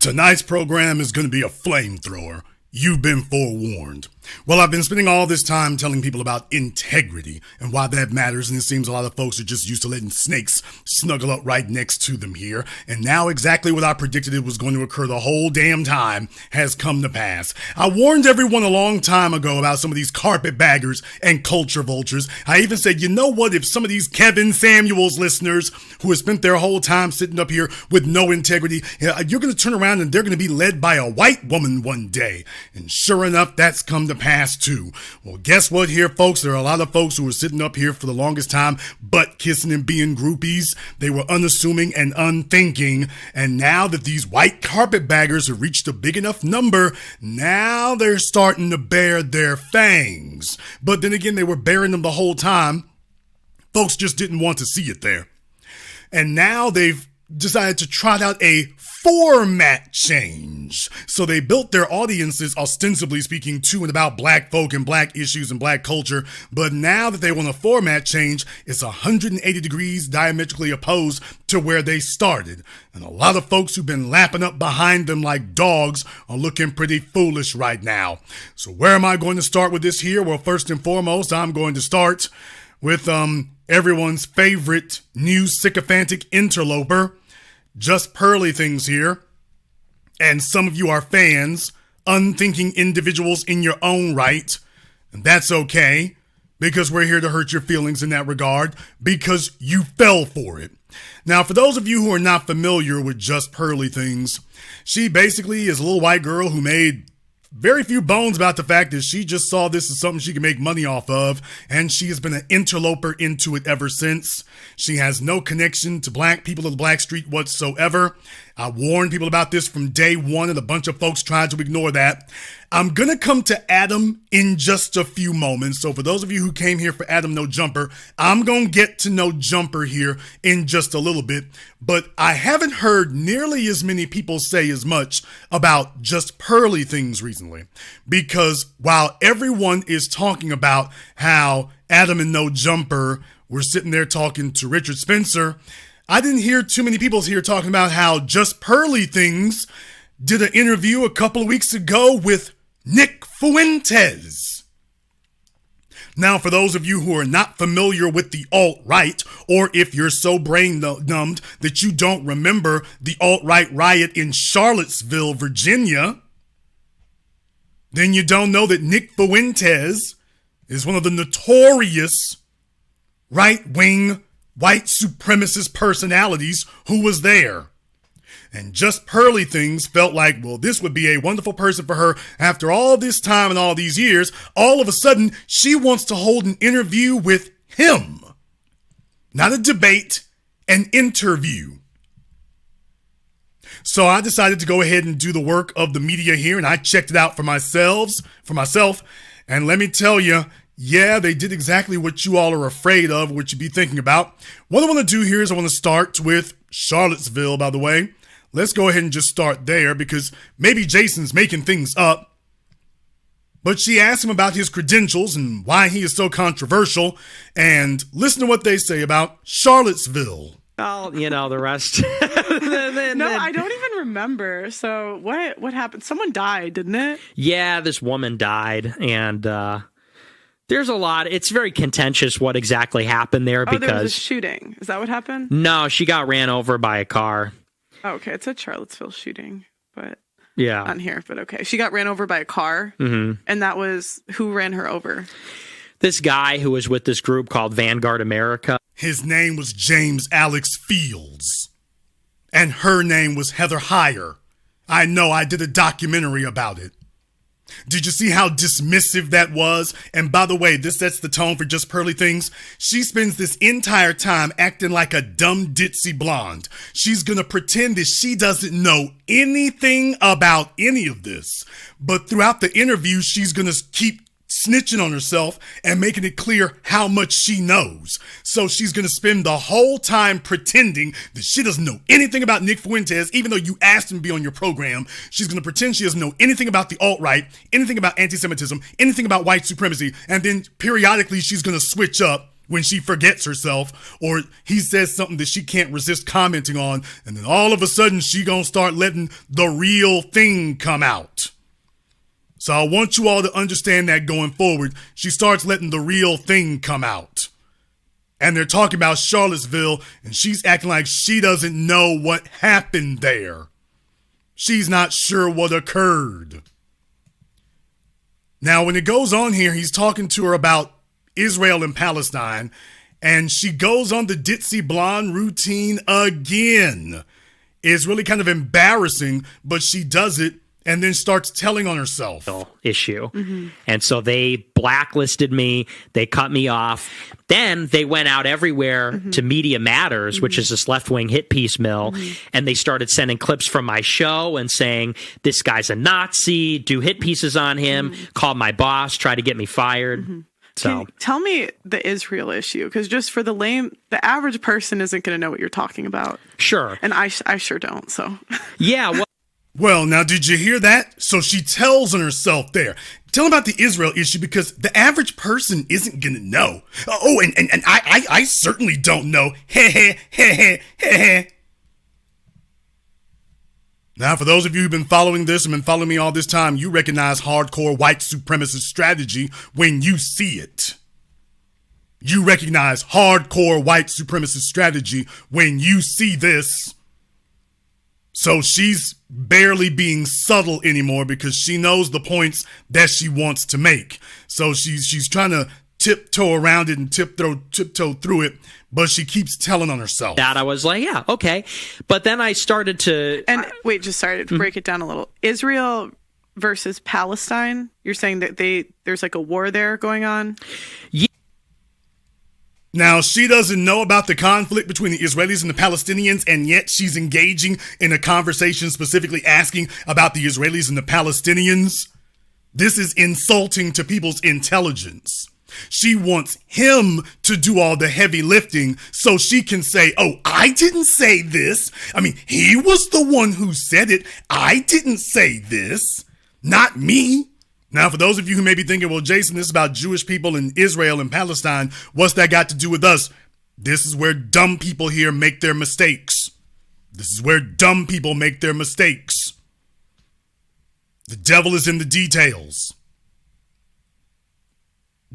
Tonight's program is going to be a flamethrower. You've been forewarned. Well, I've been spending all this time telling people about integrity and why that matters, and it seems a lot of folks are just used to letting snakes snuggle up right next to them here. And now exactly what I predicted it was going to occur the whole damn time has come to pass. I warned everyone a long time ago about some of these carpetbaggers and culture vultures. I even said, you know what, if some of these Kevin Samuels listeners who have spent their whole time sitting up here with no integrity, you're going to turn around and they're going to be led by a white woman one day. And sure enough, that's come to pass too. Well, guess what here, folks? There are a lot of folks who were sitting up here for the longest time butt kissing and being groupies. They were unassuming and unthinking. And now that these white carpetbaggers have reached a big enough number, now they're starting to bare their fangs. But then again, they were bearing them the whole time. Folks just didn't want to see it there. And now they've decided to trot out a format change. So they built their audiences, ostensibly speaking, to and about black folk and black issues and black culture. But now that they want a format change, it's 180 degrees diametrically opposed to where they started. And a lot of folks who've been lapping up behind them like dogs are looking pretty foolish right now. So where am I going to start with this here? Well, first and foremost, I'm going to start with everyone's favorite new sycophantic interloper, Just Pearly Things here. And some of you are fans, unthinking individuals in your own right. And that's okay, because we're here to hurt your feelings in that regard, because you fell for it. Now, for those of you who are not familiar with Just Pearly Things, she basically is a little white girl who made very few bones about the fact that she just saw this as something she can make money off of, and she has been an interloper into it ever since. She has no connection to black people of the black street whatsoever. I warned people about this from day one, and a bunch of folks tried to ignore that. I'm going to come to Adam in just a few moments. So for those of you who came here for Adam No Jumper, I'm going to get to No Jumper here in just a little bit. But I haven't heard nearly as many people say as much about Just Pearly Things recently. Because while everyone is talking about how Adam and No Jumper were sitting there talking to Richard Spencer, I didn't hear too many people here talking about how Just Pearly Things did an interview a couple of weeks ago with Nick Fuentes. Now, for those of you who are not familiar with the alt-right, or if you're so brain-numbed that you don't remember the alt-right riot in Charlottesville, Virginia, then you don't know that Nick Fuentes is one of the notorious right-wing white supremacist personalities who was there. And Just Pearly Things felt like, well, this would be a wonderful person for her after all this time and all these years. All of a sudden, she wants to hold an interview with him. Not a debate, an interview. So I decided to go ahead and do the work of the media here, and I checked it out for myself. And let me tell you, yeah, they did exactly what you all are afraid of, what you'd be thinking about. What I want to do here is I want to start with Charlottesville, by the way. Let's go ahead and just start there, because maybe Jason's making things up. But she asked him about his credentials and why he is so controversial. And listen to what they say about Charlottesville. Well, you know, the rest. No, I don't even remember. So what happened? Someone died, didn't it? Yeah, this woman died, and there's a lot. It's very contentious what exactly happened there. Because there was a shooting. Is that what happened? No, she got ran over by a car. Oh, okay, it's a Charlottesville shooting, but yeah, on here. But okay, she got ran over by a car, and that was who ran her over? This guy who was with this group called Vanguard America. His name was James Alex Fields, and her name was Heather Heyer. I know, I did a documentary about it. Did you see how dismissive that was? And by the way, this sets the tone for Just Pearly Things. She spends this entire time acting like a dumb ditzy blonde. She's gonna pretend that she doesn't know anything about any of this. But throughout the interview, she's gonna keep snitching on herself and making it clear how much she knows. So she's going to spend the whole time pretending that she doesn't know anything about Nick Fuentes, even though you asked him to be on your program. She's going to pretend she doesn't know anything about the alt-right, anything about anti-Semitism, anything about white supremacy, and then periodically she's going to switch up when she forgets herself, or he says something that she can't resist commenting on, and then all of a sudden she gonna start letting the real thing come out. So I want you all to understand that going forward, she starts letting the real thing come out. And they're talking about Charlottesville, and she's acting like she doesn't know what happened there. She's not sure what occurred. Now, when it goes on here, he's talking to her about Israel and Palestine, and she goes on the ditzy blonde routine again. It's really kind of embarrassing, but she does it and then starts telling on herself. Issue. And so they blacklisted me. They cut me off. Then they went out everywhere to Media Matters, which is this left-wing hit piece mill, and they started sending clips from my show and saying, this guy's a Nazi, do hit pieces on him, call my boss, try to get me fired. So tell me the Israel issue, because just for the average person isn't going to know what you're talking about. Sure. And I sure don't, so. Yeah, well, now, did you hear that? So she tells on herself there. Tell them about the Israel issue, because the average person isn't going to know. Oh, and I certainly don't know. Now, for those of you who've been following this and been following me all this time, you recognize hardcore white supremacist strategy when you see it. You recognize hardcore white supremacist strategy when you see this. So she's barely being subtle anymore because she knows the points that she wants to make. So she's trying to tiptoe around it and tiptoe through it, but she keeps telling on herself. That I was like, yeah, okay. But then I started to... And wait, just sorry to break it down a little. Israel versus Palestine, you're saying that there's like a war there going on? Yeah. Now, she doesn't know about the conflict between the Israelis and the Palestinians, and yet she's engaging in a conversation specifically asking about the Israelis and the Palestinians. This is insulting to people's intelligence. She wants him to do all the heavy lifting so she can say, oh, I didn't say this. I mean, he was the one who said it. I didn't say this. Not me. Now, for those of you who may be thinking, well, Jason, this is about Jewish people in Israel and Palestine. What's that got to do with us? This is where dumb people here make their mistakes. This is where dumb people make their mistakes. The devil is in the details.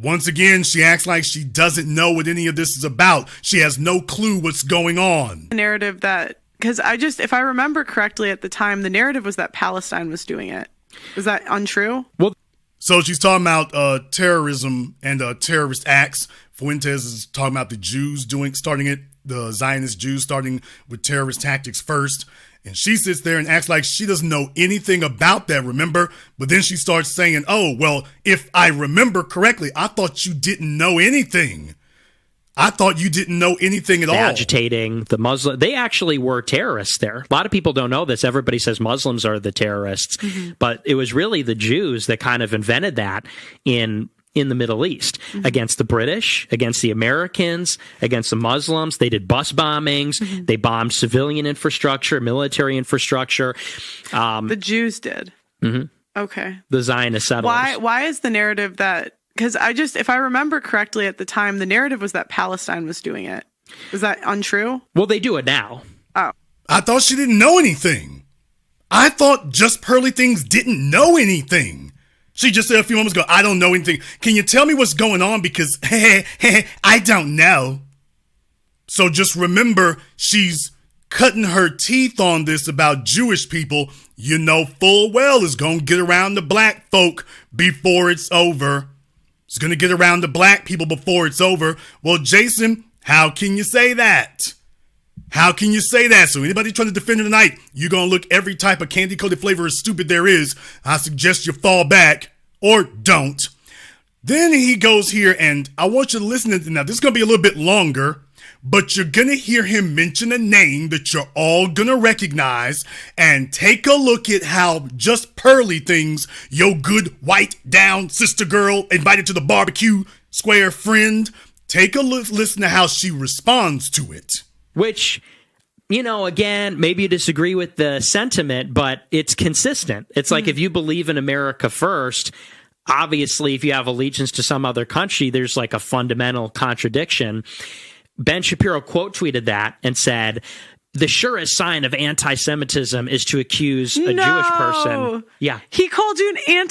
Once again, she acts like she doesn't know what any of this is about. She has no clue what's going on. The narrative that, because if I remember correctly at the time, the narrative was that Palestine was doing it. Is that untrue? Well, so she's talking about terrorism and terrorist acts. Fuentes is talking about the Jews starting it, the Zionist Jews starting with terrorist tactics first. And she sits there and acts like she doesn't know anything about that, remember? But then she starts saying, oh, well, if I remember correctly, I thought you didn't know anything. I thought you didn't know anything at all. Agitating the Muslim. They actually were terrorists there. A lot of people don't know this. Everybody says Muslims are the terrorists. But it was really the Jews that kind of invented that in the Middle East against the British, against the Americans, against the Muslims. They did bus bombings. They bombed civilian infrastructure, military infrastructure. The Jews did. Okay. The Zionist settlers. Why is the narrative that... Because if I remember correctly at the time, the narrative was that Palestine was doing it. Is that untrue? Well, they do it now. Oh. I thought she didn't know anything. I thought Just Pearly Things didn't know anything. She just said a few moments ago, I don't know anything. Can you tell me what's going on? Because, I don't know. So just remember, she's cutting her teeth on this about Jewish people you know full well is going to get around the black folk before it's over. It's going to get around the black people before it's over. Well, Jason, how can you say that? How can you say that? So anybody trying to defend her tonight, you're going to look every type of candy-coated flavor as stupid there is. I suggest you fall back or don't. Then he goes here, and I want you to listen to now. This is going to be a little bit longer, but you're going to hear him mention a name that you're all going to recognize, and take a look at how Just Pearly Things, your good white down sister girl invited to the barbecue square friend, take a listen to how she responds to it. Which, you know, again, maybe you disagree with the sentiment, but it's consistent. It's like if you believe in America first, obviously, if you have allegiance to some other country, there's like a fundamental contradiction. Ben Shapiro quote tweeted that and said, the surest sign of anti-Semitism is to accuse a Jewish person. Yeah. He called you an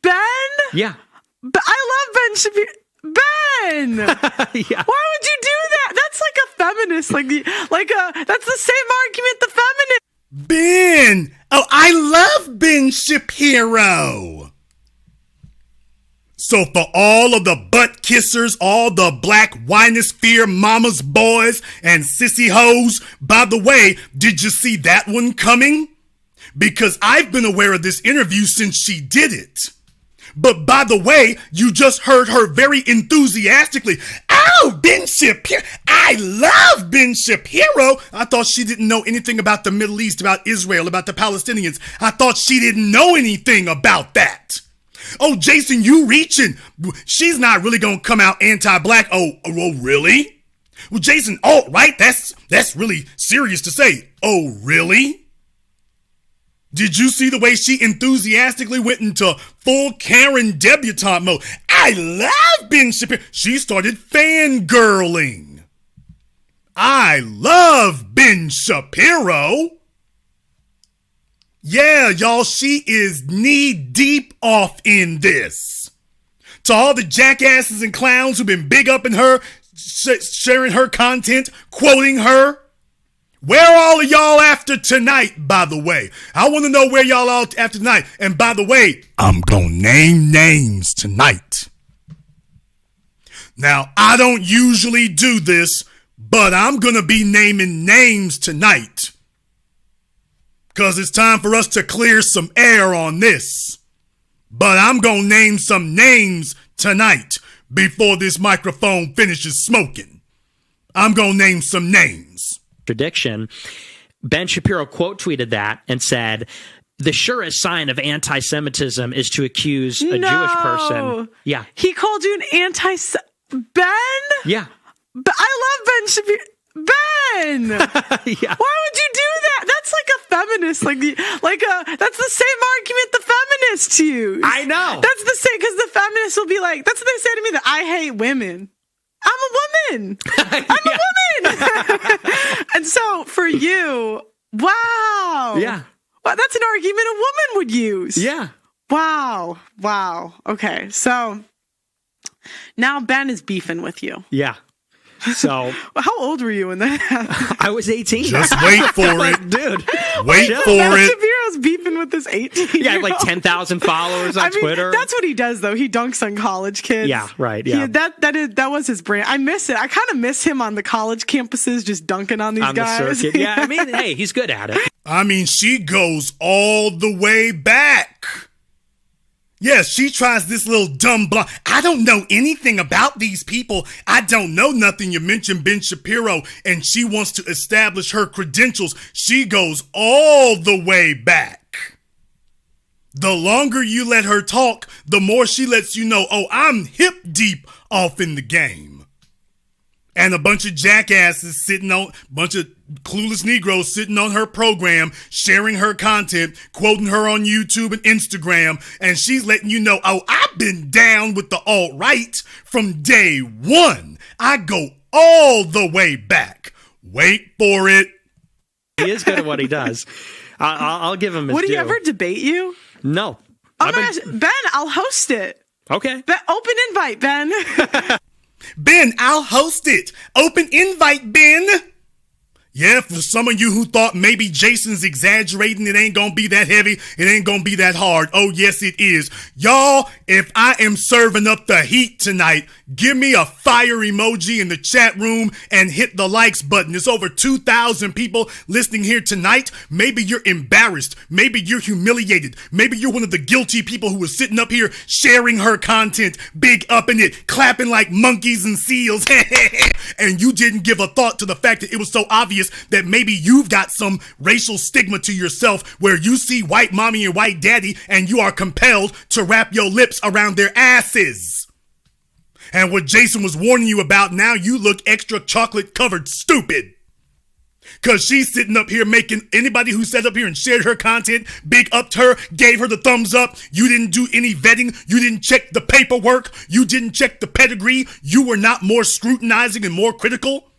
Ben? Yeah. But I love Ben Shapiro. Ben! Yeah. Why would you do that? That's like a feminist. That's the same argument the feminist. Ben! Oh, I love Ben Shapiro! So for all of the butt kissers, all the black winosphere mamas, boys, and sissy hoes, by the way, did you see that one coming? Because I've been aware of this interview since she did it. But by the way, you just heard her very enthusiastically. Oh, Ben Shapiro. I love Ben Shapiro. I thought she didn't know anything about the Middle East, about Israel, about the Palestinians. I thought she didn't know anything about that. Oh, Jason, you reaching. She's not really going to come out anti-black. Oh, really? Well, Jason, right? That's really serious to say. Oh, really? Did you see the way she enthusiastically went into full Karen debutante mode? I love Ben Shapiro. She started fangirling. I love Ben Shapiro. Yeah, y'all, she is knee deep off in this. To all the jackasses and clowns who've been big upping her, sharing her content, quoting her, where all of y'all after tonight, by the way? I want to know where y'all all after tonight. And by the way, I'm gonna name names tonight. Now, I don't usually do this, but I'm gonna be naming names tonight. Because it's time for us to clear some air on this. But I'm gonna name some names tonight before this microphone finishes smoking. I'm gonna name some names. Contradiction. Ben Shapiro quote tweeted that and said, the surest sign of anti-Semitism is to accuse a Jewish person. Yeah. He called you an Ben? Yeah. But I love Ben Shapiro. Ben! Yeah. Why would you do that? That's like a feminist. That's the same argument the feminists use. I know. That's the same, because the feminists will be like, that's what they say to me, that I hate women. I'm a woman. I'm a woman. And so for you, wow. Yeah. Well, that's an argument a woman would use. Yeah. Wow. Okay. So now Ben is beefing with you. Yeah. So how old were you when that happened? I was 18. Just wait for it. Dude. Wait for it. Shapiro's beefing with this 18. Yeah, like 10,000 followers on Twitter. That's what he does, though. He dunks on college kids. Yeah, right. Yeah. That was his brand. I miss it. I kind of miss him on the college campuses, just dunking on these guys. The circuit. Yeah, I mean, hey, he's good at it. I mean, she goes all the way back. Yes, she tries this little dumb blonde. I don't know anything about these people. I don't know nothing. You mentioned Ben Shapiro, and she wants to establish her credentials. She goes all the way back. The longer you let her talk, the more she lets you know, oh, I'm hip deep off in the game. And a bunch of jackasses bunch of clueless Negroes sitting on her program, sharing her content, quoting her on YouTube and Instagram, and she's letting you know, oh, I've been down with the alt-right from day one. I go all the way back. Wait for it. He is good at what he does. I'll give him his Would he due. ever debate you? No. Ben, I'll host it. Okay. Open invite, Ben. Ben, I'll host it. Open invite, Ben. Yeah, for some of you who thought maybe Jason's exaggerating, it ain't gonna be that heavy, it ain't gonna be that hard. Oh, yes, it is. Y'all, if I am serving up the heat tonight, give me a fire emoji in the chat room and hit the likes button. There's over 2,000 people listening here tonight. Maybe you're embarrassed. Maybe you're humiliated. Maybe you're one of the guilty people who was sitting up here sharing her content, big upping it, clapping like monkeys and seals, and you didn't give a thought to the fact that it was so obvious that maybe you've got some racial stigma to yourself where you see white mommy and white daddy and you are compelled to wrap your lips around their asses. And what Jason was warning you about, now you look extra chocolate covered stupid. Because she's sitting up here making anybody who sat up here and shared her content, big upped her, gave her the thumbs up. You didn't do any vetting. You didn't check the paperwork. You didn't check the pedigree. You were not more scrutinizing and more critical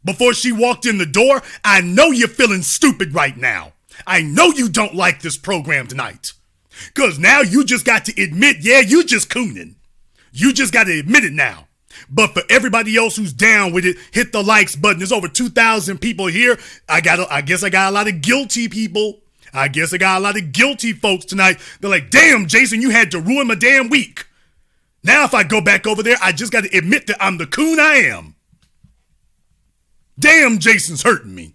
before she walked in the door. I know you're feeling stupid right now. I know you don't like this program tonight. Because now you just got to admit, yeah, you just cooning. You just got to admit it now. But for everybody else who's down with it, hit the likes button. There's over 2,000 people here. I guess I got a lot of guilty people. I guess I got a lot of guilty folks tonight. They're like, damn, Jason, you had to ruin my damn week. Now if I go back over there, I just got to admit that I'm the coon I am. Damn, Jason's hurting me.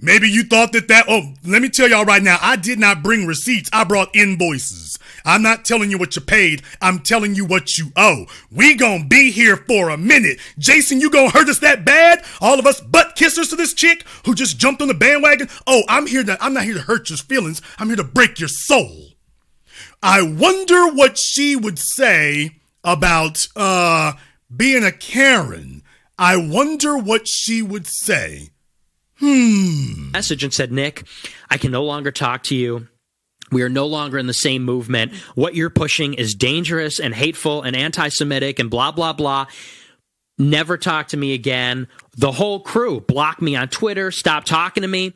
Maybe you thought that, oh, let me tell y'all right now, I did not bring receipts. I brought invoices. I'm not telling you what you paid. I'm telling you what you owe. We gonna be here for a minute. Jason, you gonna hurt us that bad? All of us butt kissers to this chick who just jumped on the bandwagon? Oh, I'm not here to hurt your feelings. I'm here to break your soul. I wonder what she would say about, being a Karen. I wonder what she would say. Message and said, Nick, I can no longer talk to you. We are no longer in the same movement. What you're pushing is dangerous and hateful and anti-Semitic and blah, blah, blah. Never talk to me again. The whole crew blocked me on Twitter, stopped talking to me.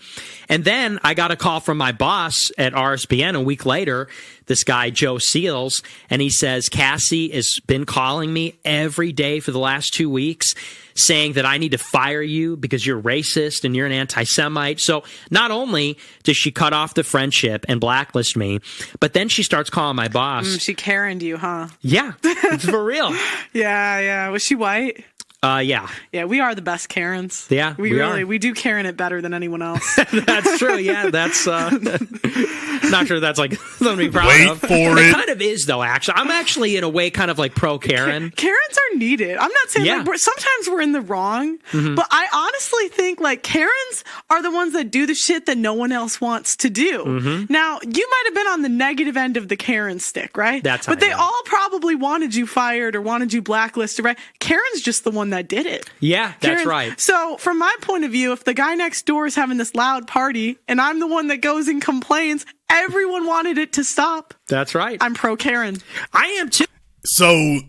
And then I got a call from my boss at RSBN a week later, this guy, Joe Seals, and he says, Cassie has been calling me every day for the last 2 weeks saying that I need to fire you because you're racist and you're an anti-Semite. So not only does she cut off the friendship and blacklist me, but then she starts calling my boss. She Karen'd you, huh? Yeah, it's for real. Yeah. Was she white? Yeah. Yeah, we are the best Karens. Yeah, we do Karen it better than anyone else. That's true. Yeah, that's not sure that's like something to be proud Wait of. for it it. kind of is though. Actually, I'm actually in a way kind of like pro Karen. Karens are needed. I'm not saying like sometimes we're in the wrong, but I honestly think like Karens are the ones that do the shit that no one else wants to do. Now, you might have been on the negative end of the Karen stick, right? But they all probably wanted you fired or wanted you blacklisted, right? Karen's just the one that did it. Yeah, that's right. So from my point of view, if the guy next door is having this loud party and I'm the one that goes and complains, everyone wanted it to stop. That's right. I'm pro Karen. I am too. So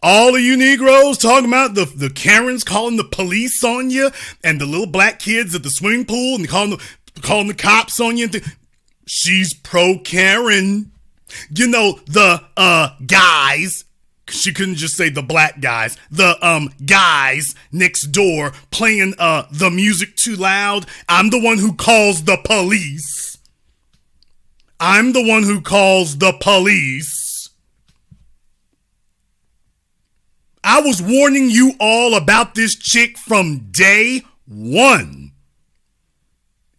all of you Negroes talking about the Karens calling the police on you and the little black kids at the swimming pool and calling the cops on you. She's pro Karen. You know, the guys. She couldn't just say the black guys. The guys next door playing the music too loud. I'm the one who calls the police. I'm the one who calls the police. I was warning you all about this chick from day one.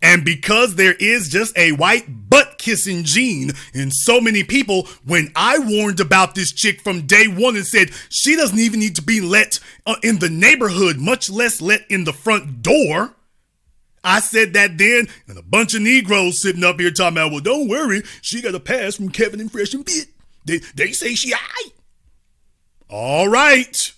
And because there is just a white butt-kissing gene in so many people, when I warned about this chick from day one and said she doesn't even need to be let in the neighborhood, much less let in the front door, I said that then, and a bunch of Negroes sitting up here talking about, well, don't worry, she got a pass from Kevin and Fresh and Fit. They say she aight. All right.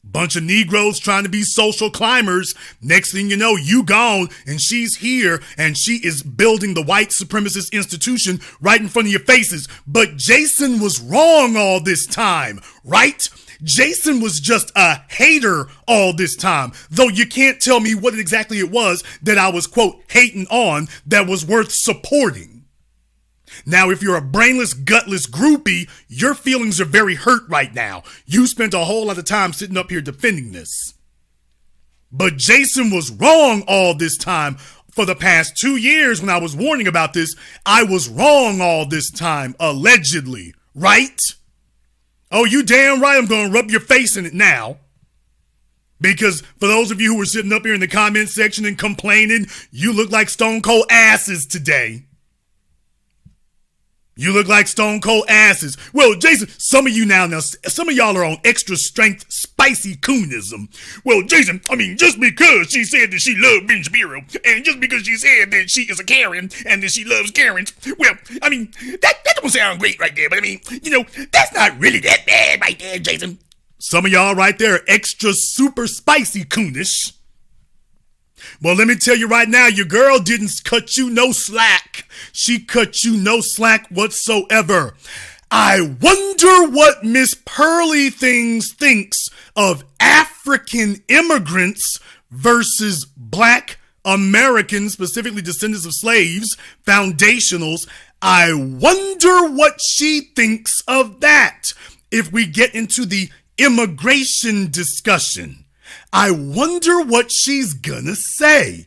Bunch of Negroes trying to be social climbers. Next thing you know, you gone and she's here and she is building the white supremacist institution right in front of your faces. But Jason was wrong all this time, right? Jason was just a hater all this time, though you can't tell me what exactly it was that I was, quote, hating on that was worth supporting. Now, if you're a brainless, gutless groupie, your feelings are very hurt right now. You spent a whole lot of time sitting up here defending this. But Jason was wrong all this time. For the past 2 years when I was warning about this, I was wrong all this time, allegedly, right? Oh, you damn right I'm going to rub your face in it now. Because for those of you who were sitting up here in the comment section and complaining, you look like stone cold asses today. You look like stone cold asses. Well, Jason, some of y'all are on extra strength spicy coonism. Well, Jason, I mean, just because she said that she loved Ben Shapiro, and just because she said that she is a Karen, and that she loves Karens, well, I mean, that don't sound great right there, but I mean, you know, that's not really that bad right there, Jason. Some of y'all right there are extra super spicy coonish. Well, let me tell you right now, your girl didn't cut you no slack. She cut you no slack whatsoever. I wonder what Miss Pearly thinks of African immigrants versus Black Americans, specifically descendants of slaves, foundationals. I wonder what she thinks of that. If we get into the immigration discussion, I wonder what she's gonna say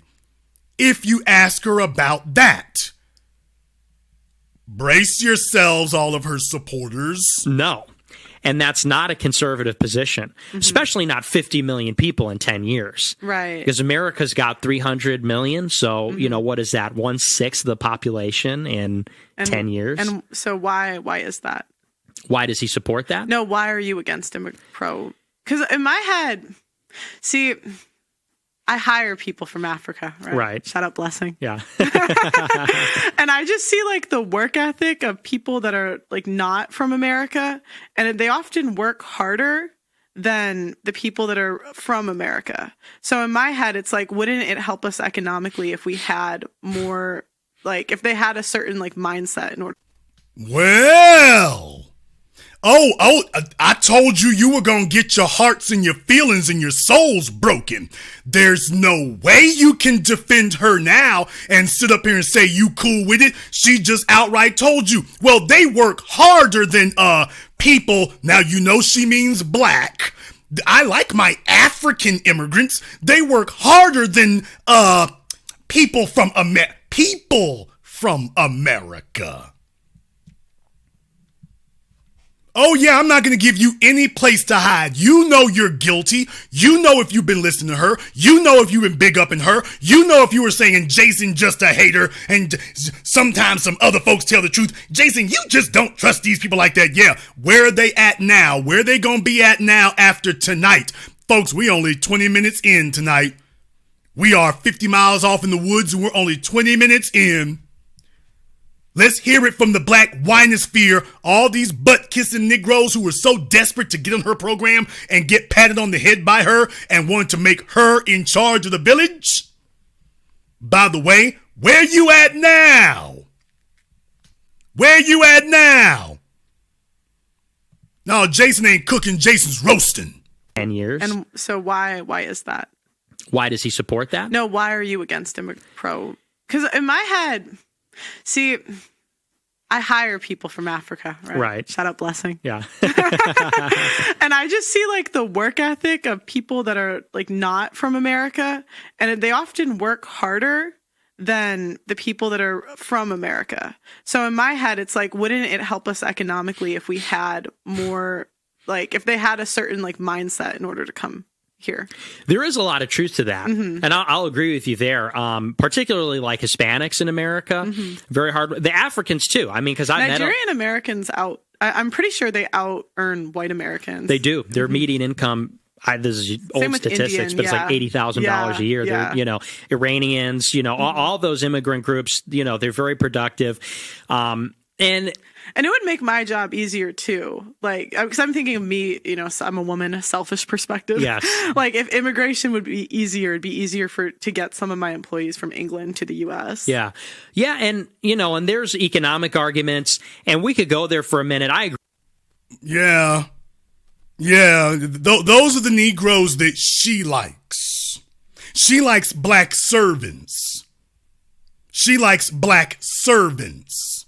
if you ask her about that. Brace yourselves, all of her supporters. No. And that's not a conservative position, especially not 50 million people in 10 years. Right. Because America's got 300 million. So, you know, what is that? 1/6 of the population in 10 years. And so why is that? Why does he support that? No, why are you against pro? Because in my head, see, I hire people from Africa, right? Right. Shout out Blessing. Yeah. And I just see like the work ethic of people that are like not from America, and they often work harder than the people that are from America. So in my head, it's like, wouldn't it help us economically if we had more, like, if they had a certain like mindset in order? Well, I told you were going to get your hearts and your feelings and your souls broken. There's no way you can defend her now and sit up here and say you cool with it. She just outright told you, well, they work harder than people. Now, you know she means Black. I like my African immigrants. They work harder than people from America. Oh, yeah, I'm not going to give you any place to hide. You know you're guilty. You know if you've been listening to her. You know if you've been big upping her. You know if you were saying Jason just a hater and sometimes some other folks tell the truth. Jason, you just don't trust these people like that. Yeah, where are they at now? Where are they going to be at now after tonight? Folks, we only 20 minutes in tonight. We are 50 miles off in the woods and we're only 20 minutes in. Let's hear it from the Black winosphere, all these butt-kissing Negroes who were so desperate to get on her program and get patted on the head by her and wanted to make her in charge of the village. By the way, where you at now? Where you at now? No, Jason ain't cooking, Jason's roasting. 10 years. And so why is that? Why does he support that? No, why are you against pro? Because in my head, see, I hire people from Africa, right? Right. Shout out Blessing. Yeah. And I just see like the work ethic of people that are like not from America, and they often work harder than the people that are from America. So in my head, it's like, wouldn't it help us economically if we had more, like, if they had a certain like mindset in order to come here? There is a lot of truth to that. And I'll agree with you there. Particularly like Hispanics in America, very hard. The Africans too. I mean, because Nigerian Americans I'm pretty sure they out earn white Americans. They do. Their median income, this is old statistics, Indian, but it's like $80,000 a year. Yeah. They're, you know, Iranians, you know, all those immigrant groups, you know, they're very productive. And it would make my job easier too. Like, because I'm thinking of me, you know, I'm a woman, a selfish perspective. Yes. Like if immigration would be easier, it'd be easier to get some of my employees from England to the US. Yeah. Yeah. And, you know, and there's economic arguments, and we could go there for a minute. I agree. Yeah. Yeah. Those are the Negroes that she likes. She likes Black servants. She likes Black servants.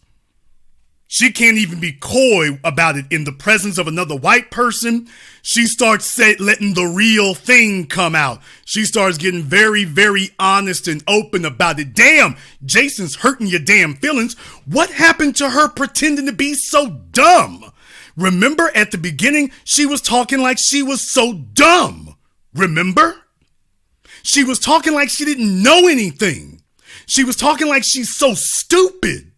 She can't even be coy about it in the presence of another white person. She starts letting the real thing come out. She starts getting very, very honest and open about it. Damn, Jason's hurting your damn feelings. What happened to her pretending to be so dumb? Remember at the beginning, she was talking like she was so dumb. Remember? She was talking like she didn't know anything. She was talking like she's so stupid.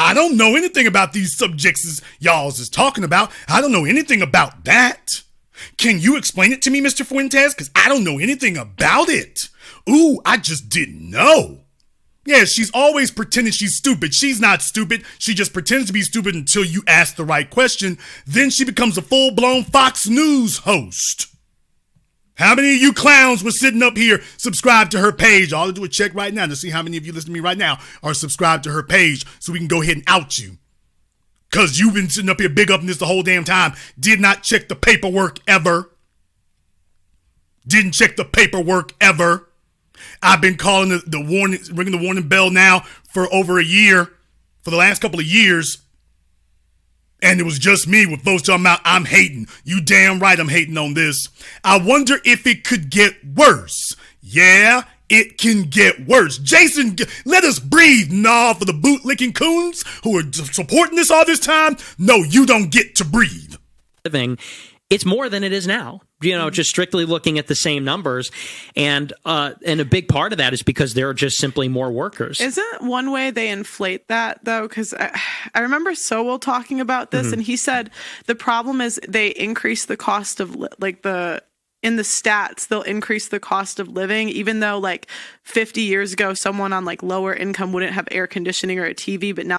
I don't know anything about these subjects y'all is talking about. I don't know anything about that. Can you explain it to me, Mr. Fuentes? Because I don't know anything about it. Ooh, I just didn't know. Yeah, she's always pretending she's stupid. She's not stupid. She just pretends to be stupid until you ask the right question. Then she becomes a full-blown Fox News host. How many of you clowns were sitting up here subscribed to her page? All I do is check right now to see how many of you listening to me right now are subscribed to her page so we can go ahead and out you. Because you've been sitting up here big up in this the whole damn time. Did not check the paperwork ever. Didn't check the paperwork ever. I've been calling the warning, ringing the warning bell now for over a year, for the last couple of years. And it was just me with folks talking about I'm hating. You damn right I'm hating on this. I wonder if it could get worse. Yeah, it can get worse. Jason, let us breathe. Nah, for the boot-licking coons who are supporting this all this time, no, you don't get to breathe. It's more than it is now. Just strictly looking at the same numbers. And a big part of that is because there are just simply more workers. Isn't one way they inflate that, though? Because I remember Sowell talking about this, and he said the problem is they increase the cost of, in the stats, they'll increase the cost of living, even though, 50 years ago, someone on, lower income wouldn't have air conditioning or a TV, but now...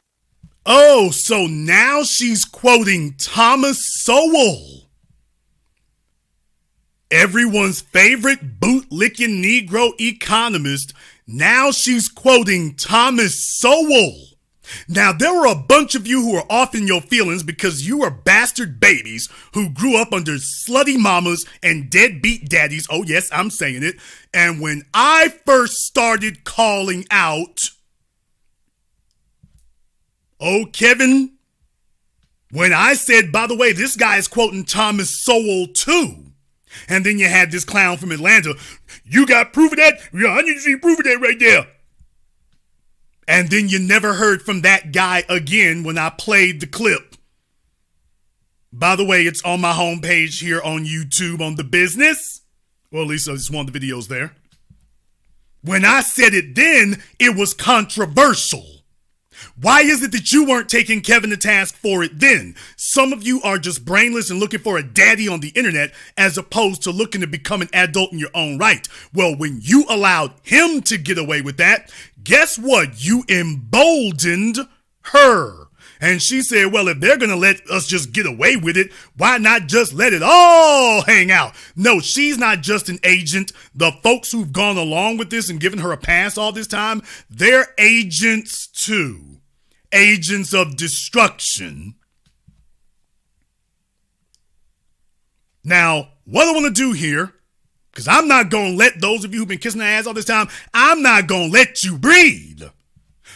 Oh, so now she's quoting Thomas Sowell. Everyone's favorite boot-licking Negro economist. Now she's quoting Thomas Sowell. Now, there were a bunch of you who are off in your feelings because you are bastard babies who grew up under slutty mamas and deadbeat daddies. Oh, yes, I'm saying it. And when I first started calling out, oh, Kevin, when I said, by the way, this guy is quoting Thomas Sowell too. And then you had this clown from Atlanta. You got proof of that? Yeah, I need to see proof of that right there. And then you never heard from that guy again when I played the clip. By the way, it's on my homepage here on YouTube on The Business. Well, at least it's one of the videos there. When I said it then, it was controversial. Why is it that you weren't taking Kevin to task for it then? Some of you are just brainless and looking for a daddy on the internet as opposed to looking to become an adult in your own right. Well, when you allowed him to get away with that, guess what? You emboldened her. And she said, well, if they're going to let us just get away with it, why not just let it all hang out? No, she's not just an agent. The folks who've gone along with this and given her a pass all this time, they're agents too. Agents of destruction. Now, what I want to do here, because I'm not going to let those of you who've been kissing her ass all this time, I'm not going to let you breathe.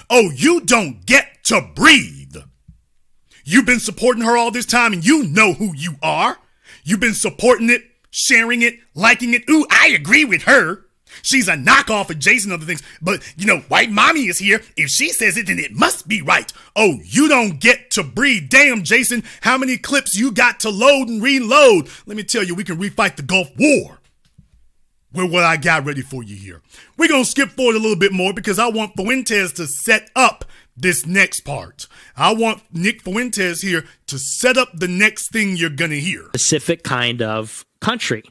Oh, you don't get to breathe. You've been supporting her all this time and you know who you are. You've been supporting it, sharing it, liking it. Ooh, I agree with her. She's a knockoff of Jason and other things. But, white mommy is here. If she says it, then it must be right. Oh, you don't get to breathe. Damn, Jason, how many clips you got to load and reload? Let me tell you, we can refight the Gulf War with what I got ready for you here. We're going to skip forward a little bit more because I want Fuentes to set up this next part. I want Nick Fuentes here to set up the next thing you're going to hear. Specific kind of country.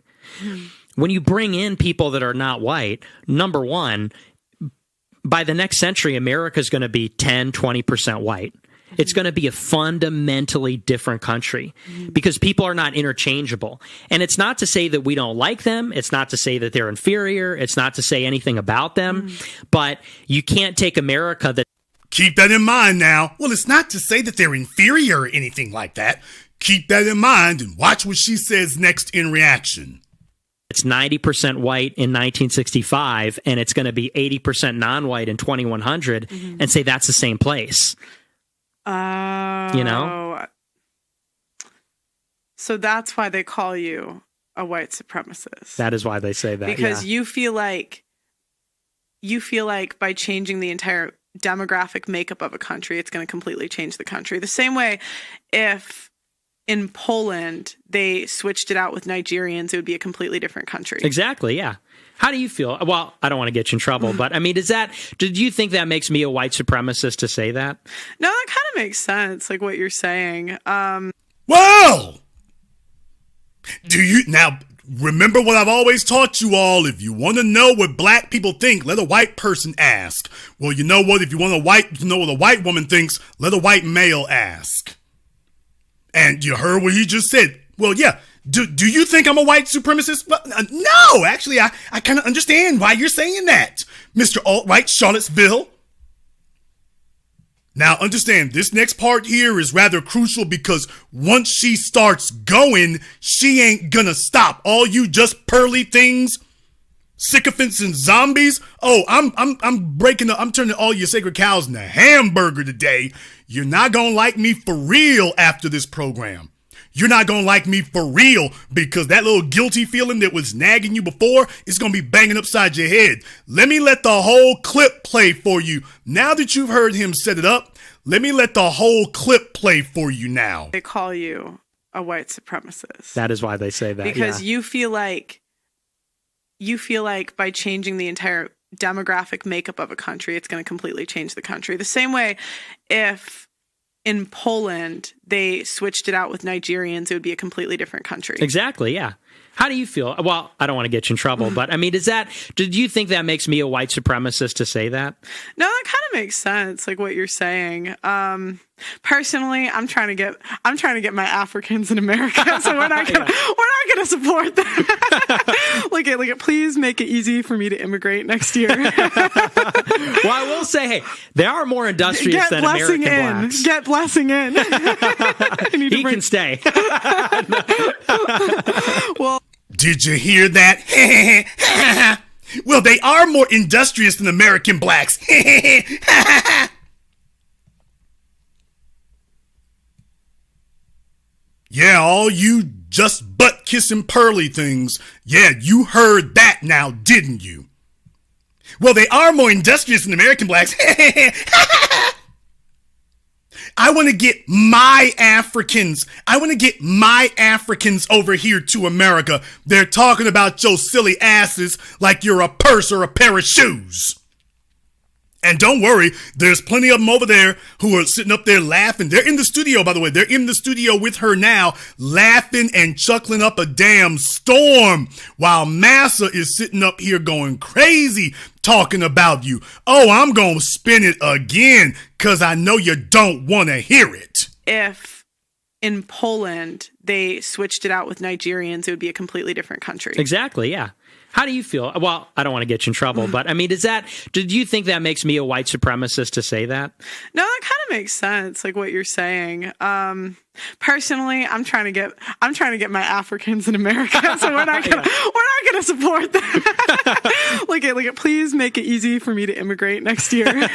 When you bring in people that are not white, number one, by the next century, America is going to be 10, 20% white. It's going to be a fundamentally different country because people are not interchangeable. And it's not to say that we don't like them. It's not to say that they're inferior. It's not to say anything about them. But you can't take America that... Keep that in mind now. Well, it's not to say that they're inferior or anything like that. Keep that in mind and watch what she says next in reaction. It's 90% white in 1965, and it's going to be 80% non-white in 2100, and say that's the same place. So that's why they call you a white supremacist. That is why they say that. Because you feel like by changing the entire demographic makeup of a country, it's going to completely change the country. The same way if in Poland they switched it out with Nigerians, it would be a completely different country. Exactly, yeah. How do you feel? Well, I don't want to get you in trouble, but I mean, did you think that makes me a white supremacist to say that? No, that kind of makes sense, like what you're saying. Well, do you now, Remember what I've always taught you all. If you want to know what black people think, let a white person ask. Well, you know what? If you want to know what a white woman thinks, let a white male ask. And you heard what he just said. Well, yeah. Do you think I'm a white supremacist? Well, no, actually, I kind of understand why you're saying that, Mr. Alt-Right Charlottesville. Now, understand, this next part here is rather crucial because once she starts going, she ain't gonna stop. All you just pearly things, sycophants and zombies. Oh, I'm turning all your sacred cows into hamburger today. You're not gonna like me for real after this program. You're not gonna like me for real because that little guilty feeling that was nagging you before is gonna be banging upside your head. Let me let the whole clip play for you. Now that you've heard him set it up, let me let the whole clip play for you now. They call you a white supremacist. That is why they say that. Because you feel like by changing the entire demographic makeup of a country, it's going to completely change the country. The same way if in Poland they switched it out with Nigerians, it would be a completely different country. Exactly, yeah. How do you feel? Well, I don't want to get you in trouble, but I mean, did you think that makes me a white supremacist to say that? No, that kind of makes sense, like what you're saying. Personally, I'm trying to get my Africans in America, so we're not gonna support that. Look at, please make it easy for me to immigrate next year. Well, I will say, hey, they are more industrious than American blacks. Get blessing in. He can stay. Well, did you hear that? Well, they are more industrious than American blacks. Yeah, all you just butt-kissing pearly things. Yeah, you heard that now, didn't you? Well, they are more industrious than American blacks. I want to get my Africans over here to America. They're talking about your silly asses like you're a purse or a pair of shoes. And don't worry, there's plenty of them over there who are sitting up there laughing. They're in the studio, by the way. They're in the studio with her now, laughing and chuckling up a damn storm while Massa is sitting up here going crazy talking about you. Oh, I'm going to spin it again because I know you don't want to hear it. If in Poland they switched it out with Nigerians, it would be a completely different country. Exactly, yeah. How do you feel? Well, I don't want to get you in trouble, but I mean, did you think that makes me a white supremacist to say that? No, that kind of makes sense, like what you're saying. Personally, I'm trying to get my Africans in America, so we're not gonna support that. Look at, please make it easy for me to immigrate next year. Well,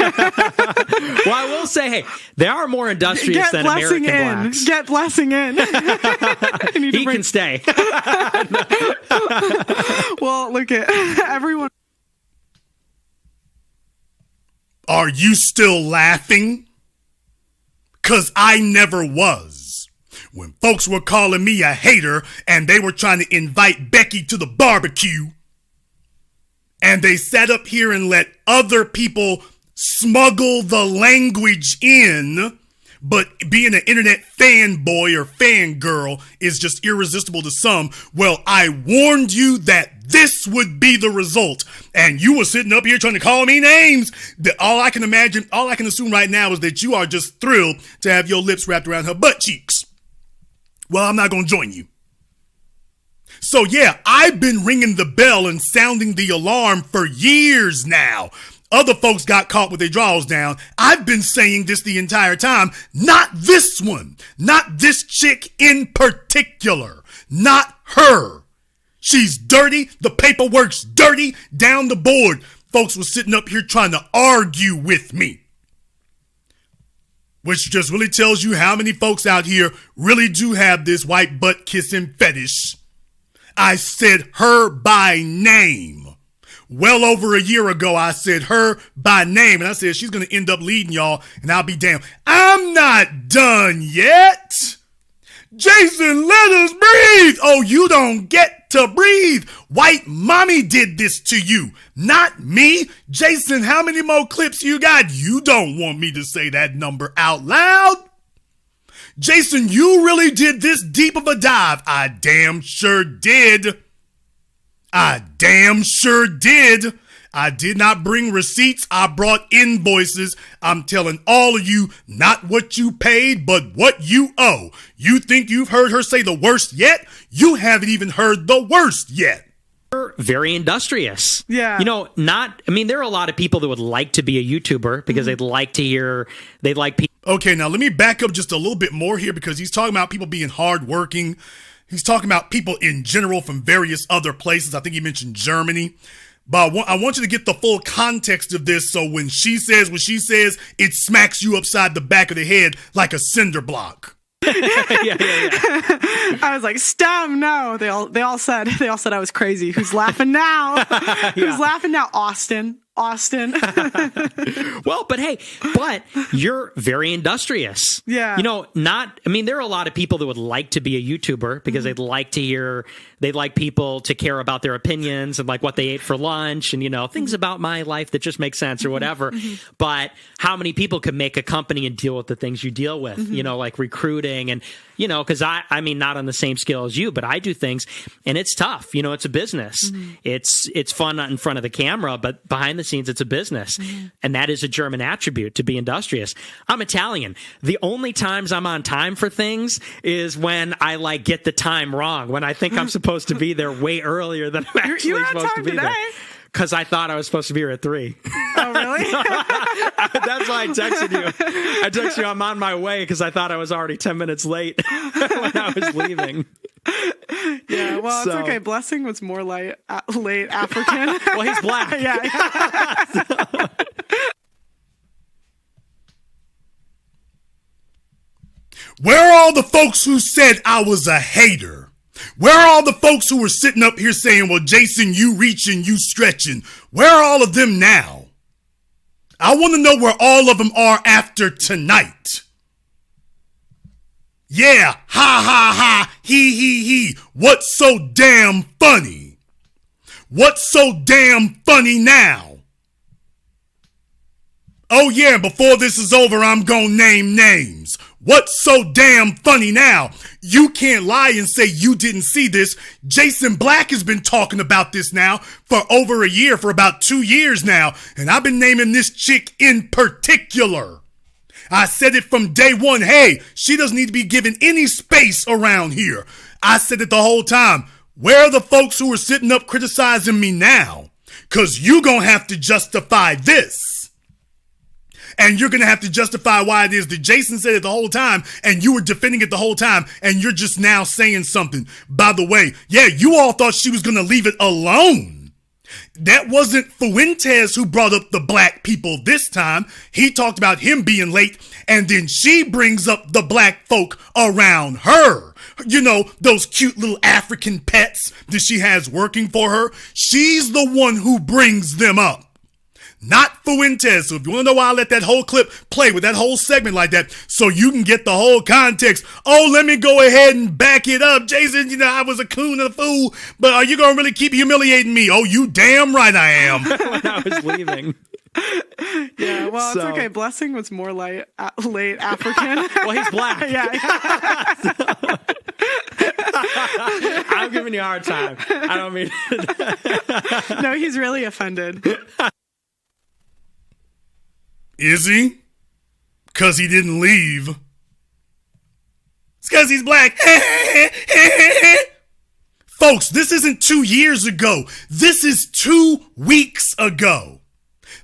I will say, hey, they are more industrious than American blacks. Get blessing in. He can stay. Well, look at everyone. Are you still laughing? 'Cause I never was. When folks were calling me a hater and they were trying to invite Becky to the barbecue, and they sat up here and let other people smuggle the language in, but being an internet fanboy or fangirl is just irresistible to some. Well, I warned you that this would be the result. And you were sitting up here trying to call me names. All I can assume right now is that you are just thrilled to have your lips wrapped around her butt cheeks. Well, I'm not going to join you. So yeah, I've been ringing the bell and sounding the alarm for years now. Other folks got caught with their drawers down. I've been saying this the entire time. Not this one. Not this chick in particular. Not her. She's dirty. The paperwork's dirty. Down the board. Folks were sitting up here trying to argue with me. Which just really tells you how many folks out here really do have this white butt kissing fetish. I said her by name. Well over a year ago, I said her by name, and I said she's going to end up leading y'all, and I'll be damned. I'm not done yet. Jason, let us breathe. Oh, you don't get to breathe. White mommy did this to you, not me. Jason, how many more clips you got? You don't want me to say that number out loud. Jason, you really did this deep of a dive. I damn sure did. I damn sure did. I did not bring receipts. I brought invoices. I'm telling all of you, not what you paid, but what you owe. You think you've heard her say the worst yet? You haven't even heard the worst yet. Very industrious. Yeah. There are a lot of people that would like to be a YouTuber because they'd like people. Okay, now let me back up just a little bit more here because he's talking about people being hardworking. He's talking about people in general from various other places. I think he mentioned Germany. But I want you to get the full context of this so when she says what she says, it smacks you upside the back of the head like a cinder block. yeah. I was like, "Stem, no." They all said I was crazy. Who's laughing now? Who's laughing now? Austin. Well, but you're very industrious. Yeah. There are a lot of people that would like to be a YouTuber because they'd like people to care about their opinions and like what they ate for lunch and, things about my life that just make sense or whatever. But how many people can make a company and deal with the things you deal with, like recruiting and, because I mean, not on the same scale as you, but I do things and it's tough. It's a business. It's fun in front of the camera, but behind the scenes, it's a business. And that is a German attribute to be industrious. I'm Italian. The only times I'm on time for things is when I get the time wrong, when I think I'm supposed to be there way earlier than I'm actually supposed to be there. Because I thought I was supposed to be here at 3. Oh, really? That's why I texted you. I texted you, I'm on my way because I thought I was already 10 minutes late when I was leaving. Yeah, well, it's okay. Blessing was more late African. Well, he's black. Yeah. Where are all the folks who said I was a hater? Where are all the folks who were sitting up here saying, well, Jason, you reaching, you stretching? Where are all of them now? I want to know where all of them are after tonight. Yeah, ha ha ha, he. What's so damn funny? What's so damn funny now? Oh yeah, before this is over, I'm gonna name names. What's so damn funny now? You can't lie and say you didn't see this. Jason Black has been talking about this now for over a year, for about 2 years now, and I've been naming this chick in particular. I said it from day one. Hey, she doesn't need to be given any space around here. I said it the whole time. Where are the folks who are sitting up criticizing me now? Because you gonna have to justify this. And you're going to have to justify why it is that Jason said it the whole time and you were defending it the whole time and you're just now saying something. By the way, yeah, you all thought she was going to leave it alone. That wasn't Fuentes who brought up the black people this time. He talked about him being late and then she brings up the black folk around her. Those cute little African pets that she has working for her. She's the one who brings them up. Not Fuentes. So if you want to know why I let that whole clip play with that whole segment like that, so you can get the whole context. Oh, let me go ahead and back it up. Jason, I was a coon and a fool, but are you going to really keep humiliating me? Oh, you damn right I am. When I was leaving. Yeah, well, it's okay. Blessing was more late African. Well, he's black. Yeah. I'm giving you a hard time. I don't mean it. No, he's really offended. Is he? Because he didn't leave. It's because he's black. Folks, this isn't 2 years ago. This is 2 weeks ago.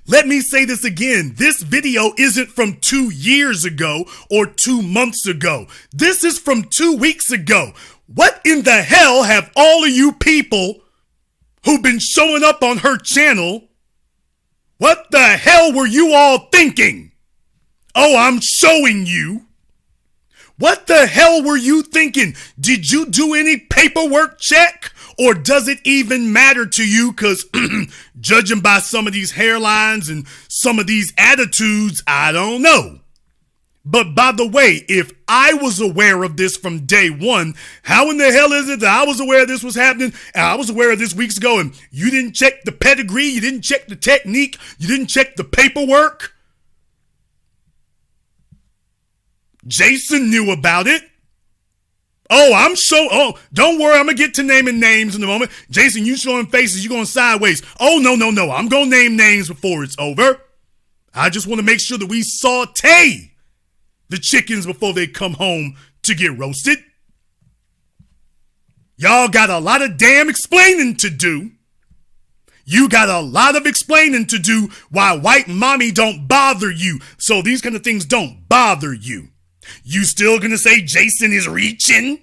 Let me say this again. This video isn't from 2 years ago or 2 months ago. This is from 2 weeks ago. What in the hell have all of you people who've been showing up on her channel, what the hell were you all thinking? Oh, I'm showing you. What the hell were you thinking? Did you do any paperwork check? Or does it even matter to you? Because judging by some of these hairlines and some of these attitudes, I don't know. But by the way, if I was aware of this from day one, how in the hell is it that I was aware this was happening and I was aware of this weeks ago and you didn't check the pedigree, you didn't check the technique, you didn't check the paperwork? Jason knew about it. Oh, don't worry. I'm going to get to naming names in a moment. Jason, you showing faces. You going sideways. Oh, no. I'm going to name names before it's over. I just want to make sure that we saute the chickens before they come home to get roasted. Y'all got a lot of damn explaining to do. You got a lot of explaining to do why white mommy don't bother you. So these kind of things don't bother you. You still gonna say Jason is reaching?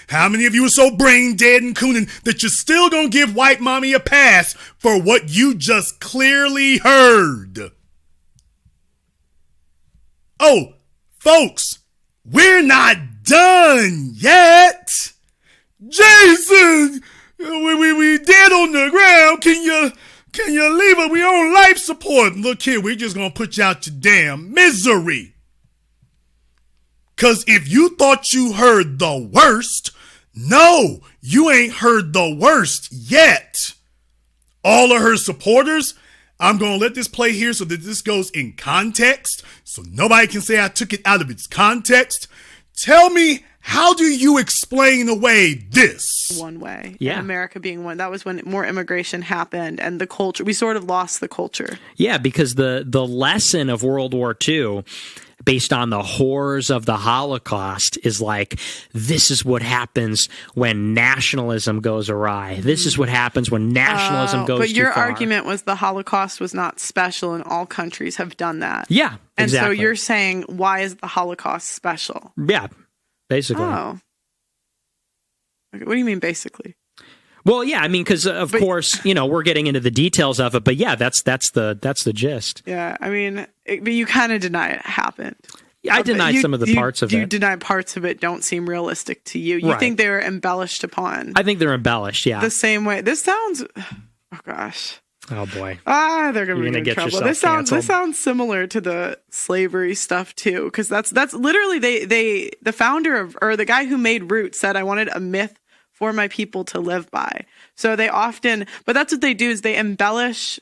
How many of you are so brain dead and cooning that you're still gonna give white mommy a pass for what you just clearly heard? Oh, folks, we're not done yet. Jason, we dead on the ground. Can you leave us? We on life support. Look here, we're just gonna put you out your damn misery. Cause if you thought you heard the worst, no, you ain't heard the worst yet. All of her supporters, I'm gonna let this play here so that this goes in context, so nobody can say I took it out of its context. Tell me, how do you explain away this? One way. Yeah. And America being one. That was when more immigration happened and the culture, we sort of lost the culture. Yeah, because the lesson of World War II, based on the horrors of the Holocaust, is like, this is what happens when nationalism goes awry. This is what happens when nationalism goes too far. But your argument was the Holocaust was not special and all countries have done that. Yeah, and exactly. so you're saying, why is the Holocaust special? Yeah, basically. Oh. Okay, what do you mean basically? Well, yeah, I mean, because of course, we're getting into the details of it, but yeah, that's the gist. Yeah, I mean, but you kind of deny it happened. I denied some of the parts of it. You deny parts of it don't seem realistic to you. You think they were embellished upon. I think they're embellished, yeah. The same way. This sounds, oh gosh. Oh boy. They're gonna be in trouble. This sounds similar to the slavery stuff too, because that's literally the founder of, or the guy who made Roots said, I wanted a myth for my people to live by. So they often, but that's what they do, is they embellish,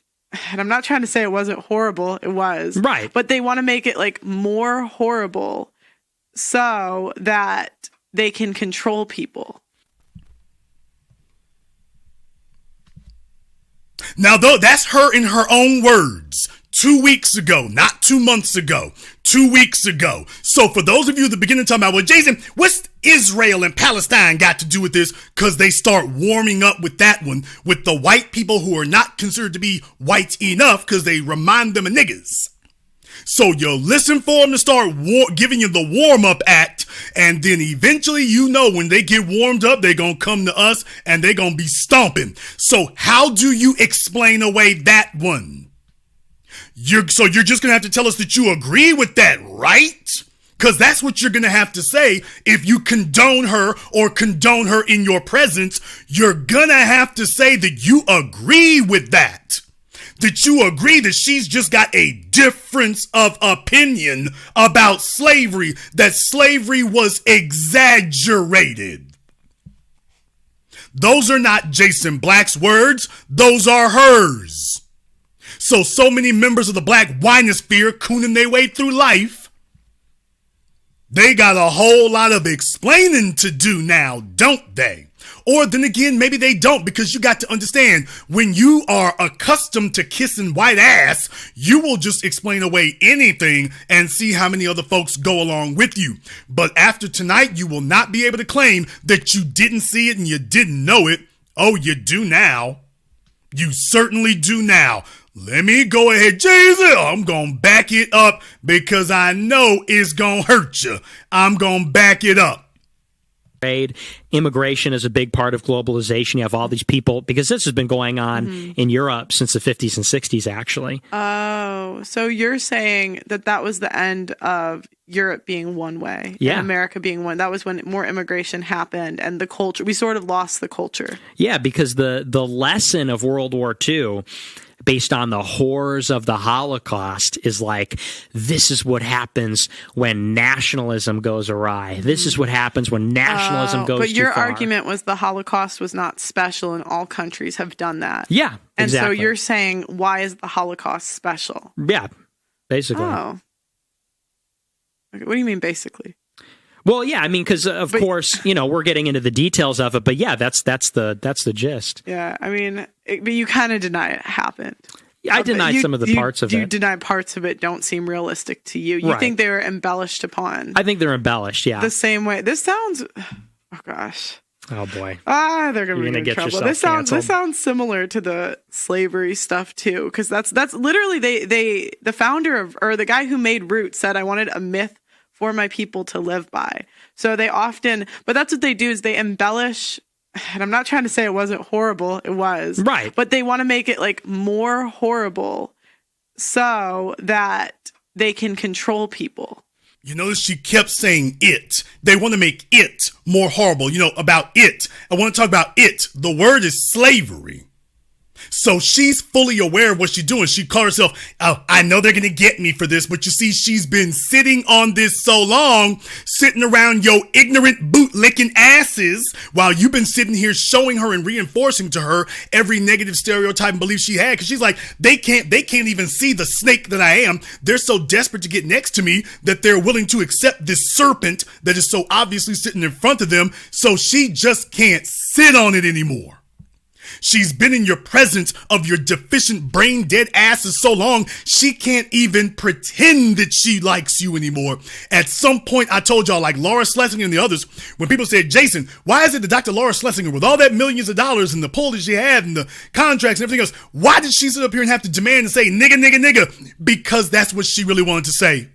and I'm not trying to say it wasn't horrible, it was. Right. But they want to make it like more horrible so that they can control people. Now, though, that's her in her own words. 2 weeks ago, not 2 months ago, 2 weeks ago. So for those of you that begin to talk about, well, Jason, what's Israel and Palestine got to do with this? Because they start warming up with that one, with the white people who are not considered to be white enough because they remind them of niggas. So you listen for them to start giving you the warm-up act, and then eventually, when they get warmed up, they're going to come to us, and they're going to be stomping. So how do you explain away that one? You're just going to have to tell us that you agree with that, right? Because that's what you're going to have to say if you condone her or condone her in your presence. You're going to have to say that you agree with that. That you agree that she's just got a difference of opinion about slavery, that slavery was exaggerated. Those are not Jason Black's words. Those are hers. So many members of the black winosphere cooning their way through life, they got a whole lot of explaining to do now, don't they? Or then again, maybe they don't, because you got to understand, when you are accustomed to kissing white ass, you will just explain away anything and see how many other folks go along with you. But after tonight, you will not be able to claim that you didn't see it and you didn't know it. Oh, you do now. You certainly do now. Let me go ahead, Jesus. I'm going to back it up because I know it's going to hurt you. I'm going to back it up. Immigration is a big part of globalization. You have all these people, because this has been going on in Europe since the 50s and 60s, actually. Oh, so you're saying that was the end of Europe being one way, and America being one. That was when more immigration happened and the culture, we sort of lost the culture. Yeah, because the lesson of World War II, based on the horrors of the Holocaust, is like, this is what happens when nationalism goes awry. This is what happens when nationalism goes too far. But your argument was the Holocaust was not special and all countries have done that. Yeah, and exactly. so you're saying, why is the Holocaust special? Yeah, basically. Oh. Okay, what do you mean basically? Well, yeah, I mean, because of course, we're getting into the details of it, but yeah, that's the gist. Yeah, I mean, but you kind of deny it happened. I deny some of the parts of it. You deny parts of it don't seem realistic to you. You think they were embellished upon. I think they're embellished, yeah. The same way. This sounds... Oh, gosh. Oh, boy. They're going to be in trouble. This sounds similar to the slavery stuff, too, because that's literally... the founder of... Or the guy who made Root said, I wanted a myth for my people to live by. So they often... But that's what they do, is they embellish... And I'm not trying to say it wasn't horrible. It was. Right. But they want to make it like more horrible so that they can control people. You notice she kept saying it. They want to make it more horrible. About it. I want to talk about it. The word is slavery. So she's fully aware of what she's doing. She called herself, I know they're going to get me for this, but you see, she's been sitting on this so long, sitting around your ignorant boot-licking asses, while you've been sitting here showing her and reinforcing to her every negative stereotype and belief she had. Because she's like, they can't even see the snake that I am. They're so desperate to get next to me that they're willing to accept this serpent that is so obviously sitting in front of them. So she just can't sit on it anymore. She's been in your presence of your deficient brain dead asses so long, she can't even pretend that she likes you anymore. At some point, I told y'all, like Laura Schlesinger and the others, when people said, Jason, why is it that Dr. Laura Schlesinger, with all that millions of dollars and the pull that she had and the contracts and everything else, why did she sit up here and have to demand and say, nigga, nigga, nigga? Because that's what she really wanted to say.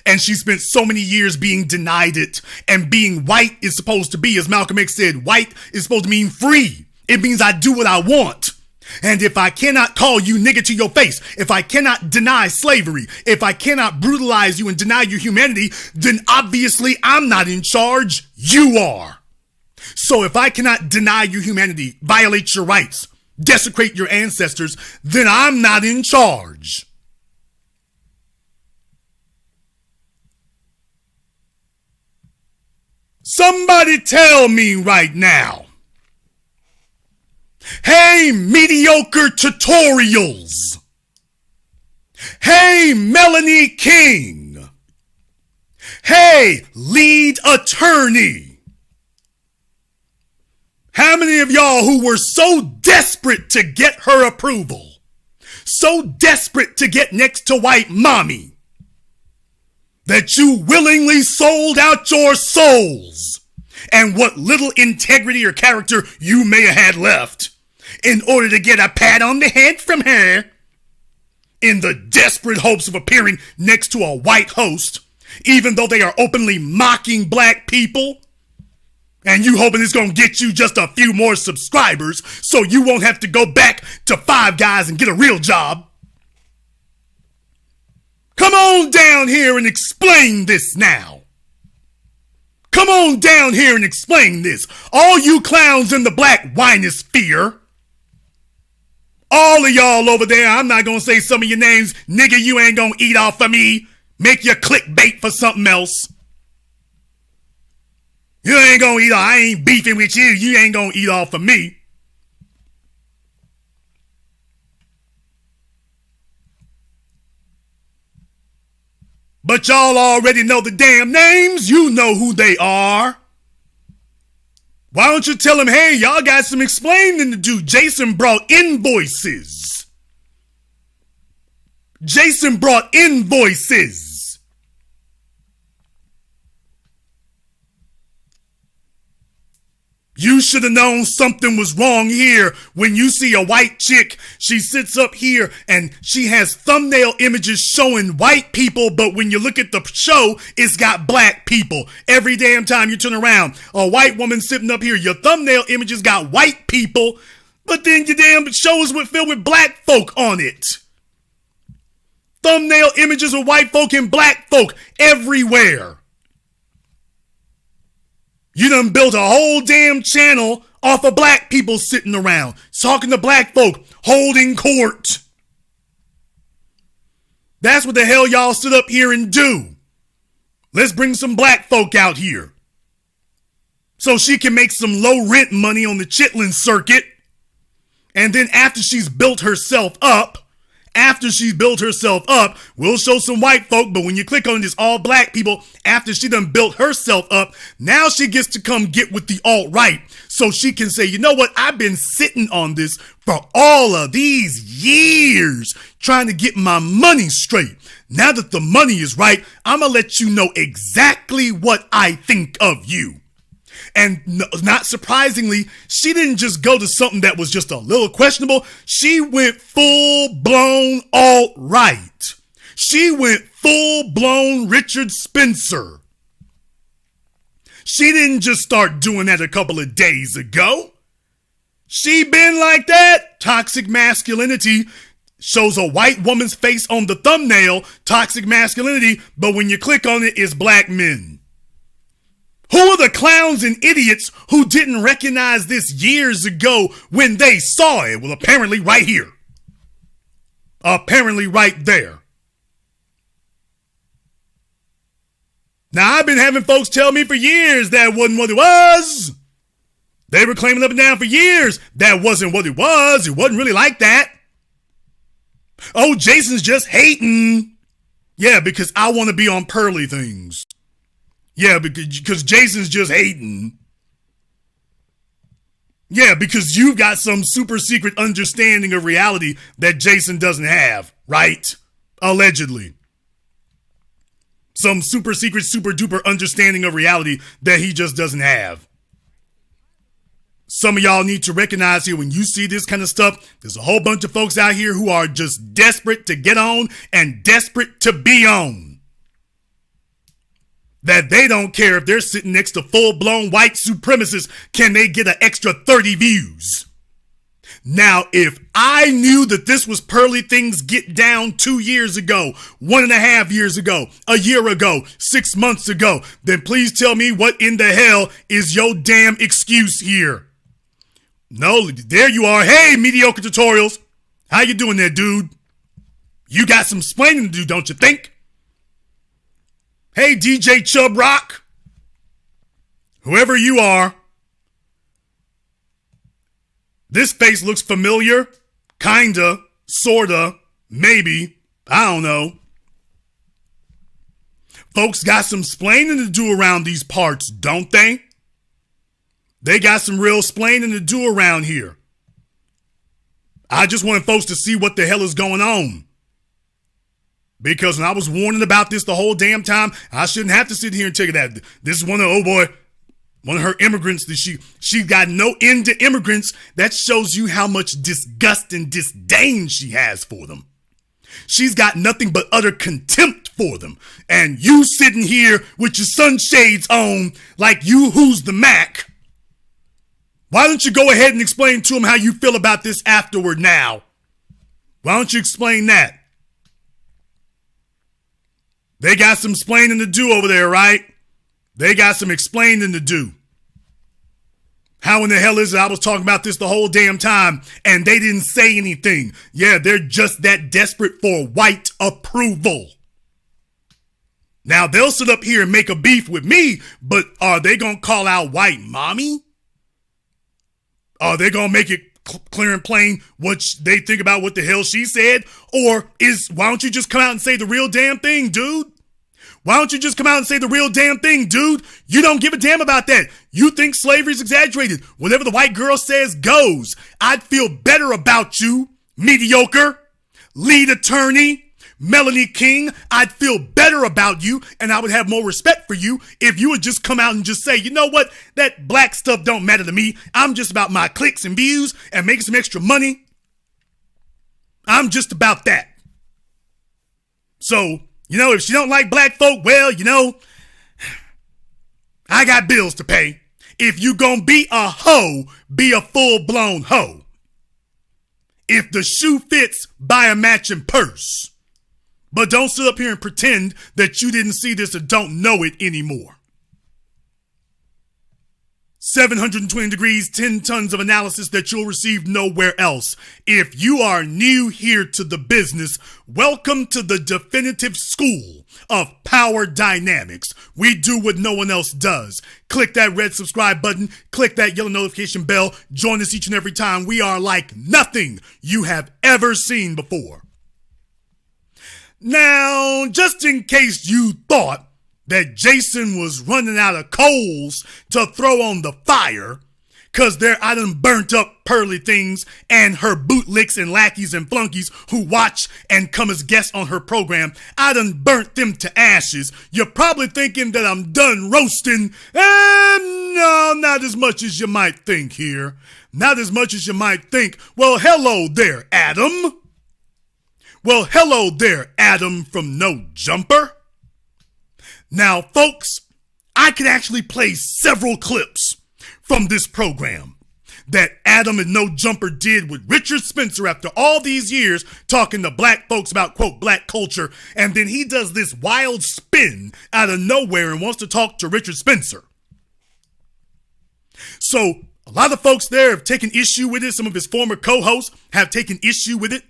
And she spent so many years being denied it. And being white is supposed to be, as Malcolm X said, white is supposed to mean free. It means I do what I want. And if I cannot call you nigga to your face, if I cannot deny slavery, if I cannot brutalize you and deny your humanity, then obviously I'm not in charge. You are. So if I cannot deny your humanity, violate your rights, desecrate your ancestors, then I'm not in charge. Somebody tell me right now. Hey, mediocre tutorials. Hey, Melanie King. Hey, lead attorney. How many of y'all who were so desperate to get her approval, so desperate to get next to white mommy, that you willingly sold out your souls and what little integrity or character you may have had left in order to get a pat on the head from her in the desperate hopes of appearing next to a white host, even though they are openly mocking black people, and you hoping it's going to get you just a few more subscribers so you won't have to go back to Five Guys and get a real job. Come on down here and explain this now. Come on down here and explain this. All you clowns in the black winosphere, all of y'all over there, I'm not going to say some of your names. Nigga, you ain't going to eat off of me. Make your clickbait for something else. You ain't going to eat off. I ain't beefing with you. You ain't going to eat off of me. But y'all already know the damn names. You know who they are. Why don't you tell them, hey, y'all got some explaining to do. Jason brought invoices. Jason brought invoices. You should have known something was wrong here when you see a white chick. She sits up here and she has thumbnail images showing white people, but when you look at the show, it's got black people. Every damn time you turn around, a white woman sitting up here, your thumbnail images got white people, but then your damn show is filled with black folk on it. Thumbnail images of white folk and black folk everywhere. You done built a whole damn channel off of black people sitting around, talking to black folk, holding court. That's what the hell y'all sit up here and do. Let's bring some black folk out here so she can make some low rent money on the Chitlin circuit. And then after she's built herself up, after she's built herself up. We'll show some white folk, but when you click on this all black people, after she done built herself up, now she gets to come get with the alt-right. So she can say, you know what? I've been sitting on this for all of these years trying to get my money straight. Now that the money is right, I'm going to let you know exactly what I think of you. And not surprisingly, she didn't just go to something that was just a little questionable. She went full-blown alt-right. She went full-blown Richard Spencer. She didn't just start doing that a couple of days ago. She been like that. Toxic masculinity shows a white woman's face on the thumbnail, toxic masculinity, but when you click on it, it's black men. Who are the clowns and idiots who didn't recognize this years ago when they saw it? Well, apparently right here. Apparently right there. Now, I've been having folks tell me for years that wasn't what it was. They were claiming up and down for years that wasn't what it was. It wasn't really like that. Oh, Jason's just hating. Yeah, because I want to be on Pearly things. Yeah, because Jason's just hating. Yeah, because you've got some super secret understanding of reality that Jason doesn't have, right? Allegedly. Some super secret, super duper understanding of reality that he just doesn't have. Some of y'all need to recognize here when you see this kind of stuff, there's a whole bunch of folks out here who are just desperate to get on and desperate to be on. That they don't care if they're sitting next to full-blown white supremacists, can they get an extra 30 views? Now, if I knew that this was Pearly Things Get Down 2 years ago, 1.5 years ago, a year ago, 6 months ago, then please tell me what in the hell is your damn excuse here? No, there you are. Hey, mediocre tutorials. How you doing there, dude? You got some explaining to do, don't you think? Hey, DJ Chub Rock, whoever you are, this face looks familiar, kinda, sorta, maybe, I don't know. Folks got some splaining to do around these parts, don't they? They got some real splaining to do around here. I just wanted folks to see what the hell is going on. Because when I was warning about this the whole damn time, I shouldn't have to sit here and tell you that. This is one of her immigrants that she got no end to immigrants. That shows you how much disgust and disdain she has for them. She's got nothing but utter contempt for them. And you sitting here with your sunshades on like you who's the Mac. Why don't you go ahead and explain to them how you feel about this afterward now? Why don't you explain that? They got some explaining to do over there, right? They got some explaining to do. How in the hell is it I was talking about this the whole damn time and they didn't say anything? Yeah, they're just that desperate for white approval. Now, they'll sit up here and make a beef with me, but are they going to call out white mommy? Are they going to make it clear and plain what they think about what the hell she said? Or why don't you just come out and say the real damn thing, dude? Why don't you just come out and say the real damn thing, dude? You don't give a damn about that. You think slavery's exaggerated. Whatever the white girl says goes. I'd feel better about you, mediocre, lead attorney, Melanie King. I'd feel better about you and I would have more respect for you if you would just come out and just say, you know what? That black stuff don't matter to me. I'm just about my clicks and views and making some extra money. I'm just about that. So, you know, if she don't like black folk, well, you know, I got bills to pay. If you gonna be a hoe, be a full-blown hoe. If the shoe fits, buy a matching purse. But don't sit up here and pretend that you didn't see this or don't know it anymore. 720 degrees, 10 tons of analysis that you'll receive nowhere else. If you are new here to the business, welcome to the definitive school of power dynamics. We do what no one else does. Click that red subscribe button, click that yellow notification bell, join us each and every time. We are like nothing you have ever seen before. Now, just in case you thought that Jason was running out of coals to throw on the fire, cause I done burnt up Pearly things and her bootlicks and lackeys and flunkies who watch and come as guests on her program. I done burnt them to ashes. You're probably thinking that I'm done roasting. And no, not as much as you might think here. Not as much as you might think. Well, hello there, Adam. Well, hello there, Adam from No Jumper. Now, folks, I could actually play several clips from this program that Adam and No Jumper did with Richard Spencer after all these years talking to black folks about, quote, black culture, and then he does this wild spin out of nowhere and wants to talk to Richard Spencer. So a lot of folks there have taken issue with it. Some of his former co-hosts have taken issue with it.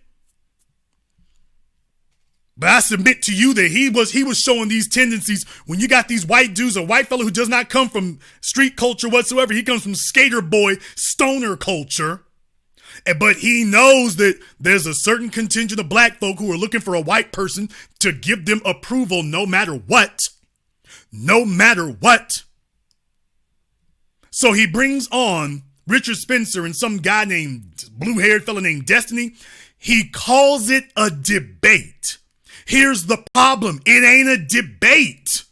But I submit to you that he was showing these tendencies when you got these white dudes, a white fellow who does not come from street culture whatsoever. He comes from skater boy, stoner culture. But he knows that there's a certain contingent of black folk who are looking for a white person to give them approval no matter what. No matter what. So he brings on Richard Spencer and some guy named, blue-haired fella named Destiny. He calls it a debate. Here's the problem. It ain't a debate.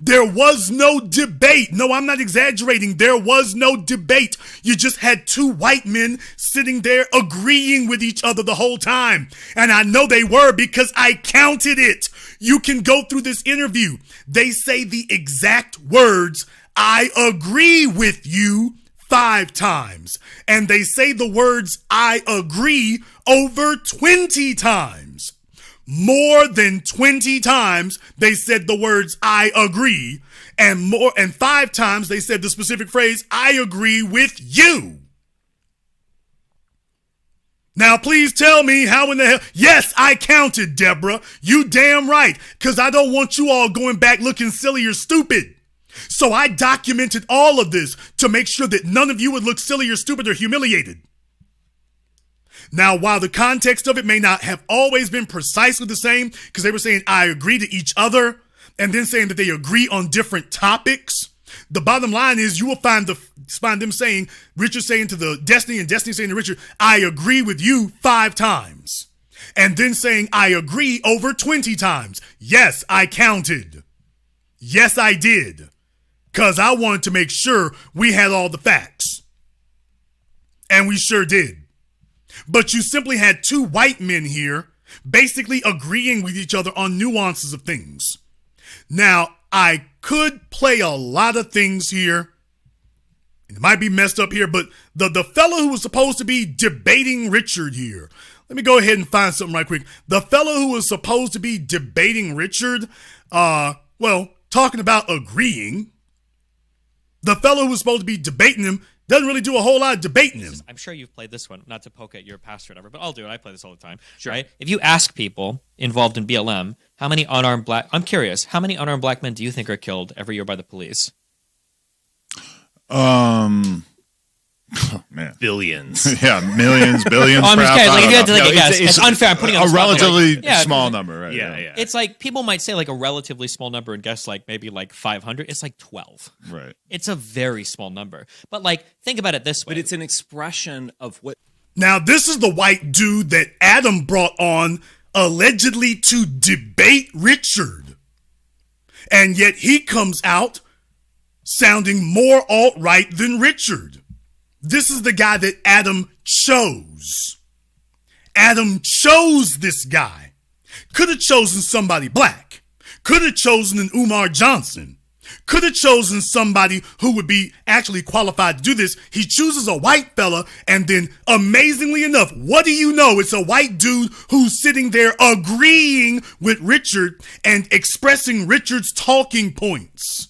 There was no debate. No, I'm not exaggerating. There was no debate. You just had two white men sitting there agreeing with each other the whole time. And I know they were because I counted it. You can go through this interview. They say the exact words, "I agree with you," 5 times. And they say the words, "I agree," over 20 times. More than 20 times they said the words "I agree," and 5 times they said the specific phrase "I agree with you." Now please tell me how in the hell. Yes, I counted, Deborah. You damn right, because I don't want you all going back looking silly or stupid. So I documented all of this to make sure that none of you would look silly or stupid or humiliated. Now, while the context of it may not have always been precisely the same, because they were saying "I agree" to each other and then saying that they agree on different topics, the bottom line is you will find them saying, Richard saying to the Destiny and Destiny saying to Richard, "I agree with you" 5 times. And then saying "I agree" over 20 times. Yes, I counted. Yes, I did. Because I wanted to make sure we had all the facts. And we sure did. But you simply had two white men here basically agreeing with each other on nuances of things. Now, I could play a lot of things here. It might be messed up here, but the fellow who was supposed to be debating Richard here. Let me go ahead and find something right quick. The fellow who was supposed to be debating Richard, talking about agreeing. The fellow who was supposed to be debating him doesn't really do a whole lot of debating him. I'm sure you've played this one, not to poke at your pastor or whatever, but I'll do it. I play this all the time. Sure. Right? If you ask people involved in BLM, how many unarmed black men do you think are killed every year by the police? Oh, man. Billions. Yeah, millions, billions. I'm just kidding. Like, if you had to take a guess, it's unfair. I'm putting on a relatively like, small number, right? Yeah. It's like people might say like a relatively small number and guess like maybe like 500. It's like 12. Right. It's a very small number. But like, think about it this way. But it's an expression of what. Now, this is the white dude that Adam brought on allegedly to debate Richard. And yet he comes out sounding more alt-right than Richard. This is the guy that Adam chose. Adam chose this guy. Could have chosen somebody black. Could have chosen an Umar Johnson. Could have chosen somebody who would be actually qualified to do this. He chooses a white fella, and then amazingly enough, what do you know? It's a white dude who's sitting there agreeing with Richard and expressing Richard's talking points.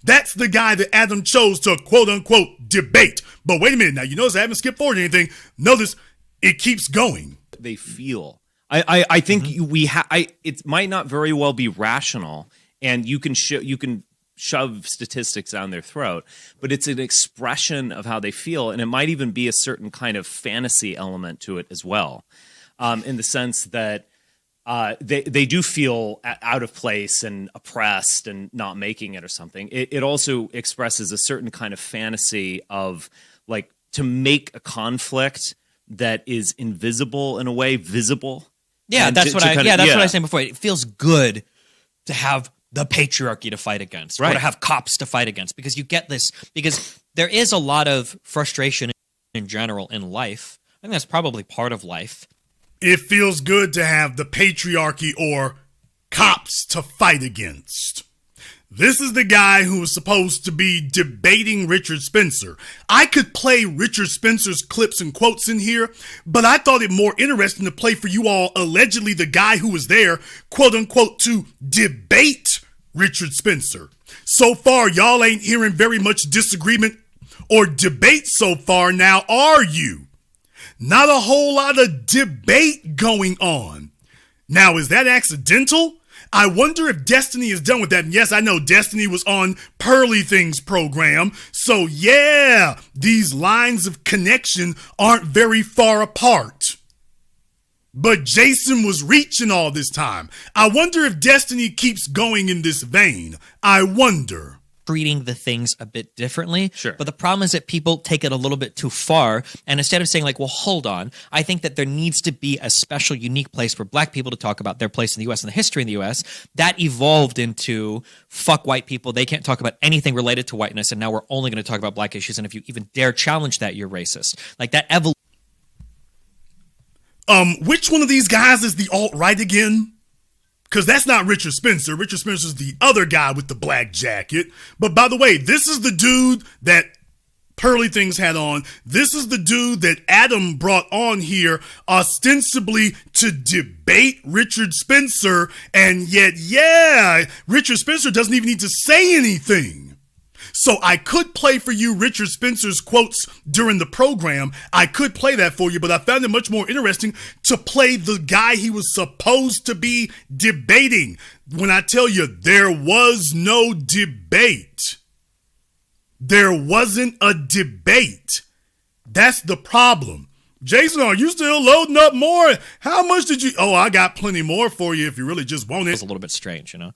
That's the guy that Adam chose to quote-unquote debate. But wait a minute. Now, you notice I haven't skipped forward or anything. Notice it keeps going. They feel. I think it might not very well be rational, and you can shove statistics down their throat, but it's an expression of how they feel, and it might even be a certain kind of fantasy element to it as well, in the sense that they do feel out of place and oppressed and not making it or something. It also expresses a certain kind of fantasy of like to make a conflict that is invisible in a way visible. Yeah, that's what I was saying before. It feels good to have the patriarchy to fight against, or to have cops to fight against, because you get this, because there is a lot of frustration in general in life. I think that's probably part of life. It feels good to have the patriarchy or cops to fight against. This is the guy who was supposed to be debating Richard Spencer. I could play Richard Spencer's clips and quotes in here, but I thought it more interesting to play for you all allegedly the guy who was there, quote unquote, to debate Richard Spencer. So far, y'all ain't hearing very much disagreement or debate so far now, are you? Not a whole lot of debate going on. Now, is that accidental? I wonder if Destiny is done with that. And yes, I know Destiny was on Pearly Things program. So yeah, these lines of connection aren't very far apart. But Jason was reaching all this time. I wonder if Destiny keeps going in this vein. I wonder. Treating the things a bit differently. Sure. But the problem is that people take it a little bit too far. And instead of saying like, well, hold on, I think that there needs to be a special, unique place for black people to talk about their place in the U.S. and the history in the U.S. That evolved into fuck white people. They can't talk about anything related to whiteness. And now we're only going to talk about black issues. And if you even dare challenge that, you're racist. Like that evolution. Which one of these guys is the alt-right again? Because that's not Richard Spencer. Richard Spencer's the other guy with the black jacket. But by the way, this is the dude that Pearly Things had on. This is the dude that Adam brought on here ostensibly to debate Richard Spencer. And yet, yeah, Richard Spencer doesn't even need to say anything. So I could play for you Richard Spencer's quotes during the program. I could play that for you, but I found it much more interesting to play the guy he was supposed to be debating. When I tell you there was no debate. There wasn't a debate. That's the problem. Jason, are you still loading up more? How much did you? Oh, I got plenty more for you if you really just want it. It's a little bit strange, you know?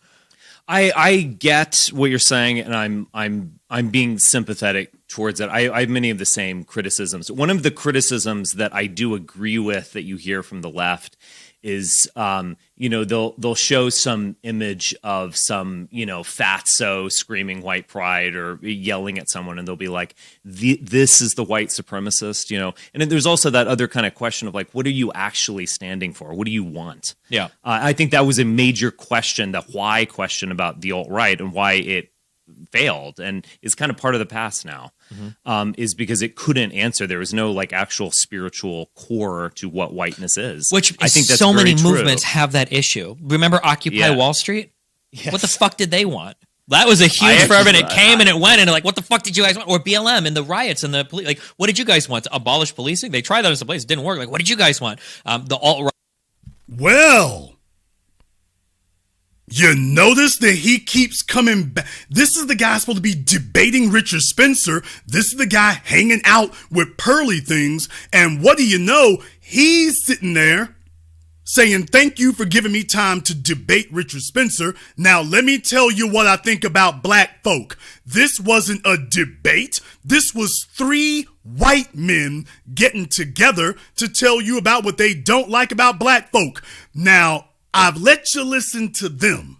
I get what you're saying, and I'm being sympathetic towards it. I have many of the same criticisms. One of the criticisms that I do agree with that you hear from the left is, they'll show some image of some, fatso screaming white pride or yelling at someone, and they'll be like, this is the white supremacist, And then there's also that other kind of question of like, what are you actually standing for? What do you want? Yeah. I think that was a major question, the why question about the alt-right and why it failed and is kind of part of the past now, is because it couldn't answer. There was no like actual spiritual core to what whiteness is. Which I think that's so many true. movements have that issue. Remember Occupy Wall Street? Yes. What the fuck did they want? That was a huge forever, and it came and it went, and like, what the fuck did you guys want? Or BLM and the riots and the police. Like, what did you guys want? To abolish policing? They tried that as a place. It didn't work. Like, what did you guys want? The alt-right. Well, you notice that he keeps coming back. This is the guy supposed to be debating Richard Spencer. This is the guy hanging out with Pearly Things. And what do you know? He's sitting there saying, thank you for giving me time to debate Richard Spencer. Now, let me tell you what I think about black folk. This wasn't a debate. This was 3 white men getting together to tell you about what they don't like about black folk. Now, I've let you listen to them,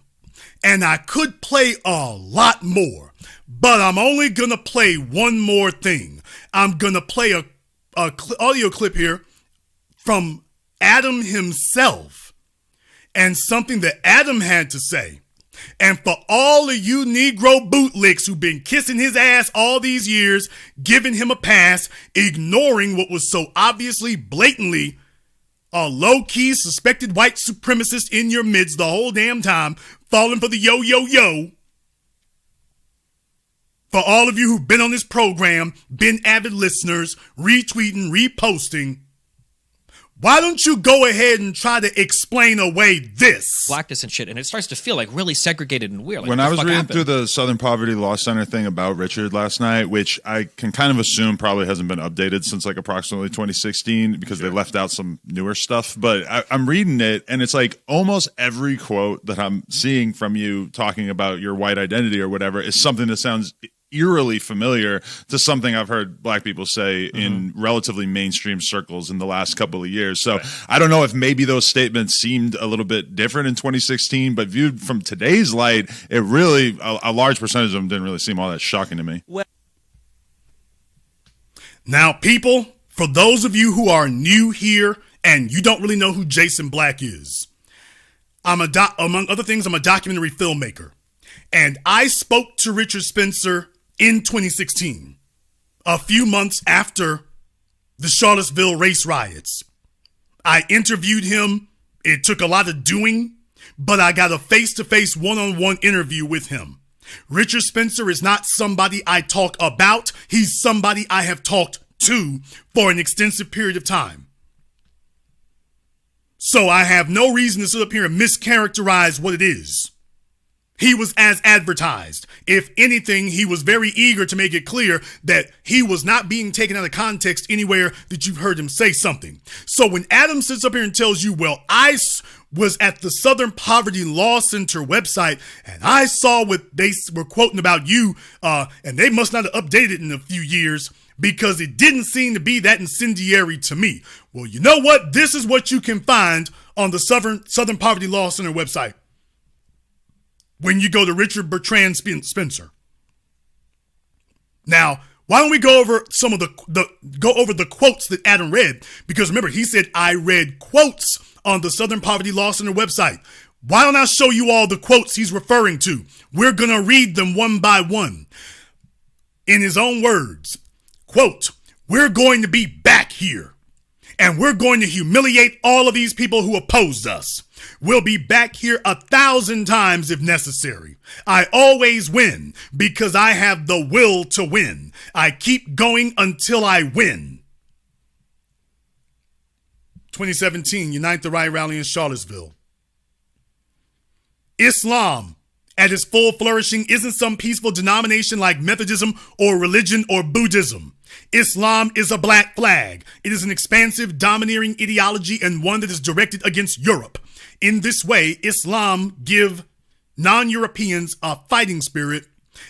and I could play a lot more, but I'm only going to play one more thing. I'm going to play a audio clip here from Adam himself and something that Adam had to say. And for all of you Negro bootlicks who've been kissing his ass all these years, giving him a pass, ignoring what was so obviously, blatantly a low-key suspected white supremacist in your midst the whole damn time, falling for the yo-yo-yo. For all of you who've been on this program, been avid listeners, retweeting, reposting, Why don't you go ahead and try to explain away this? Blackness and shit, and it starts to feel like really segregated and weird. Like, when what I the was fuck reading happened? through the Southern Poverty Law Center thing about Richard last night, which I can kind of assume probably hasn't been updated since like approximately 2016 because they left out some newer stuff. But I'm reading it, and it's like almost every quote that I'm seeing from you talking about your white identity or whatever is something that sounds eerily familiar to something I've heard black people say in relatively mainstream circles in the last couple of years. So I don't know if maybe those statements seemed a little bit different in 2016, but viewed from today's light, it really, a large percentage of them didn't really seem all that shocking to me. Now, people, for those of you who are new here and you don't really know who Jason Black is, among other things, I'm a documentary filmmaker. And I spoke to Richard Spencer in 2016, a few months after the Charlottesville race riots. I interviewed him. It took a lot of doing, but I got a face-to-face, one-on-one interview with him. Richard Spencer is not somebody I talk about. He's somebody I have talked to for an extensive period of time. So I have no reason to sit up here and mischaracterize what it is. He was as advertised. If anything, he was very eager to make it clear that he was not being taken out of context anywhere that you've heard him say something. So when Adam sits up here and tells you, well, I was at the Southern Poverty Law Center website and I saw what they were quoting about you, and they must not have updated it in a few years because it didn't seem to be that incendiary to me. Well, you know what? This is what you can find on the Southern Poverty Law Center website when you go to Richard Bertrand Spencer. Now, why don't we go over some of the quotes that Adam read? Because remember, he said, I read quotes on the Southern Poverty Law Center website. Why don't I show you all the quotes he's referring to? We're going to read them one by one. In his own words, quote, we're going to be back here and we're going to humiliate all of these people who opposed us. We'll be back here 1,000 times if necessary. I always win because I have the will to win. I keep going until I win. 2017, Unite the Right rally in Charlottesville. Islam, at its full flourishing, isn't some peaceful denomination like Methodism or religion or Buddhism. Islam is a black flag. It is an expansive, domineering ideology and one that is directed against Europe. In this way, Islam gives non-Europeans a fighting spirit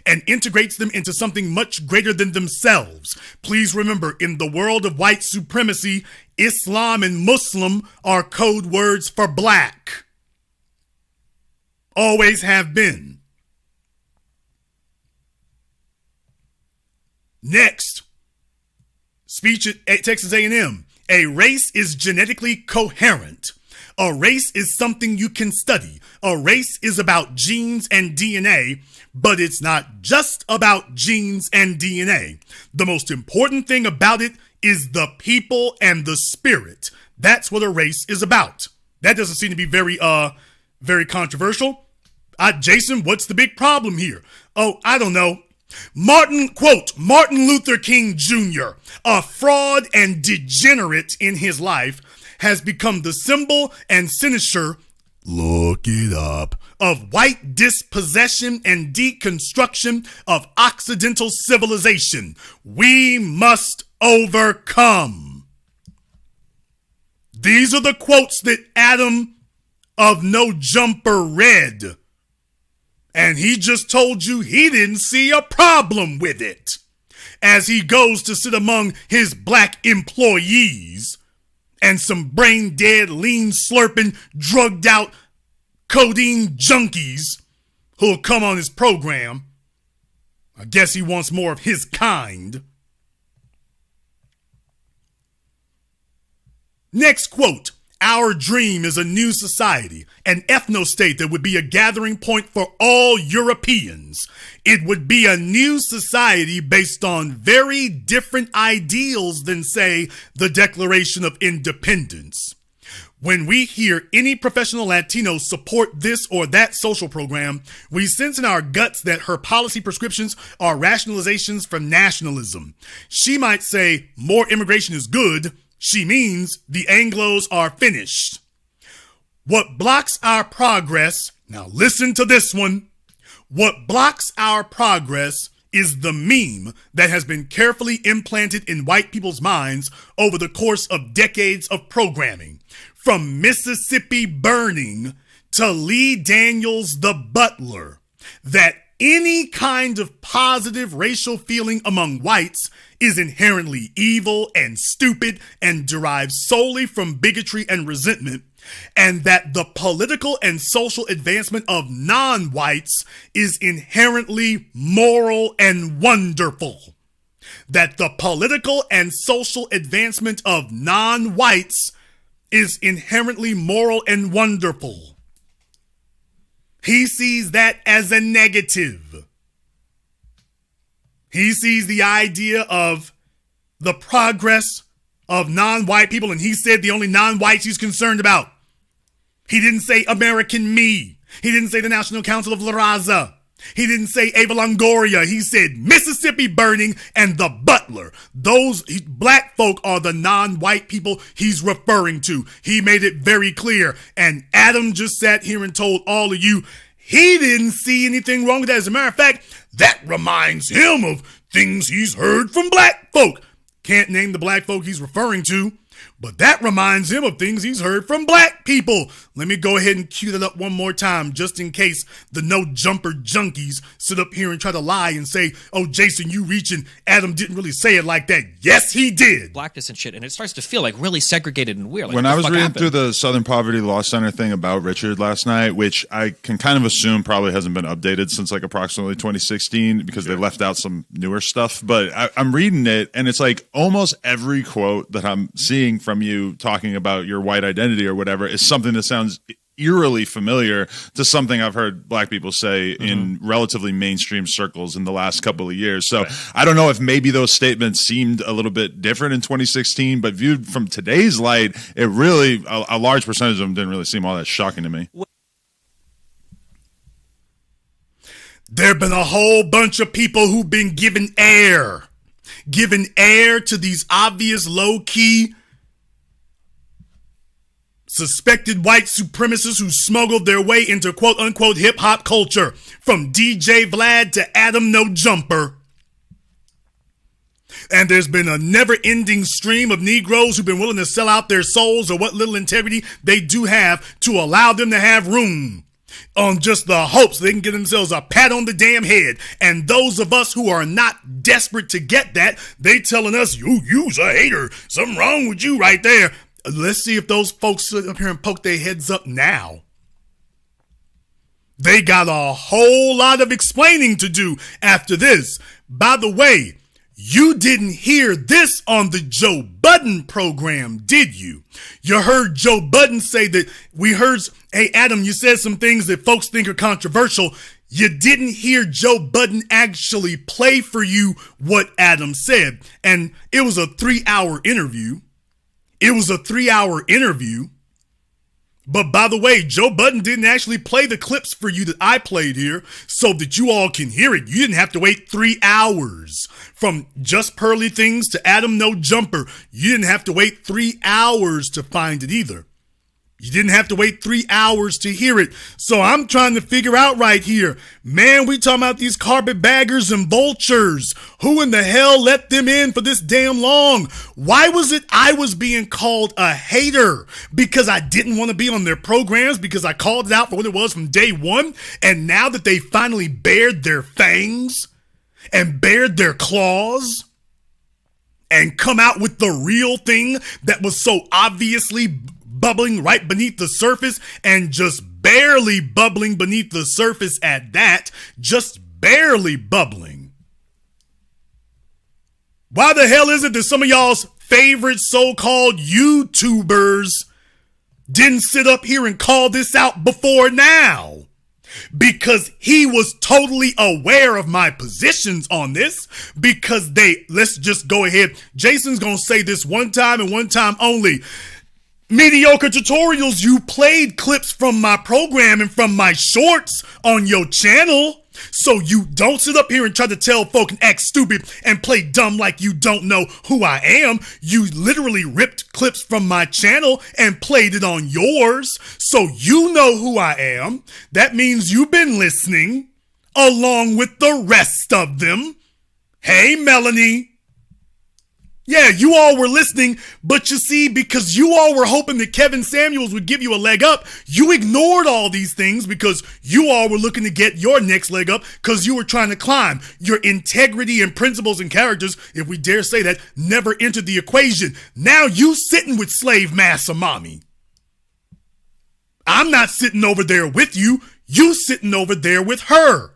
and integrates them into something much greater than themselves. Please remember, in the world of white supremacy, Islam and Muslim are code words for black. Always have been. Next, speech at Texas A&M. A race is genetically coherent. A race is something you can study. A race is about genes and DNA, but it's not just about genes and DNA. The most important thing about it is the people and the spirit. That's what a race is about. That doesn't seem to be very controversial. Jason, what's the big problem here? Oh, I don't know. Quote, Martin Luther King Jr., a fraud and degenerate in his life, has become the symbol and signature, look it up, of white dispossession and deconstruction of Occidental civilization. We must overcome. These are the quotes that Adam of No Jumper read. And he just told you he didn't see a problem with it as he goes to sit among his black employees and some brain-dead, lean-slurping, drugged-out codeine junkies who'll come on his program. I guess he wants more of his kind. Next quote. Our dream is a new society, an ethno-state that would be a gathering point for all Europeans. It would be a new society based on very different ideals than, say, the Declaration of Independence. When we hear any professional Latino support this or that social program, we sense in our guts that her policy prescriptions are rationalizations from nationalism. She might say more immigration is good. she means the Anglos are finished. What blocks our progress, now listen to this one, what blocks our progress is the meme that has been carefully implanted in white people's minds over the course of decades of programming. From Mississippi Burning to Lee Daniels the Butler, that any kind of positive racial feeling among whites is inherently evil and stupid and derives solely from bigotry and resentment, and that the political and social advancement of non-whites is inherently moral and wonderful. That the political and social advancement of non-whites is inherently moral and wonderful. He sees that as a negative. He sees the idea of the progress of non-white people, and he said the only non-whites he's concerned about. He didn't say American Me. He didn't say the National Council of La Raza. He didn't say Ava Longoria. He said Mississippi Burning and the Butler. Those black folk are the non-white people he's referring to. He made it very clear. And Adam just sat here and told all of you he didn't see anything wrong with that. As a matter of fact, that reminds him of things he's heard from black folk. Can't name the black folk he's referring to, but that reminds him of things he's heard from black people. Let me go ahead and cue that up one more time, just in case the no jumper junkies sit up here and try to lie and say, oh, Jason, you reaching. Adam didn't really say it like that. Yes, he did. Blackness and shit, and it starts to feel like really segregated and weird. Like, when I was reading through the Southern Poverty Law Center thing about Richard last night, which I can kind of assume probably hasn't been updated since like approximately 2016 because they left out some newer stuff, but I'm reading it and it's like almost every quote that I'm seeing from you talking about your white identity or whatever is something that sounds eerily familiar to something I've heard black people say in relatively mainstream circles in the last couple of years. So I don't know if maybe those statements seemed a little bit different in 2016, but viewed from today's light, it really, a large percentage of them didn't really seem all that shocking to me. There have been a whole bunch of people who've been given air to these obvious low-key suspected white supremacists who smuggled their way into quote-unquote hip-hop culture, from DJ Vlad to Adam No Jumper. And there's been a never-ending stream of Negroes who've been willing to sell out their souls or what little integrity they do have to allow them to have room on just the hopes they can get themselves a pat on the damn head. And those of us who are not desperate to get that, they telling us, you's a hater. Something wrong with you right there. Let's see if those folks sit up here and poke their heads up now. They got a whole lot of explaining to do after this. By the way, you didn't hear this on the Joe Budden program, did you? You heard Joe Budden say that hey, Adam, you said some things that folks think are controversial. You didn't hear Joe Budden actually play for you what Adam said. And it was a 3-hour interview. But by the way, Joe Budden didn't actually play the clips for you that I played here so that you all can hear it. You didn't have to wait 3 hours. From just Pearly things to Adam No Jumper, you didn't have to wait 3 hours to find it either. You didn't have to wait 3 hours to hear it. So I'm trying to figure out right here. Man, we talking about these carpetbaggers and vultures. Who in the hell let them in for this damn long? Why was it I was being called a hater? Because I didn't want to be on their programs? Because I called it out for what it was from day one? And now that they finally bared their fangs and bared their claws and come out with the real thing that was so obviously bubbling right beneath the surface, and just barely bubbling beneath the surface at that, just barely bubbling. Why the hell is it that some of y'all's favorite so-called YouTubers didn't sit up here and call this out before now? Because he was totally aware of my positions on this, because let's just go ahead. Jason's gonna say this one time and one time only. Mediocre tutorials, you played clips from my program and from my shorts on your channel. So you don't sit up here and try to tell folk and act stupid and play dumb like you don't know who I am. You literally ripped clips from my channel and played it on yours. So you know who I am. That means you've been listening along with the rest of them. Hey, Melanie. Yeah, you all were listening, but you see, because you all were hoping that Kevin Samuels would give you a leg up, you ignored all these things because you all were looking to get your next leg up because you were trying to climb. Your integrity and principles and characters, if we dare say that, never entered the equation. Now you sitting with slave massa mommy. I'm not sitting over there with you. You sitting over there with her.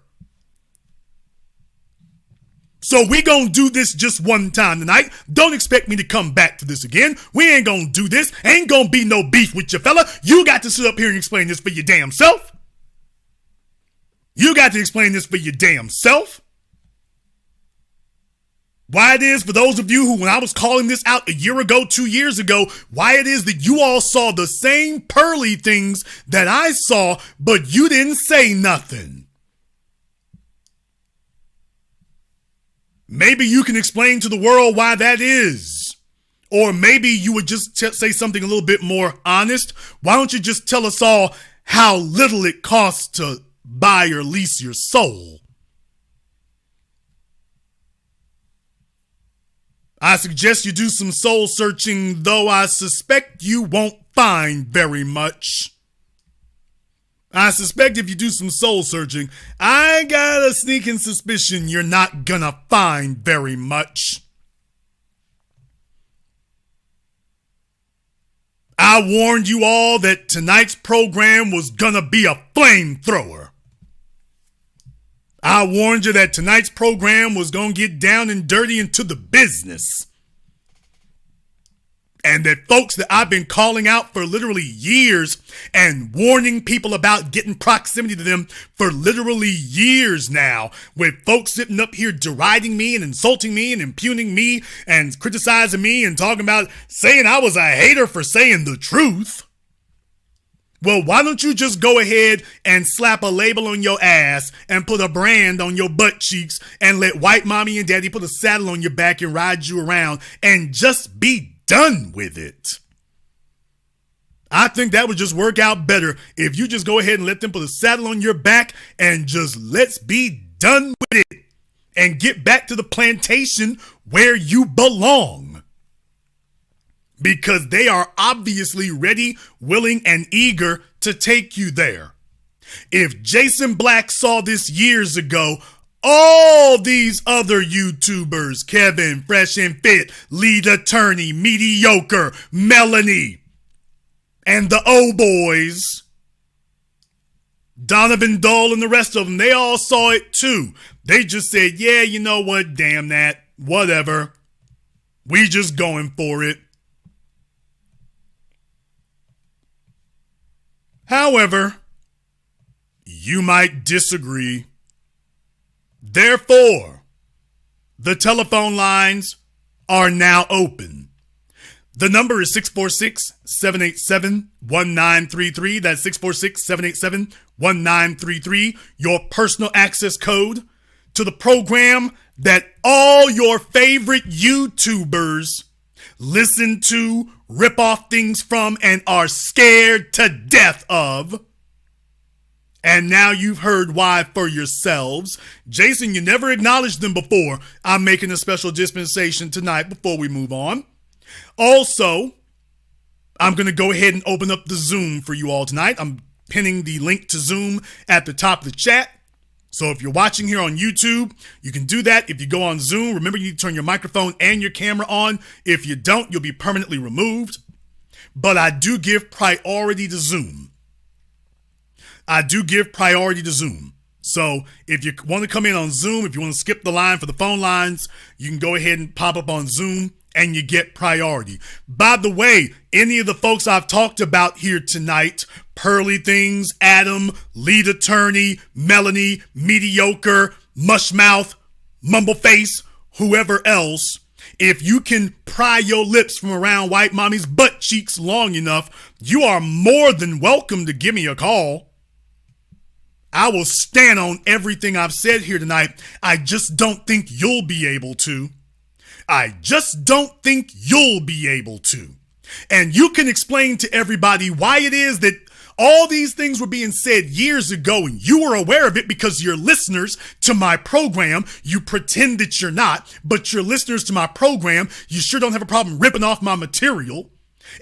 So we gonna do this just one time tonight. Don't expect me to come back to this again. We ain't gonna do this. Ain't gonna be no beef with you, fella. You got to sit up here and explain this for your damn self. You got to explain this for your damn self. Why it is, for those of you who, when I was calling this out a year ago, 2 years ago, why it is that you all saw the same Pearly things that I saw, but you didn't say nothing. Maybe you can explain to the world why that is. Or maybe you would just say something a little bit more honest. Why don't you just tell us all how little it costs to buy or lease your soul? I suggest you do some soul searching, though I suspect you won't find very much. I suspect if you do some soul searching, I got a sneaking suspicion you're not gonna find very much. I warned you all that tonight's program was gonna be a flamethrower. I warned you that tonight's program was gonna get down and dirty into the business. And that folks that I've been calling out for literally years and warning people about getting proximity to them for literally years now, with folks sitting up here deriding me and insulting me and impugning me and criticizing me and talking about saying I was a hater for saying the truth. Well, why don't you just go ahead and slap a label on your ass and put a brand on your butt cheeks and let white mommy and daddy put a saddle on your back and ride you around and just be done with it. I think that would just work out better if you just go ahead and let them put a saddle on your back and just let's be done with it and get back to the plantation where you belong. Because they are obviously ready, willing, and eager to take you there. If Jason Black saw this years ago, all these other YouTubers, Kevin, Fresh and Fit, Lead Attorney, Mediocre, Melanie, and the O-Boys, Donovan Dole and the rest of them, they all saw it too. They just said, yeah, you know what, damn that, whatever. We just going for it. However, you might disagree. Therefore, the telephone lines are now open. The number is 646-787-1933. That's 646-787-1933. Your personal access code to the program that all your favorite YouTubers listen to, rip off things from, and are scared to death of. And now you've heard why for yourselves. Jason, you never acknowledged them before. I'm making a special dispensation tonight before we move on. Also, I'm going to go ahead and open up the Zoom for you all tonight. I'm pinning the link to Zoom at the top of the chat. So if you're watching here on YouTube, you can do that. If you go on Zoom, remember you need to turn your microphone and your camera on. If you don't, you'll be permanently removed. But I do give priority to Zoom. I do give priority to Zoom. So if you want to come in on Zoom, if you want to skip the line for the phone lines, you can go ahead and pop up on Zoom and you get priority. By the way, any of the folks I've talked about here tonight, Pearly Things, Adam, Lead Attorney, Melanie, Mediocre, Mushmouth, Mumbleface, whoever else, if you can pry your lips from around white mommy's butt cheeks long enough, you are more than welcome to give me a call. I will stand on everything I've said here tonight. I just don't think you'll be able to. I just don't think you'll be able to. And you can explain to everybody why it is that all these things were being said years ago and you were aware of it because you're listeners to my program. You pretend that you're not, but you're listeners to my program. You sure don't have a problem ripping off my material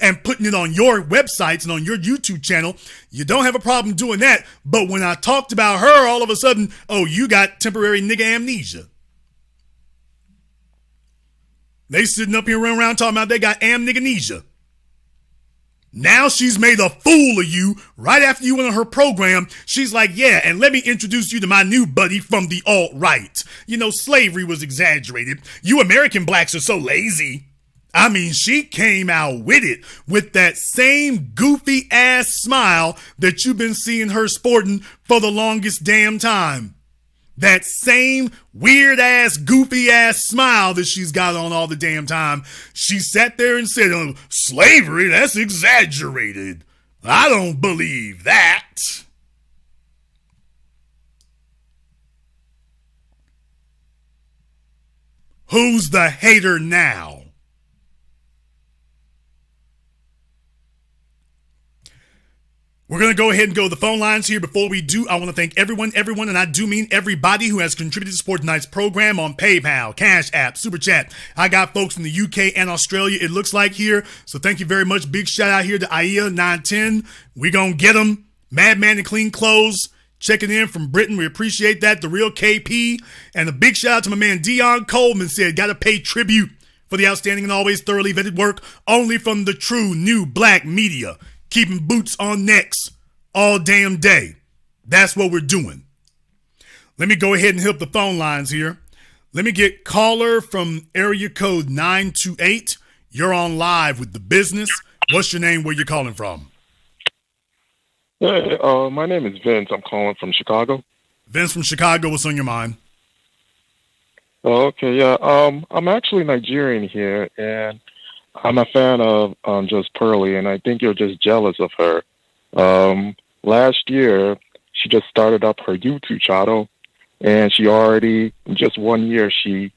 and putting it on your websites and on your YouTube channel. You don't have a problem doing that. But when I talked about her, all of a sudden, oh, you got temporary nigga amnesia. They sitting up here running around talking about they got nigga-nesia. Now she's made a fool of you right after you went on her program. She's like, yeah, and let me introduce you to my new buddy from the alt-right. You know, slavery was exaggerated. You American blacks are so lazy. I mean, she came out with it with that same goofy ass smile that you've been seeing her sporting for the longest damn time. That same weird ass, goofy ass smile that she's got on all the damn time. She sat there and said, oh, slavery, that's exaggerated. I don't believe that. Who's the hater now? We're going to go ahead and go to the phone lines here. Before we do, I want to thank everyone, and I do mean everybody who has contributed to support tonight's program on PayPal, CashApp, Super Chat. I got folks from the UK and Australia, it looks like here. So thank you very much. Big shout out here to Aya 910. We going to get them. Madman in Clean Clothes checking in from Britain. We appreciate that. The Real KP. And a big shout out to my man Dion Coleman said, got to pay tribute for the outstanding and always thoroughly vetted work only from the true new black media. Keeping boots on necks all damn day. That's what we're doing. Let me go ahead and hit up the phone lines here. Let me get caller from area code 928. You're on live with The Business. What's your name? Where you calling from? Hey, my name is Vince. I'm calling from Chicago. Vince from Chicago. What's on your mind? Okay, yeah. I'm actually Nigerian here, and I'm a fan of just Pearly, and I think you're just jealous of her. Last year, she just started up her YouTube channel, and she already, in just 1 year, she,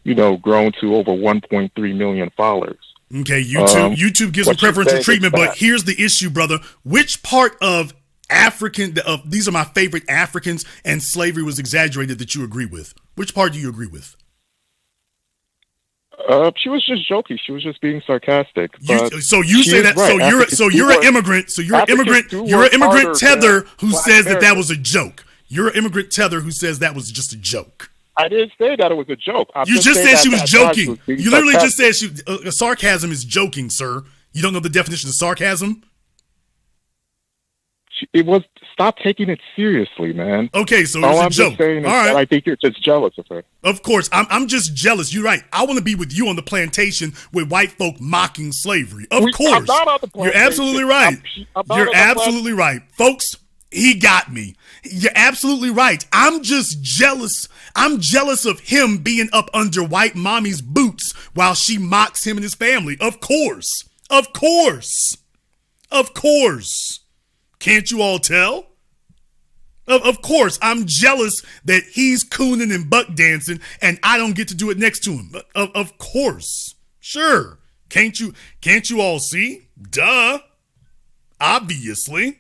grown to over 1.3 million followers. Okay, YouTube gives them preferential treatment, but here's the issue, brother. Which part of these are my favorite Africans and slavery was exaggerated that you agree with? Which part do you agree with? She was just joking. She was just being sarcastic. So you say that? Right. So you're an immigrant. So you're an immigrant. You're an immigrant tether who says that was a joke. You're an immigrant tether who says that was just a joke. I didn't say that it was a joke. You just said she was joking. You literally just said sarcasm is joking, sir. You don't know the definition of sarcasm? It was. Stop taking it seriously, man. Okay, so it's a joke. Just saying all right. I think you're just jealous of her. Of course, I'm just jealous. You're right. I want to be with you on the plantation with white folk mocking slavery. Of course, I'm not on the plantation. You're absolutely right. You're absolutely right, folks. He got me. You're absolutely right. I'm just jealous. I'm jealous of him being up under white mommy's boots while she mocks him and his family. Of course. Of course. Of course. Can't you all tell? Of course, I'm jealous that he's cooning and buck dancing and I don't get to do it next to him. Of course. Sure. Can't you all see? Duh. Obviously.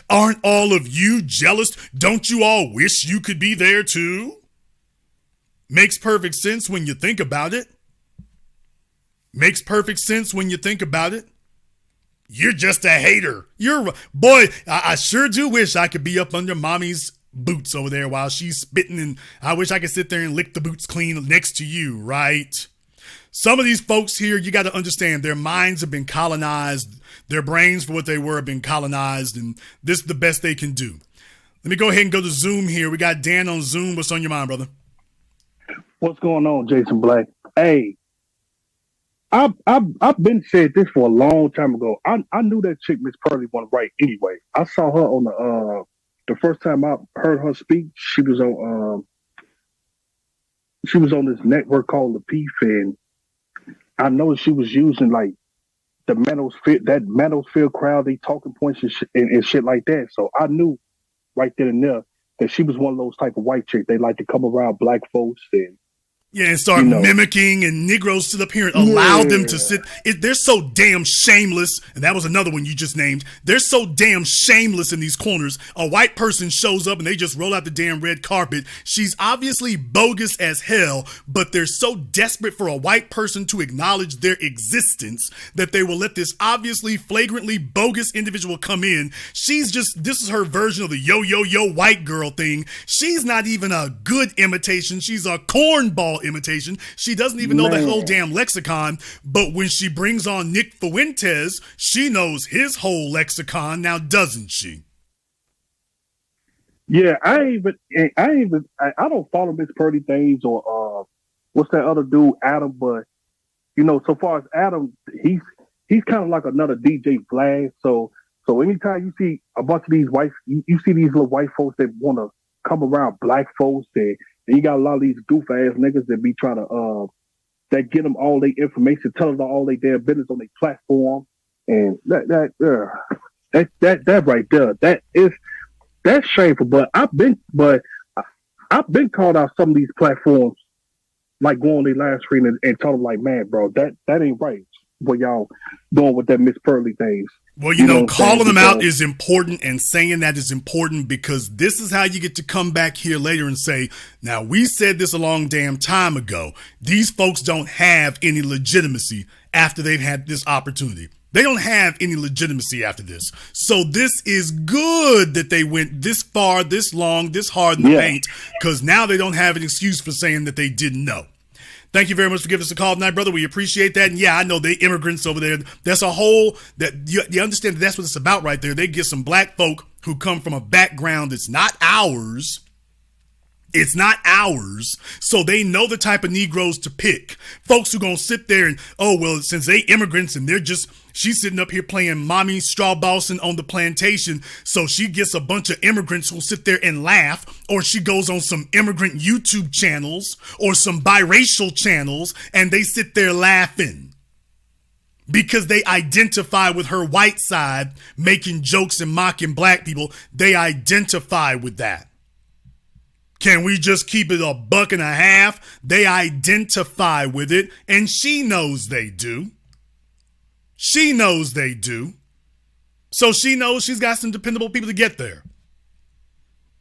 Aren't all of you jealous? Don't you all wish you could be there too? Makes perfect sense when you think about it. Makes perfect sense when you think about it. You're just a hater. Boy, I sure do wish I could be up under mommy's boots over there while she's spitting, and I wish I could sit there and lick the boots clean next to you, right? Some of these folks here, you got to understand, their minds have been colonized. Their brains, for what they were, have been colonized, and this is the best they can do. Let me go ahead and go to Zoom here. We got Dan on Zoom. What's on your mind, brother? What's going on, Jason Black? Hey, I've been said this for a long time ago. I knew that chick Miss Pearly wasn't right anyway. I saw her on the first time I heard her speak. She was on this network called the Peef, and I know she was using like that Mansfield crowd, they talking points and shit like that. So I knew right then and there that she was one of those type of white chicks. They like to come around black folks and and start mimicking, and Negroes sit up here and allow them to sit. They're so damn shameless, and that was another one you just named. They're so damn shameless in these corners. A white person shows up and they just roll out the damn red carpet. She's obviously bogus as hell, but they're so desperate for a white person to acknowledge their existence that they will let this obviously flagrantly bogus individual come in. This is her version of the yo white girl thing. She's not even a good imitation. She's a cornball imitation. She doesn't even know the whole damn lexicon, but when she brings on Nick Fuentes, she knows his whole lexicon now, doesn't she? Yeah, I don't follow Miss Pearly things or what's that other dude, Adam, but so far as Adam, he's kind of like another DJ Vlad. So anytime you see a bunch of these you see these little white folks that want to come around black folks, and you got a lot of these goof ass niggas that be trying to that get them all their information, tell them all their damn business on their platform, and that right there, that's shameful. But I've been called out some of these platforms, like going on their live stream and tell them like, man, bro, that ain't right what y'all doing with that Miss Pearly things. Well, calling them out is important, and saying that is important, because this is how you get to come back here later and say, now, we said this a long damn time ago. These folks don't have any legitimacy after they've had this opportunity. They don't have any legitimacy after this. So this is good that they went this far, this long, this hard in the paint, because now they don't have an excuse for saying that they didn't know. Thank you very much for giving us a call tonight, brother. We appreciate that. And I know they immigrants over there. That's a whole, that you understand that's what it's about right there. They get some black folk who come from a background that's not ours. It's not ours. So they know the type of Negroes to pick. Folks who gonna sit there and, since they immigrants and she's sitting up here playing Mommy Strawbossin on the plantation, so she gets a bunch of immigrants who'll sit there and laugh, or she goes on some immigrant YouTube channels or some biracial channels and they sit there laughing because they identify with her white side, making jokes and mocking black people. They identify with that. Can we just keep it $1.50? They identify with it, and she knows they do. She knows they do. So she knows she's got some dependable people to get there.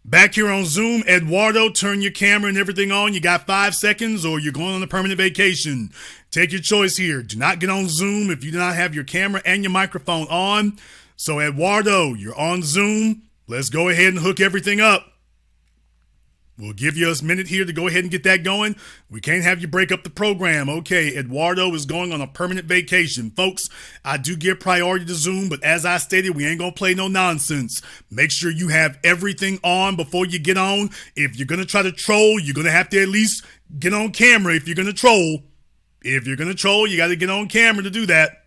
Back here on Zoom, Eduardo, turn your camera and everything on. You got 5 seconds, or you're going on a permanent vacation. Take your choice here. Do not get on Zoom if you do not have your camera and your microphone on. So Eduardo, you're on Zoom. Let's go ahead and hook everything up. We'll give you a minute here to go ahead and get that going. We can't have you break up the program. Okay, Eduardo is going on a permanent vacation. Folks, I do give priority to Zoom, but as I stated, we ain't going to play no nonsense. Make sure you have everything on before you get on. If you're going to try to troll, you're going to have to at least get on camera if you're going to troll. If you're going to troll, you got to get on camera to do that.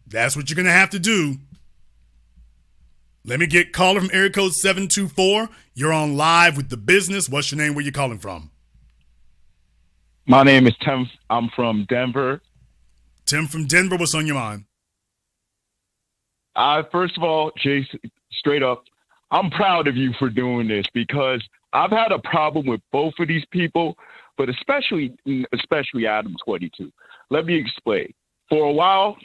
That's what you're going to have to do. Let me get caller from area code 724. You're on live with The Business. What's your name? Where you calling from? My name is Tim. I'm from Denver. Tim from Denver. What's on your mind? First of all, Jay, straight up, I'm proud of you for doing this, because I've had a problem with both of these people, but especially Adam 22. Let me explain. For a while,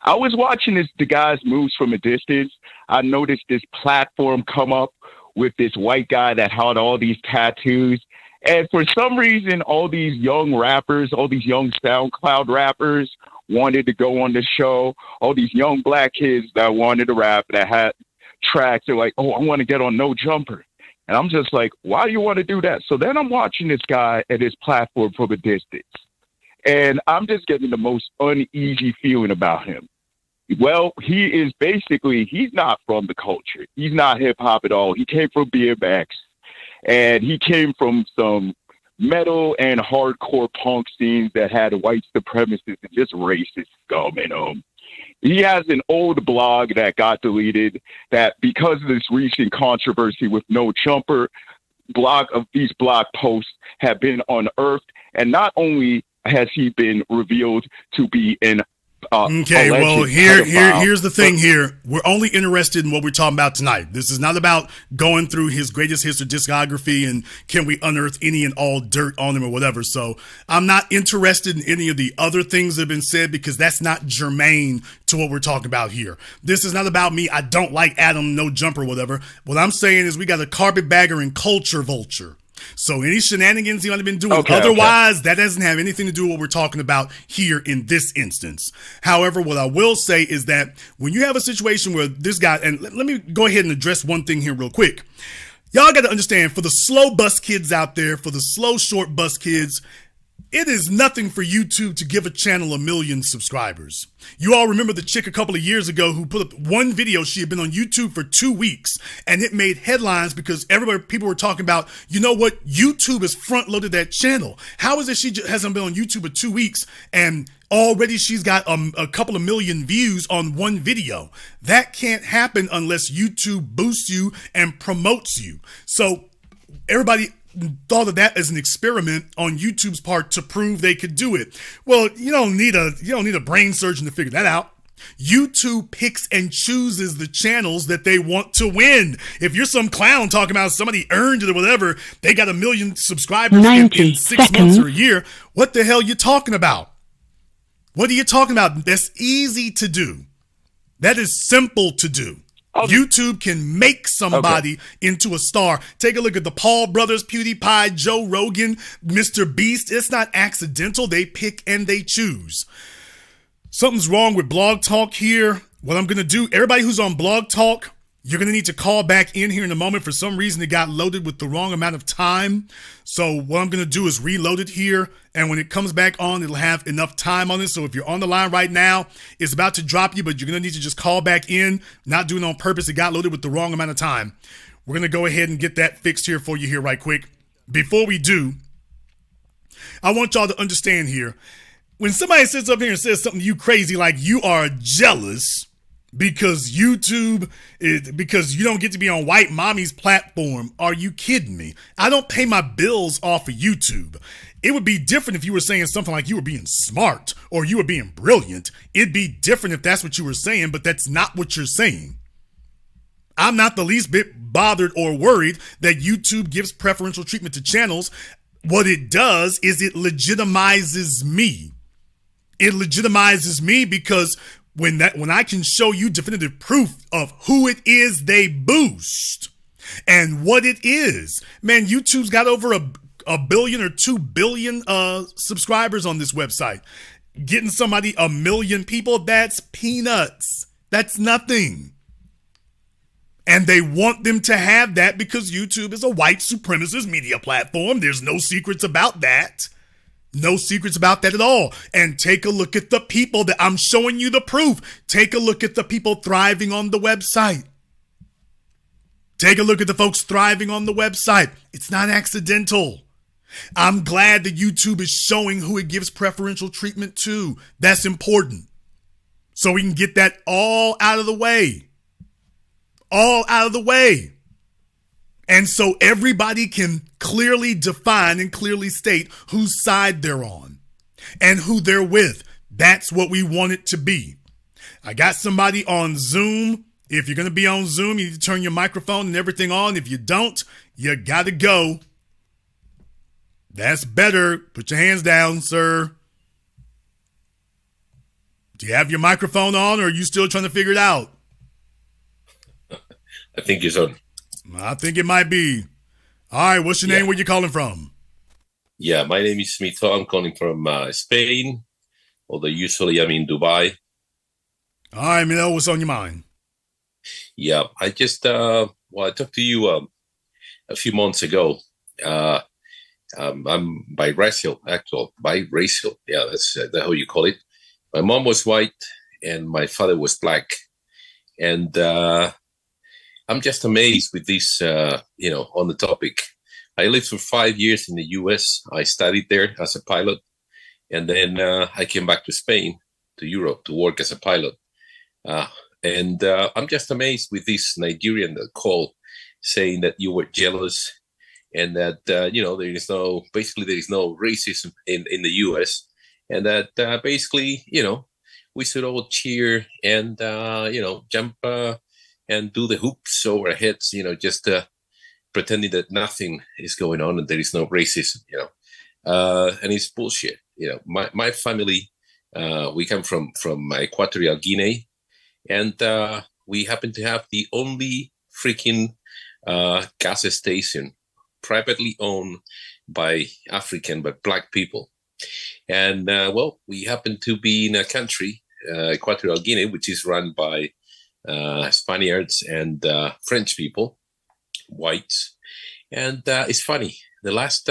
I was watching the guy's moves from a distance. I noticed this platform come up with this white guy that had all these tattoos. And for some reason, all these young rappers, all these young SoundCloud rappers wanted to go on the show. All these young black kids that wanted to rap, that had tracks. They're like, I want to get on No Jumper. And I'm just like, why do you want to do that? So then I'm watching this guy at his platform from a distance. And I'm just getting the most uneasy feeling about him. Well, he's not from the culture. He's not hip hop at all. He came from BMX, and he came from some metal and hardcore punk scenes that had white supremacists and just racist scum in them. He has an old blog that got deleted that, because of this recent controversy with No Jumper, these blog posts have been unearthed. And not only has he been revealed to be an Okay, well, here's the thing here. We're only interested in what we're talking about tonight. This is not about going through his greatest hits or discography and can we unearth any and all dirt on him or whatever. So I'm not interested in any of the other things that have been said because that's not germane to what we're talking about here. This is not about me. I don't like Adam, no jumper, whatever. What I'm saying is we got a carpetbagger and culture vulture. So any shenanigans he might have been doing, otherwise that doesn't have anything to do with what we're talking about here in this instance. However, what I will say is that when you have a situation where this guy, and let me go ahead and address one thing here real quick. Y'all got to understand, for the slow bus kids out there, for the slow short bus kids, it is nothing for YouTube to give a channel 1 million subscribers. You all remember the chick a couple of years ago who put up one video. She had been on YouTube for 2 weeks and it made headlines because people were talking about, you know what? YouTube has front loaded that channel. How is it she hasn't been on YouTube for 2 weeks and already she's got a couple of million views on one video? That can't happen unless YouTube boosts you and promotes you. So everybody thought of that as an experiment on YouTube's part to prove they could do it. Well, you don't need a brain surgeon to figure that out. YouTube picks and chooses the channels that they want to win. If you're some clown talking about somebody earned it or whatever, they got 1 million subscribers in 6 months or a year, what the hell are you talking about? What are you talking about? That's easy to do. That is simple to do. YouTube can make somebody into a star. Take a look at the Paul brothers, PewDiePie, Joe Rogan, Mr. Beast. It's not accidental. They pick and they choose. Something's wrong with Blog Talk here. What I'm going to do, everybody who's on Blog Talk, you're going to need to call back in here in a moment. For some reason, it got loaded with the wrong amount of time. So what I'm going to do is reload it here. And when it comes back on, it'll have enough time on it. So if you're on the line right now, it's about to drop you, but you're going to need to just call back in. Not doing it on purpose. It got loaded with the wrong amount of time. We're going to go ahead and get that fixed here for you here right quick. Before we do, I want y'all to understand here. When somebody sits up here and says something to you crazy like you are jealous because because you don't get to be on white mommy's platform. Are you kidding me? I don't pay my bills off of YouTube. It would be different if you were saying something like you were being smart or you were being brilliant. It'd be different if that's what you were saying, but that's not what you're saying. I'm not the least bit bothered or worried that YouTube gives preferential treatment to channels. What it does is it legitimizes me. It legitimizes me because when I can show you definitive proof of who it is they boost and what it is, man, YouTube's got over a billion or 2 billion subscribers on this website. Getting somebody 1 million people, that's peanuts. That's nothing. And they want them to have that because YouTube is a white supremacist media platform. There's no secrets about that. No secrets about that at all. And take a look at the people that I'm showing you the proof. Take a look at the people thriving on the website. Take a look at the folks thriving on the website. It's not accidental. I'm glad that YouTube is showing who it gives preferential treatment to. That's important. So we can get that all out of the way. All out of the way. And so everybody can clearly define and clearly state whose side they're on and who they're with. That's what we want it to be. I got somebody on Zoom. If you're going to be on Zoom, you need to turn your microphone and everything on. If you don't, you got to go. That's better. Put your hands down, sir. Do you have your microphone on or are you still trying to figure it out? I think it's on. I think it might be. All right, what's your name? Where you calling from? Yeah, my name is Smito. I'm calling from Spain, although usually I'm in Dubai. All right, Mino, what's on your mind? Yeah, I just, I talked to you a few months ago. I'm biracial, biracial. Yeah, that's how you call it. My mom was white and my father was black. And I'm just amazed with this, on the topic. I lived for 5 years in the U.S. I studied there as a pilot. And then I came back to Spain, to Europe, to work as a pilot. And I'm just amazed with this Nigerian call saying that you were jealous and that, there is no racism in the U.S. And that basically, we should all cheer and jump and do the hoops over our heads, just pretending that nothing is going on and there is no racism, and it's bullshit. My family, we come from Equatorial Guinea, and we happen to have the only freaking gas station privately owned by African but black people. And we happen to be in a country, Equatorial Guinea, which is run by Spaniards and French people, whites. And it's funny, the last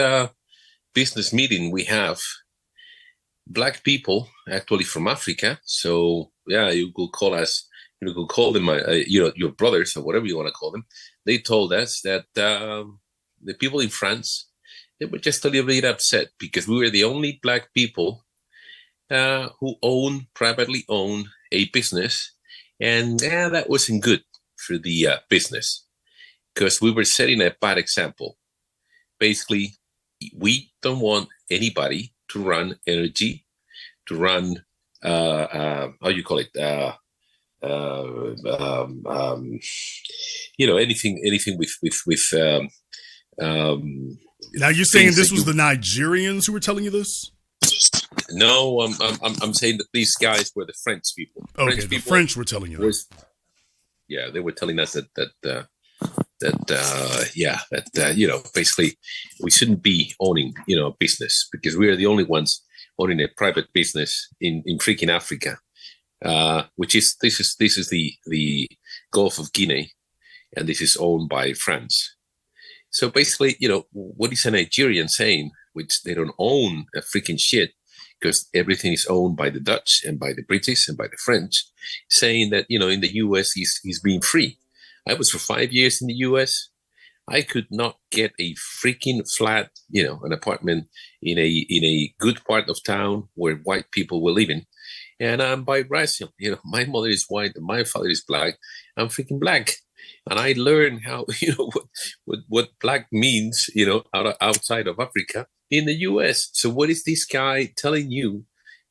business meeting we have, black people actually from Africa. So yeah, you could call us, you could call them, your brothers or whatever you want to call them. They told us that the people in France, they were just a little bit upset because we were the only black people who privately own a business. And that wasn't good for the business because we were setting a bad example. Basically, we don't want anybody to run energy, to run, how you call it, anything with now you're saying this was the Nigerians who were telling you this? No, I'm saying that these guys were the French people. Okay, the French were telling you this. Yeah, they were telling us that basically we shouldn't be owning, a business because we are the only ones owning a private business in freaking Africa, which is this is the Gulf of Guinea, and this is owned by France. So basically, what is a Nigerian saying, which they don't own a freaking shit because everything is owned by the Dutch and by the British and by the French, saying that, in the U.S. he's being free. I was for 5 years in the U.S. I could not get a freaking flat, an apartment in a good part of town where white people were living. And I'm biracial. My mother is white and my father is black. I'm freaking black. And I learned how, what black means, outside of Africa in the U.S. So what is this guy telling you,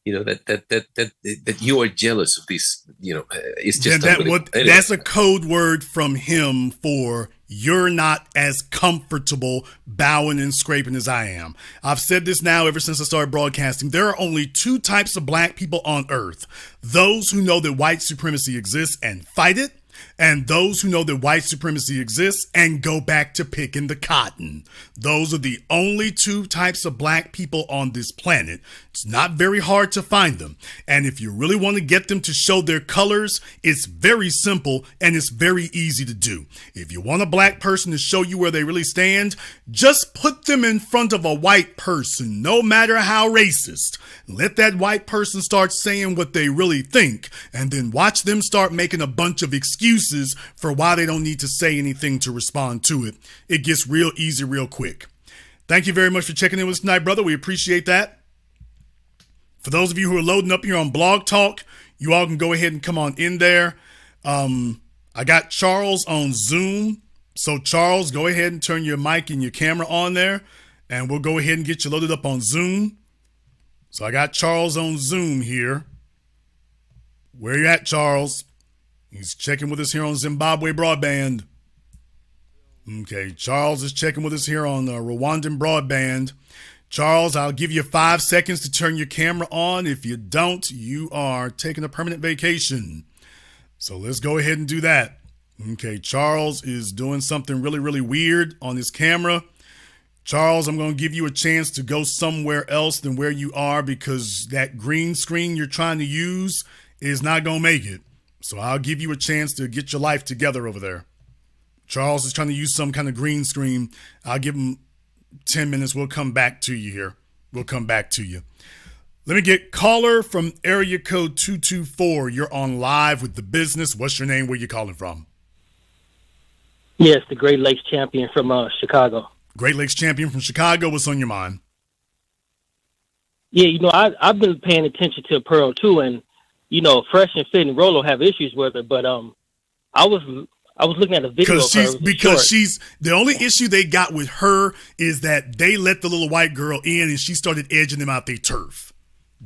that you are jealous of this, it's just that's a code word from him for you're not as comfortable bowing and scraping as I am. I've said this now ever since I started broadcasting. There are only two types of black people on earth: those who know that white supremacy exists and fight it, and those who know that white supremacy exists and go back to picking the cotton. Those are the only two types of black people on this planet. It's not very hard to find them. And if you really want to get them to show their colors, it's very simple and it's very easy to do. If you want a black person to show you where they really stand, just put them in front of a white person, no matter how racist. Let that white person start saying what they really think, and then watch them start making a bunch of excuses for why they don't need to say anything to respond to it. It gets real easy real quick. Thank you very much for checking in with us tonight, brother. We appreciate that. For those of you who are loading up here on Blog Talk, you all can go ahead and come on in there. I got Charles on Zoom. So Charles, go ahead and turn your mic and your camera on there, and we'll go ahead and get you loaded up on Zoom. So I got Charles on Zoom here. Where you at, Charles? He's checking with us here on Zimbabwe Broadband. Okay, Charles is checking with us here on Rwandan Broadband. Charles, I'll give you 5 seconds to turn your camera on. If you don't, you are taking a permanent vacation. So let's go ahead and do that. Okay, Charles is doing something really, really weird on his camera. Charles, I'm going to give you a chance to go somewhere else than where you are because that green screen you're trying to use is not going to make it. So I'll give you a chance to get your life together over there. Charles is trying to use some kind of green screen. I'll give him 10 minutes. We'll come back to you here. We'll come back to you. Let me get caller from area code 224. You're on live with The Business. What's your name? Where you calling from? Yes, the Great Lakes champion from Chicago. Great Lakes champion from Chicago. What's on your mind? Yeah, I've been paying attention to Pearl too, and Fresh and Fit and Rolo have issues with her, but I was looking at a video of her. Because she's the only issue they got with her is that they let the little white girl in and she started edging them out their turf.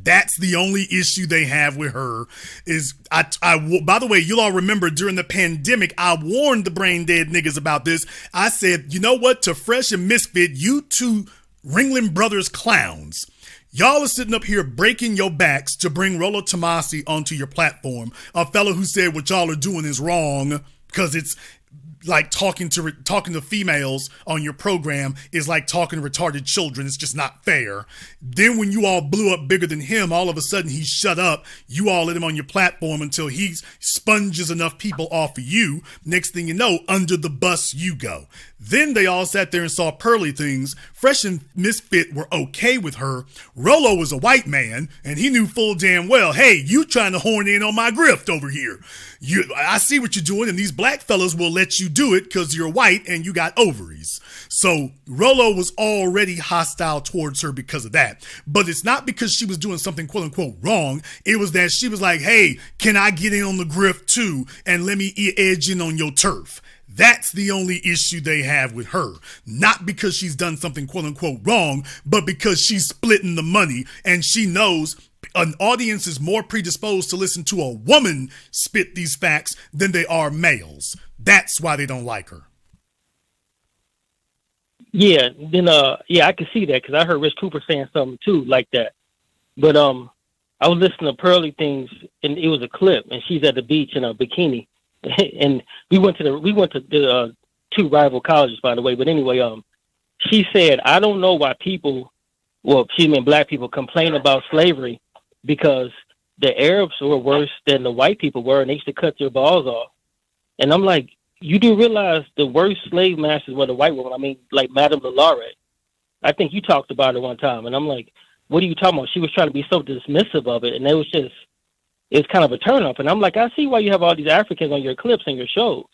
That's the only issue they have with her. Is by the way, you'll all remember during the pandemic, I warned the brain dead niggas about this. I said, you know what? To Fresh and Misfit, you two Ringling Brothers clowns, y'all are sitting up here breaking your backs to bring Rollo Tomasi onto your platform, a fellow who said what y'all are doing is wrong because it's like talking to females on your program is like talking to retarded children. It's just not fair. Then when you all blew up bigger than him, all of a sudden he shut up. You all let him on your platform until he sponges enough people off of you. Next thing you know, under the bus you go. Then they all sat there and saw Pearly things. Fresh and Misfit were okay with her. Rollo was a white man, and he knew full damn well, hey, you trying to horn in on my grift over here. I see what you're doing, and these black fellas will let you do it because you're white and you got ovaries. So Rollo was already hostile towards her because of that. But it's not because she was doing something quote unquote wrong. It was that she was like, hey, can I get in on the grift too? And let me edge in on your turf. That's the only issue they have with her. Not because she's done something quote unquote wrong, but because she's splitting the money and she knows an audience is more predisposed to listen to a woman spit these facts than they are males. That's why they don't like her. Yeah, then I can see that because I heard Rich Cooper saying something too like that. But I was listening to Pearly things and it was a clip and she's at the beach in a bikini. And we went to the two rival colleges, by the way. But anyway, she said, I don't know why black people complain about slavery because the Arabs were worse than the white people were, and they used to cut their balls off. And I'm like, you do realize the worst slave masters were the white women. I mean, like Madame Lalaurie. I think you talked about it one time, and I'm like, what are you talking about? She was trying to be so dismissive of it, and it's kind of a turn-off. And I'm like, I see why you have all these Africans on your clips and your shows.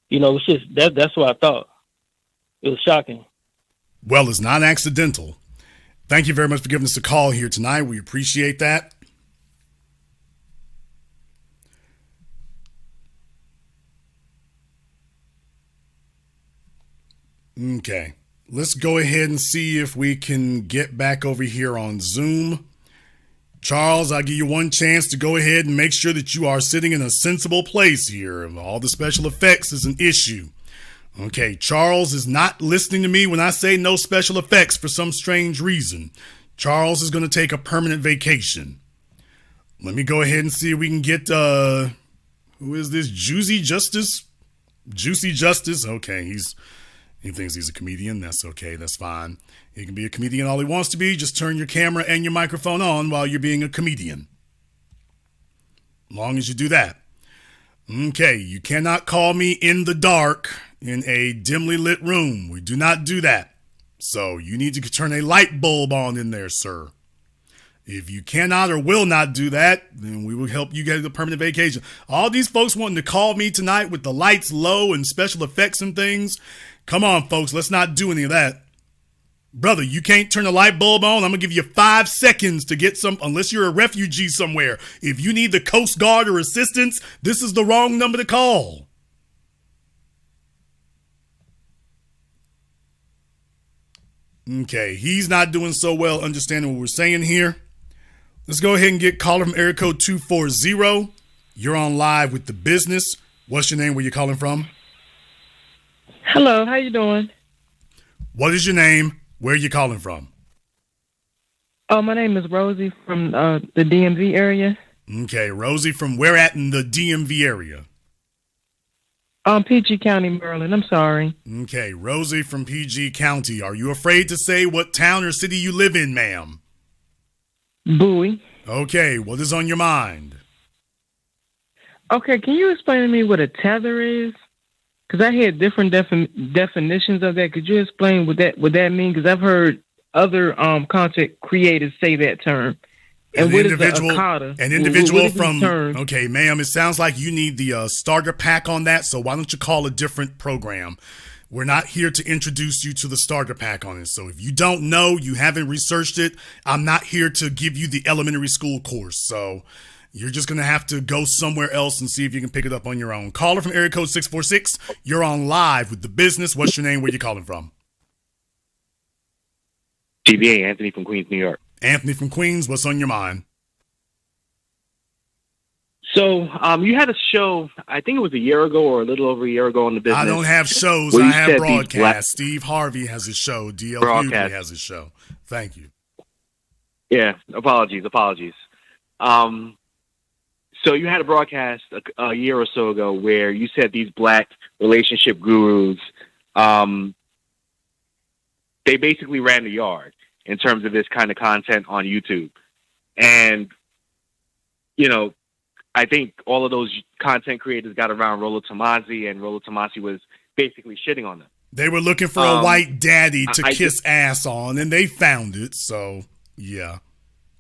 You know, it's just, that's what I thought. It was shocking. Well, it's not accidental. Thank you very much for giving us a call here tonight. We appreciate that. Okay. Let's go ahead and see if we can get back over here on Zoom. Charles, I'll give you one chance to go ahead and make sure that you are sitting in a sensible place here. All the special effects is an issue. Okay, Charles is not listening to me when I say no special effects for some strange reason. Charles is going to take a permanent vacation. Let me go ahead and see if we can get, who is this? Juicy Justice? Juicy Justice? Okay, he thinks he's a comedian. That's okay. That's fine. He can be a comedian all he wants to be. Just turn your camera and your microphone on while you're being a comedian. Long as you do that. Okay, you cannot call me in the dark in a dimly lit room. We do not do that. So you need to turn a light bulb on in there, sir. If you cannot or will not do that, then we will help you get a permanent vacation. All these folks wanting to call me tonight with the lights low and special effects and things. Come on, folks. Let's not do any of that. Brother, you can't turn a light bulb on. I'm going to give you 5 seconds to get some, unless you're a refugee somewhere. If you need the Coast Guard or assistance, this is the wrong number to call. Okay, he's not doing so well understanding what we're saying here. Let's go ahead and get caller from area code 240. You're on live with The Business. What's your name? Where you calling from? Hello, how you doing? What is your name? Where are you calling from? Oh, my name is Rosie from the DMV area. Okay, Rosie, from where at in the DMV area? PG County, Maryland. I'm sorry. Okay, Rosie from PG County. Are you afraid to say what town or city you live in, ma'am? Bowie. Okay, what is on your mind? Okay, can you explain to me what a tether is? Because I had different definitions of that. Could you explain what that means? Because I've heard other content creators say that term. And what is the Akata? An individual from, okay, ma'am, it sounds like you need the starter pack on that, so why don't you call a different program? We're not here to introduce you to the starter pack on it. So if you don't know, you haven't researched it, I'm not here to give you the elementary school course. So you're just going to have to go somewhere else and see if you can pick it up on your own. Caller from area code 646, you're on live with The Business. What's your name? Where you calling from? TBA, Anthony from Queens, New York. Anthony from Queens, what's on your mind? So you had a show, I think it was a year ago or a little over a year ago on The Business. I don't have shows. I have broadcasts. Steve Harvey has a show. DL Hughley has a show. Thank you. Yeah, apologies. So you had a broadcast a year or so ago where you said these black relationship gurus, they basically ran the yard in terms of this kind of content on YouTube. And, you know, I think all of those content creators got around Rollo Tomassi, and Rollo Tomassi was basically shitting on them. They were looking for a white daddy to kiss ass on, and they found it. So, yeah.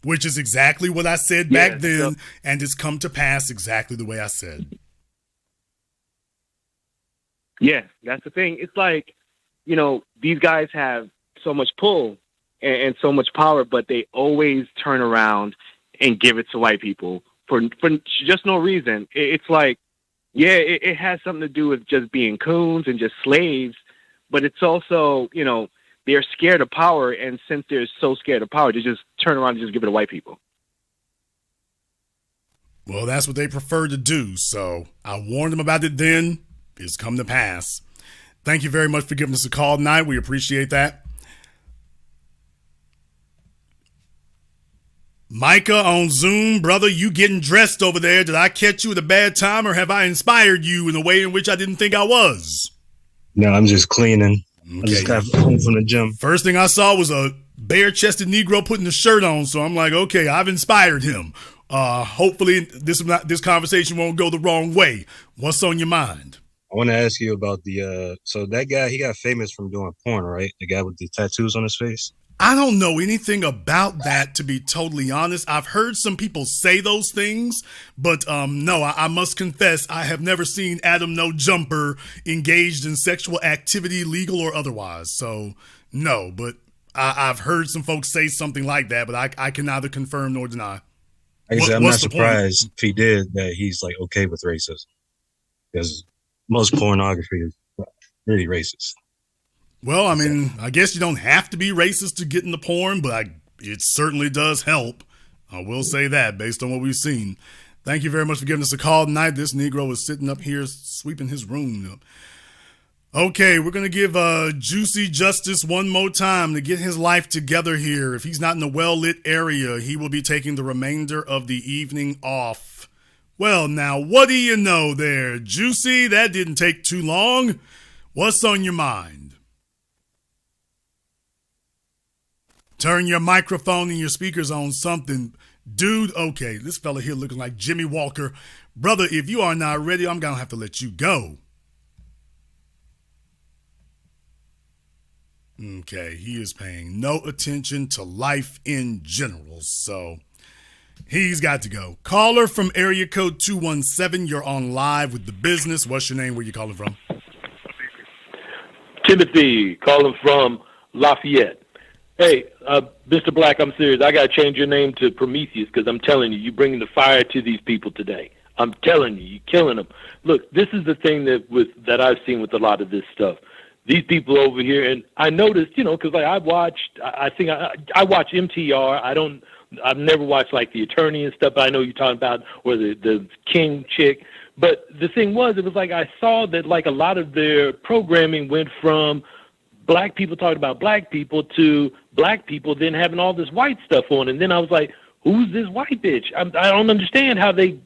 Which is exactly what I said back then, and it's come to pass exactly the way I said. Yeah, that's the thing. It's like, you know, these guys have so much pull and so much power, but they always turn around and give it to white people for just no reason. It's like, yeah, it has something to do with just being coons and just slaves, but it's also, you know, they're scared of power, and since they're so scared of power, they just turn around and just give it to white people. Well, that's what they prefer to do, so I warned them about it then. It's come to pass. Thank you very much for giving us a call tonight. We appreciate that. Micah on Zoom, brother, you getting dressed over there. Did I catch you at a bad time, or have I inspired you in a way in which I didn't think I was? No, I'm just cleaning. Okay. I just got home from the gym. First thing I saw was a bare-chested Negro putting the shirt on, so I'm like, okay, I've inspired him. Hopefully this conversation won't go the wrong way. What's on your mind? I want to ask you about the so that guy, he got famous from doing porn, right? The guy with the tattoos on his face. I don't know anything about that, to be totally honest. I've heard some people say those things, but no, I must confess, I have never seen Adam No Jumper engaged in sexual activity, legal or otherwise. So no, but I've heard some folks say something like that, but I can neither confirm nor deny. Like I said, I'm not surprised if he did that. He's like okay with racism, because most pornography is really racist. Well, I mean, I guess you don't have to be racist to get into porn, but it certainly does help. I will say that based on what we've seen. Thank you very much for giving us a call tonight. This Negro is sitting up here sweeping his room up. Okay, we're going to give Juicy Justice one more time to get his life together here. If he's not in a well-lit area, he will be taking the remainder of the evening off. Well, now, what do you know there, Juicy? That didn't take too long. What's on your mind? Turn your microphone and your speakers on something. Dude, okay, this fella here looking like Jimmy Walker. Brother, if you are not ready, I'm going to have to let you go. Okay, he is paying no attention to life in general, so he's got to go. Caller from area code 217, you're on live with The Business. What's your name? Where you calling from? Timothy, calling from Lafayette. Hey, Mr. Black, I'm serious. I got to change your name to Prometheus, because I'm telling you, you're bringing the fire to these people today. I'm telling you, you're killing them. Look, this is the thing that I've seen with a lot of this stuff. These people over here, and I noticed, you know, because like I watch MTR. I've never watched like The Attorney and stuff. But I know you're talking about, or the King chick. But the thing was, it was like I saw that like a lot of their programming went from black people talking about black people to black people then having all this white stuff on. And then I was like, who's this white bitch? I don't understand how they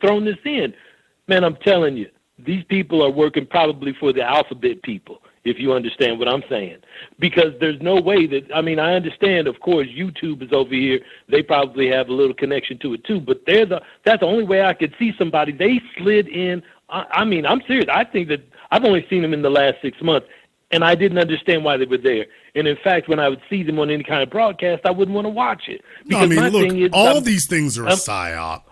thrown this in. Man, I'm telling you, these people are working probably for the alphabet people, if you understand what I'm saying. Because there's no way that, I mean, I understand, of course, YouTube is over here. They probably have a little connection to it too, but that's the only way I could see somebody. They slid in. I mean, I'm serious. I think that I've only seen them in the last 6 months, and I didn't understand why they were there. And in fact, when I would see them on any kind of broadcast, I wouldn't want to watch it. No, I mean, look, all these things are a psyop.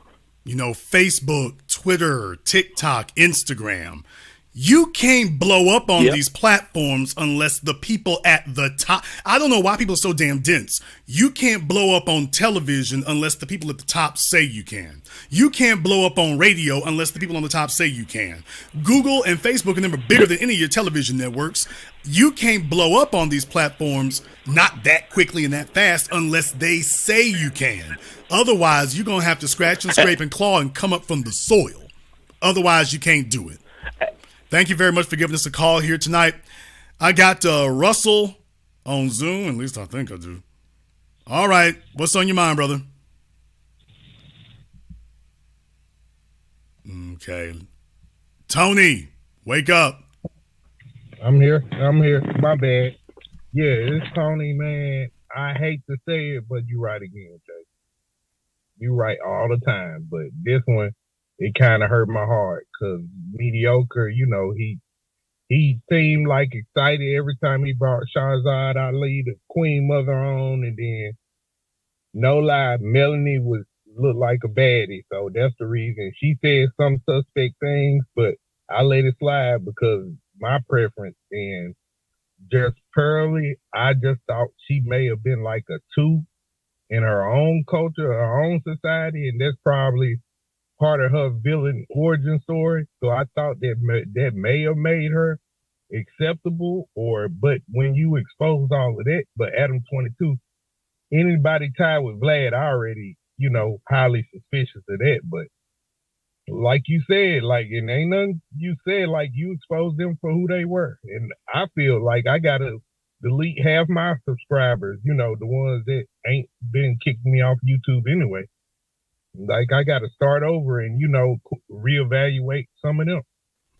You know, Facebook, Twitter, TikTok, Instagram. You can't blow up on these platforms unless the people at the top. I don't know why people are so damn dense. You can't blow up on television unless the people at the top say you can. You can't blow up on radio unless the people on the top say you can. Google and Facebook and them are bigger than any of your television networks. You can't blow up on these platforms not that quickly and that fast unless they say you can. Otherwise, you're going to have to scratch and scrape and claw and come up from the soil. Otherwise, you can't do it. Thank you very much for giving us a call here tonight. I got Russell on Zoom. At least I think I do. All right. What's on your mind, brother? Okay. Tony, wake up. I'm here. My bad. Yeah, it's Tony, man. I hate to say it, but you're right again, Jay. You're right all the time. But this one, it kind of hurt my heart because Mediocre, he seemed like excited every time he brought Shahzad Ali, the Queen Mother, on, and then no lie, Melanie looked like a baddie, so that's the reason. She said some suspect things, but I let it slide because my preference. And just Pearly, I just thought she may have been like a 2 in her own culture, her own society, and that's probably part of her villain origin story. So I thought that may have made her acceptable, but when you expose all of that, but Adam 22, anybody tied with Vlad, I already, highly suspicious of that. But like you said, it ain't nothing you said, you exposed them for who they were. And I feel like I gotta delete half my subscribers, the ones that ain't been kicking me off YouTube anyway. I got to start over and, reevaluate some of them.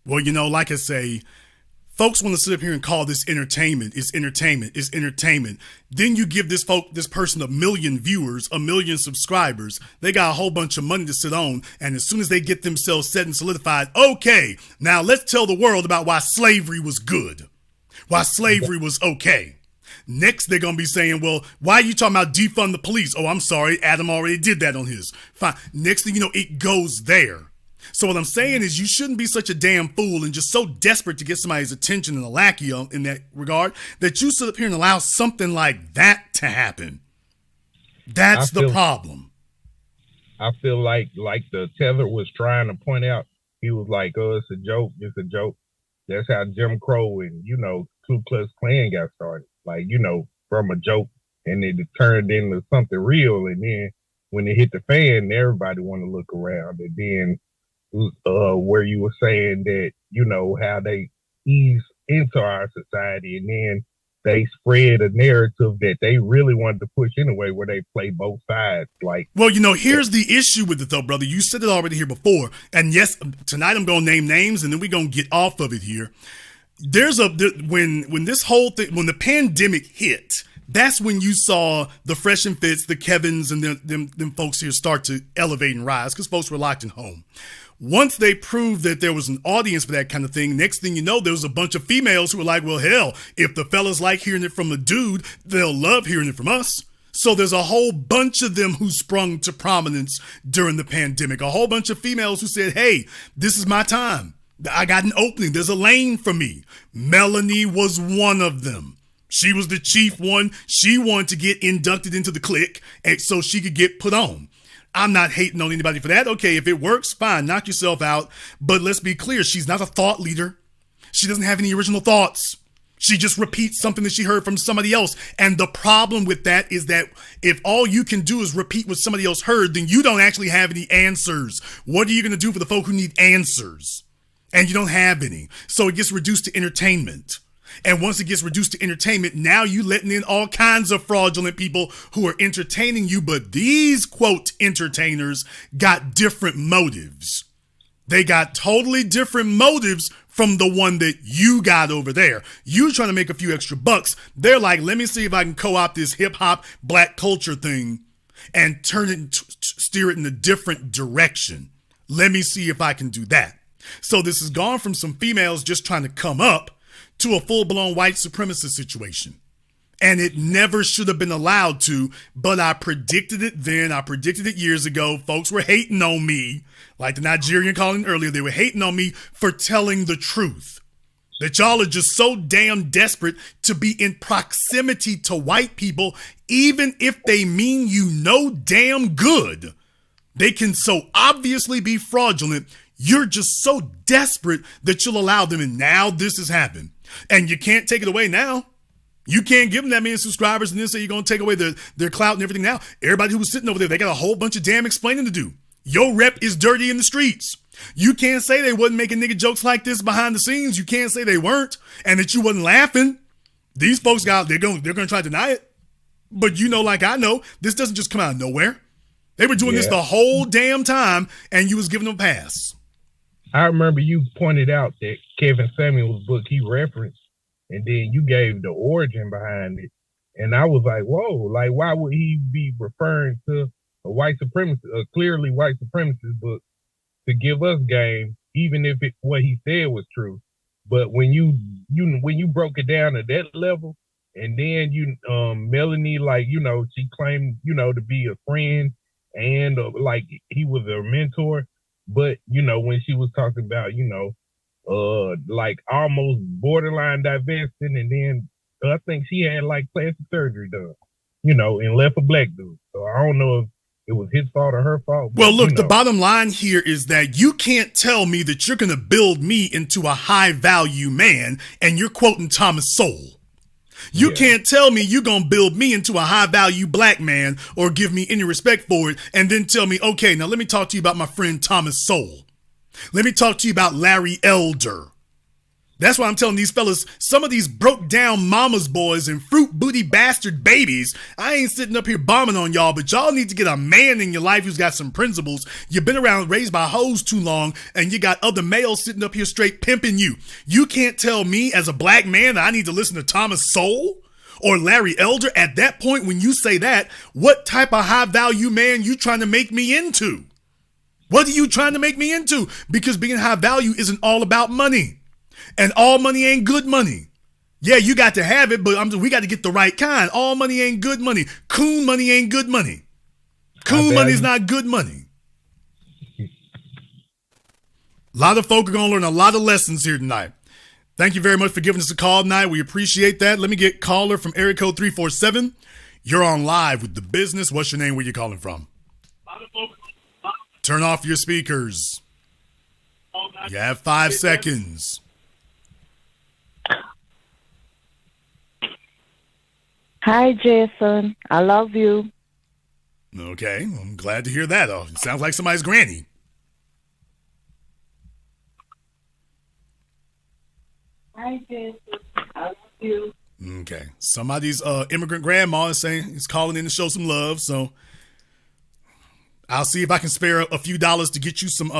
Well, like I say, folks want to sit up here and call this entertainment. It's entertainment. It's entertainment. Then you give this person 1 million viewers, 1 million subscribers. They got a whole bunch of money to sit on. And as soon as they get themselves set and solidified, okay, now let's tell the world about why slavery was good, why slavery was okay. Next, they're going to be saying, well, why are you talking about defund the police? Oh, I'm sorry. Adam already did that on his. Fine. Next thing you know, it goes there. So what I'm saying is you shouldn't be such a damn fool and just so desperate to get somebody's attention and a lackey in that regard that you sit up here and allow something like that to happen. That's the problem. I feel like the tether was trying to point out. He was like, oh, it's a joke. It's a joke. That's how Jim Crow and, Ku Klux Klan got started. From a joke, and it turned into something real. And then when it hit the fan, everybody want to look around. And then where you were saying that, how they ease into our society, and then they spread a narrative that they really wanted to push anyway, where they play both sides. Well, here's the issue with it though, brother. You said it already here before. And yes, tonight I'm going to name names and then we're going to get off of it here. When this whole thing, when the pandemic hit, that's when you saw the Fresh and Fits, the Kevins, and them folks here start to elevate and rise because folks were locked in home. Once they proved that there was an audience for that kind of thing, next thing you know, there was a bunch of females who were like, well, hell, if the fellas like hearing it from a dude, they'll love hearing it from us. So there's a whole bunch of them who sprung to prominence during the pandemic. A whole bunch of females who said, hey, this is my time. I got an opening. There's a lane for me. Melanie was one of them. She was the chief one. She wanted to get inducted into the clique and so she could get put on. I'm not hating on anybody for that. Okay, if it works, fine. Knock yourself out. But let's be clear. She's not a thought leader. She doesn't have any original thoughts. She just repeats something that she heard from somebody else. And the problem with that is that if all you can do is repeat what somebody else heard, then you don't actually have any answers. What are you going to do for the folk who need answers? And you don't have any. So it gets reduced to entertainment. And once it gets reduced to entertainment, now you letting in all kinds of fraudulent people who are entertaining you. But these, quote, entertainers got different motives. They got totally different motives from the one that you got over there. You trying to make a few extra bucks. They're like, let me see if I can co-opt this hip hop black culture thing and turn it, steer it in a different direction. Let me see if I can do that. So this has gone from some females just trying to come up to a full-blown white supremacist situation. And it never should have been allowed to, but I predicted it then. I predicted it years ago. Folks were hating on me, like the Nigerian calling earlier. They were hating on me for telling the truth. That y'all are just so damn desperate to be in proximity to white people, even if they mean you no damn good. They can so obviously be fraudulent. You're just so desperate that you'll allow them. And now this has happened. And you can't take it away now. You can't give them that many subscribers and then say you're going to take away their clout and everything now. Everybody who was sitting over there, they got a whole bunch of damn explaining to do. Your rep is dirty in the streets. You can't say they wasn't making nigga jokes like this behind the scenes. You can't say they weren't and that you wasn't laughing. These folks they're going to try to deny it. But you know, like I know, this doesn't just come out of nowhere. They were doing this the whole damn time and you was giving them a pass. I remember you pointed out that Kevin Samuels' book he referenced, and then you gave the origin behind it. And I was like, whoa, like, why would he be referring to a white supremacist, a clearly white supremacist book to give us game, even if what he said was true? But when you broke it down to that level, and then Melanie, like, she claimed, to be a friend and like he was a mentor. But, when she was talking about, like almost borderline divesting, and then I think she had like plastic surgery done, and left a black dude. So I don't know if it was his fault or her fault. Well, look, the bottom line here is that you can't tell me that you're going to build me into a high value man and you're quoting Thomas Sowell. You can't tell me you're going to build me into a high value black man or give me any respect for it and then tell me, okay, now let me talk to you about my friend Thomas Sowell. Let me talk to you about Larry Elder. That's why I'm telling these fellas, some of these broke down mama's boys and fruit booty bastard babies, I ain't sitting up here bombing on y'all, but y'all need to get a man in your life who's got some principles. You've been around raised by hoes too long, and you got other males sitting up here straight pimping you. You can't tell me as a black man that I need to listen to Thomas Sowell or Larry Elder. At that point, when you say that, what type of high value man you trying to make me into? What are you trying to make me into? Because being high value isn't all about money. And all money ain't good money. Yeah, you got to have it, but we got to get the right kind. All money ain't good money. Coon money ain't good money. Coon money is not good money. A lot of folk are going to learn a lot of lessons here tonight. Thank you very much for giving us a call tonight. We appreciate that. Let me get caller from area code 347. You're on live with The Business. What's your name? Where you calling from? Turn off your speakers. You have 5 seconds. Hi, Jason. I love you. Okay, I'm glad to hear that. Oh, it sounds like somebody's granny. Hi, Jason. I love you. Okay, somebody's immigrant grandma is saying he's calling in to show some love. So I'll see if I can spare a few dollars to get you some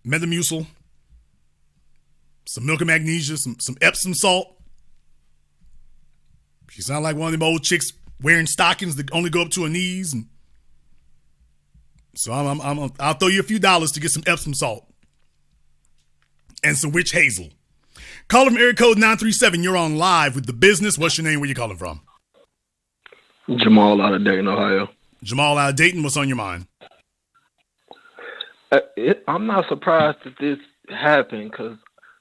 Metamucil, some milk and magnesia, some Epsom salt. She sound like one of them old chicks wearing stockings that only go up to her knees, and so I'll throw you a few dollars to get some Epsom salt and some witch hazel. Call from area code 937. You're on live with The Business. What's your name? Where you calling from? Jamal out of Dayton, Ohio. Jamal out of Dayton. What's on your mind? I'm not surprised that this happened because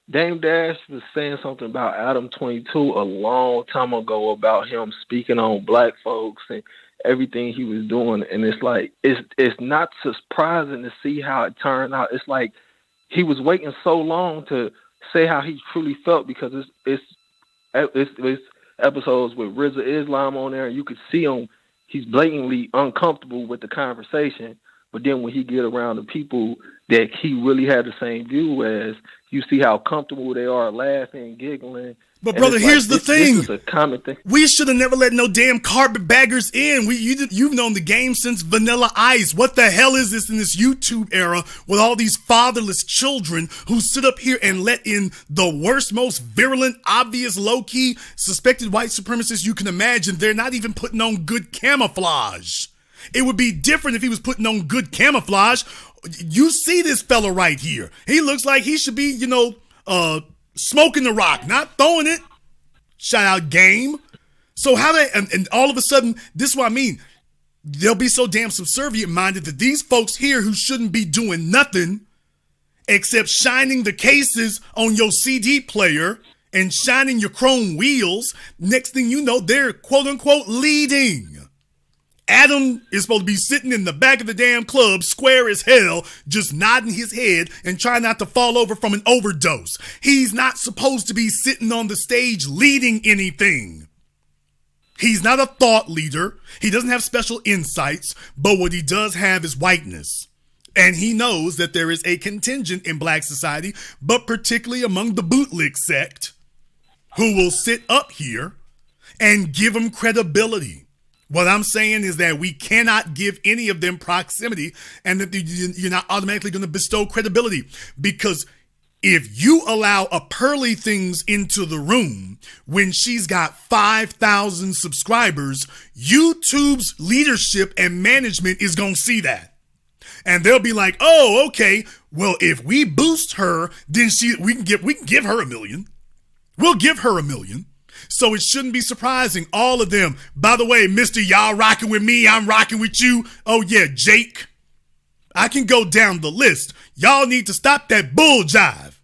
Dame Dash was saying something about Adam 22 a long time ago about him speaking on black folks and everything he was doing. And it's like, it's not surprising to see how it turned out. It's like he was waiting so long to say how he truly felt because it's episodes with RZA Islam on there. And you could see him, he's blatantly uncomfortable with the conversation. But then when he get around the people that he really had the same view as, you see how comfortable they are laughing, giggling. But brother, here's the thing. This is a common thing. We should have never let no damn carpetbaggers in. You've known the game since Vanilla Ice. What the hell is this in this YouTube era with all these fatherless children who sit up here and let in the worst, most virulent, obvious, low-key, suspected white supremacists you can imagine? They're not even putting on good camouflage. It would be different if he was putting on good camouflage. You see this fella right here. He looks like he should be, smoking the rock, not throwing it. Shout out Game. So how they, and all of a sudden, this is what I mean. They'll be so damn subservient minded that these folks here who shouldn't be doing nothing except shining the cases on your CD player and shining your chrome wheels, next thing you know, they're quote unquote leading. Adam is supposed to be sitting in the back of the damn club, square as hell, just nodding his head and trying not to fall over from an overdose. He's not supposed to be sitting on the stage leading anything. He's not a thought leader. He doesn't have special insights, but what he does have is whiteness. And he knows that there is a contingent in black society, but particularly among the bootlick sect, who will sit up here and give him credibility. What I'm saying is that we cannot give any of them proximity and that you're not automatically going to bestow credibility, because if you allow a Pearly things into the room when she's got 5,000 subscribers, YouTube's leadership and management is going to see that. And they'll be like, oh, okay, well, if we boost her, then we can give her $1 million. We'll give her $1 million. So it shouldn't be surprising, all of them. By the way, Mr. Y'all rocking with me, I'm rocking with you. Oh yeah, Jake. I can go down the list. Y'all need to stop that bull jive.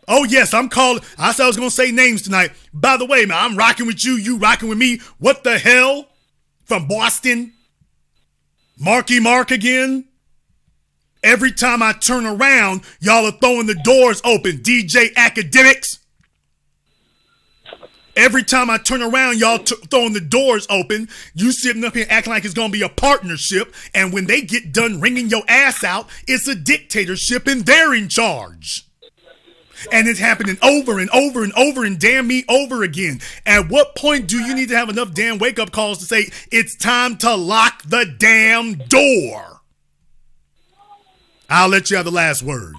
Oh yes, I said I was going to say names tonight. By the way, man, I'm rocking with you, you rocking with me. What the hell? From Boston? Marky Mark again? Every time I turn around, y'all are throwing the doors open. DJ Academics. Every time I turn around, y'all throwing the doors open. You sitting up here acting like it's going to be a partnership. And when they get done wringing your ass out, it's a dictatorship and they're in charge. And it's happening over and over and over and damn me over again. At what point do you need to have enough damn wake-up calls to say it's time to lock the damn door? I'll let you have the last word.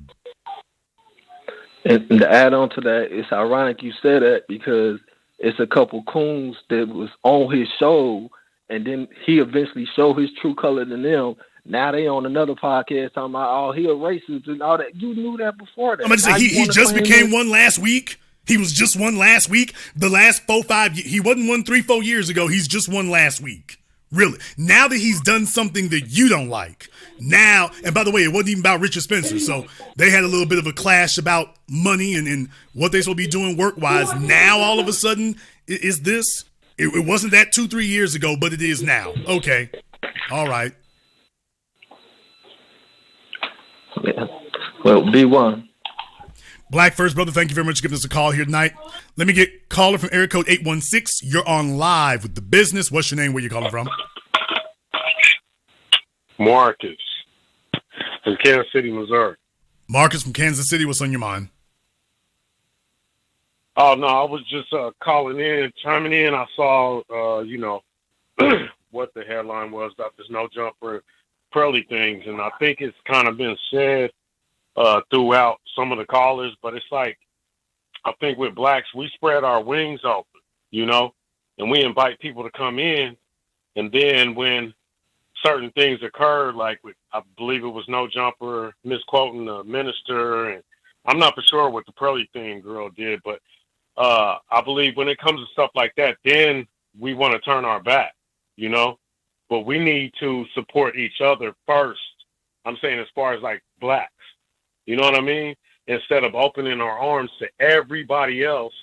And to add on to that, it's ironic you said that, because it's a couple coons that was on his show, and then he eventually showed his true color to them. Now they on another podcast talking about, oh, he a racist and all that. You knew that before that. I'm going to say he just became one last week. He was just one last week. The last 4-5 years, he wasn't one 3-4 years ago. He's just one last week. Really. Now that he's done something that you don't like. Now, and by the way, it wasn't even about Richard Spencer. So they had a little bit of a clash about money and what they're supposed to be doing work-wise. Now, all of a sudden, is this? It wasn't that 2-3 years ago, but it is now. Okay. All right. Yeah. Well, B1. Black First, brother, thank you very much for giving us a call here tonight. Let me get caller from area code 816. You're on live with The Business. What's your name? Where you calling from? Marcus from Kansas City, Missouri. Marcus from Kansas City. What's on your mind? Oh, no, I was just calling in, chiming in. I saw, what the headline was about this no jumper Pearly things, and I think it's kind of been said throughout some of the callers, but it's like, I think with blacks, we spread our wings open, and we invite people to come in, and then when certain things occur, like with, I believe it was no jumper misquoting the minister, and I'm not for sure what the Pearly thing girl did, but I believe when it comes to stuff like that, then we want to turn our back, but we need to support each other first. I'm saying as far as like blacks, you know what I mean? Instead of opening our arms to everybody else,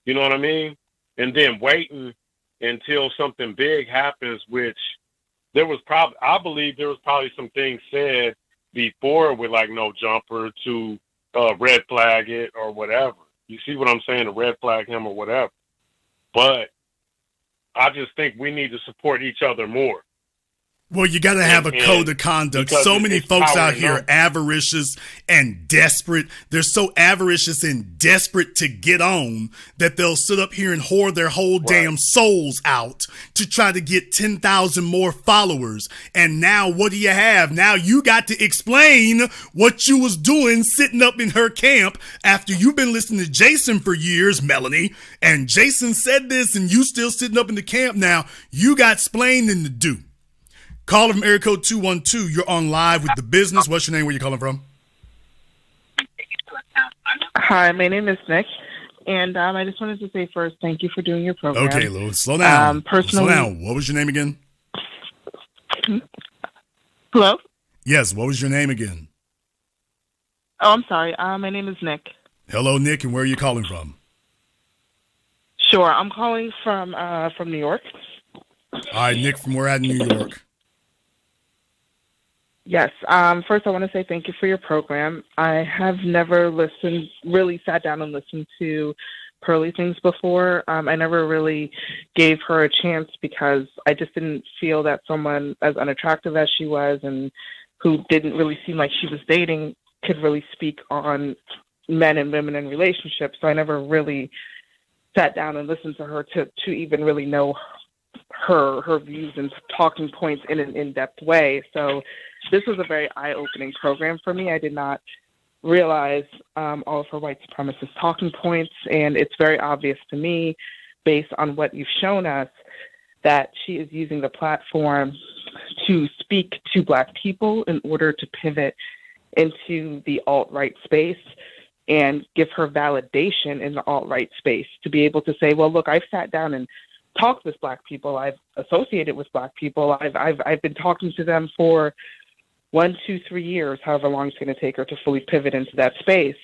you know what I mean? And then waiting until something big happens, which I believe there was probably some things said before with like no jumper to red flag it or whatever. You see what I'm saying? To red flag him or whatever. But I just think we need to support each other more. Well, you got to have a code of conduct. So many folks out here are avaricious and desperate. They're so avaricious and desperate to get on that they'll sit up here and whore their whole damn souls out to try to get 10,000 more followers. And now what do you have? Now you got to explain what you was doing sitting up in her camp after you've been listening to Jason for years, Melanie. And Jason said this and you still sitting up in the camp now. You got splaining to do. Caller from area code 212. You're on live with The Business. What's your name? Where you calling from? Hi, my name is Nick. And I just wanted to say first, thank you for doing your program. Okay, Lou, slow down. Personally, slow down. What was your name again? Hello? Yes, what was your name again? Oh, I'm sorry. My name is Nick. Hello, Nick, and where are you calling from? Sure, I'm calling from New York. All right, Nick, from where at in New York? Yes. First, I want to say thank you for your program. I have never really sat down and listened to Pearly things before. I never really gave her a chance because I just didn't feel that someone as unattractive as she was and who didn't really seem like she was dating could really speak on men and women in relationships. So I never really sat down and listened to her to even really know her views and talking points in an in-depth way. So this was a very eye-opening program for me. I did not realize all of her white supremacist talking points, and it's very obvious to me, based on what you've shown us, that she is using the platform to speak to Black people in order to pivot into the alt-right space and give her validation in the alt-right space to be able to say, well, look, I've sat down and talked with Black people. I've associated with Black people. I've been talking to them for 1, 2, 3 years, however long it's going to take her to fully pivot into that space.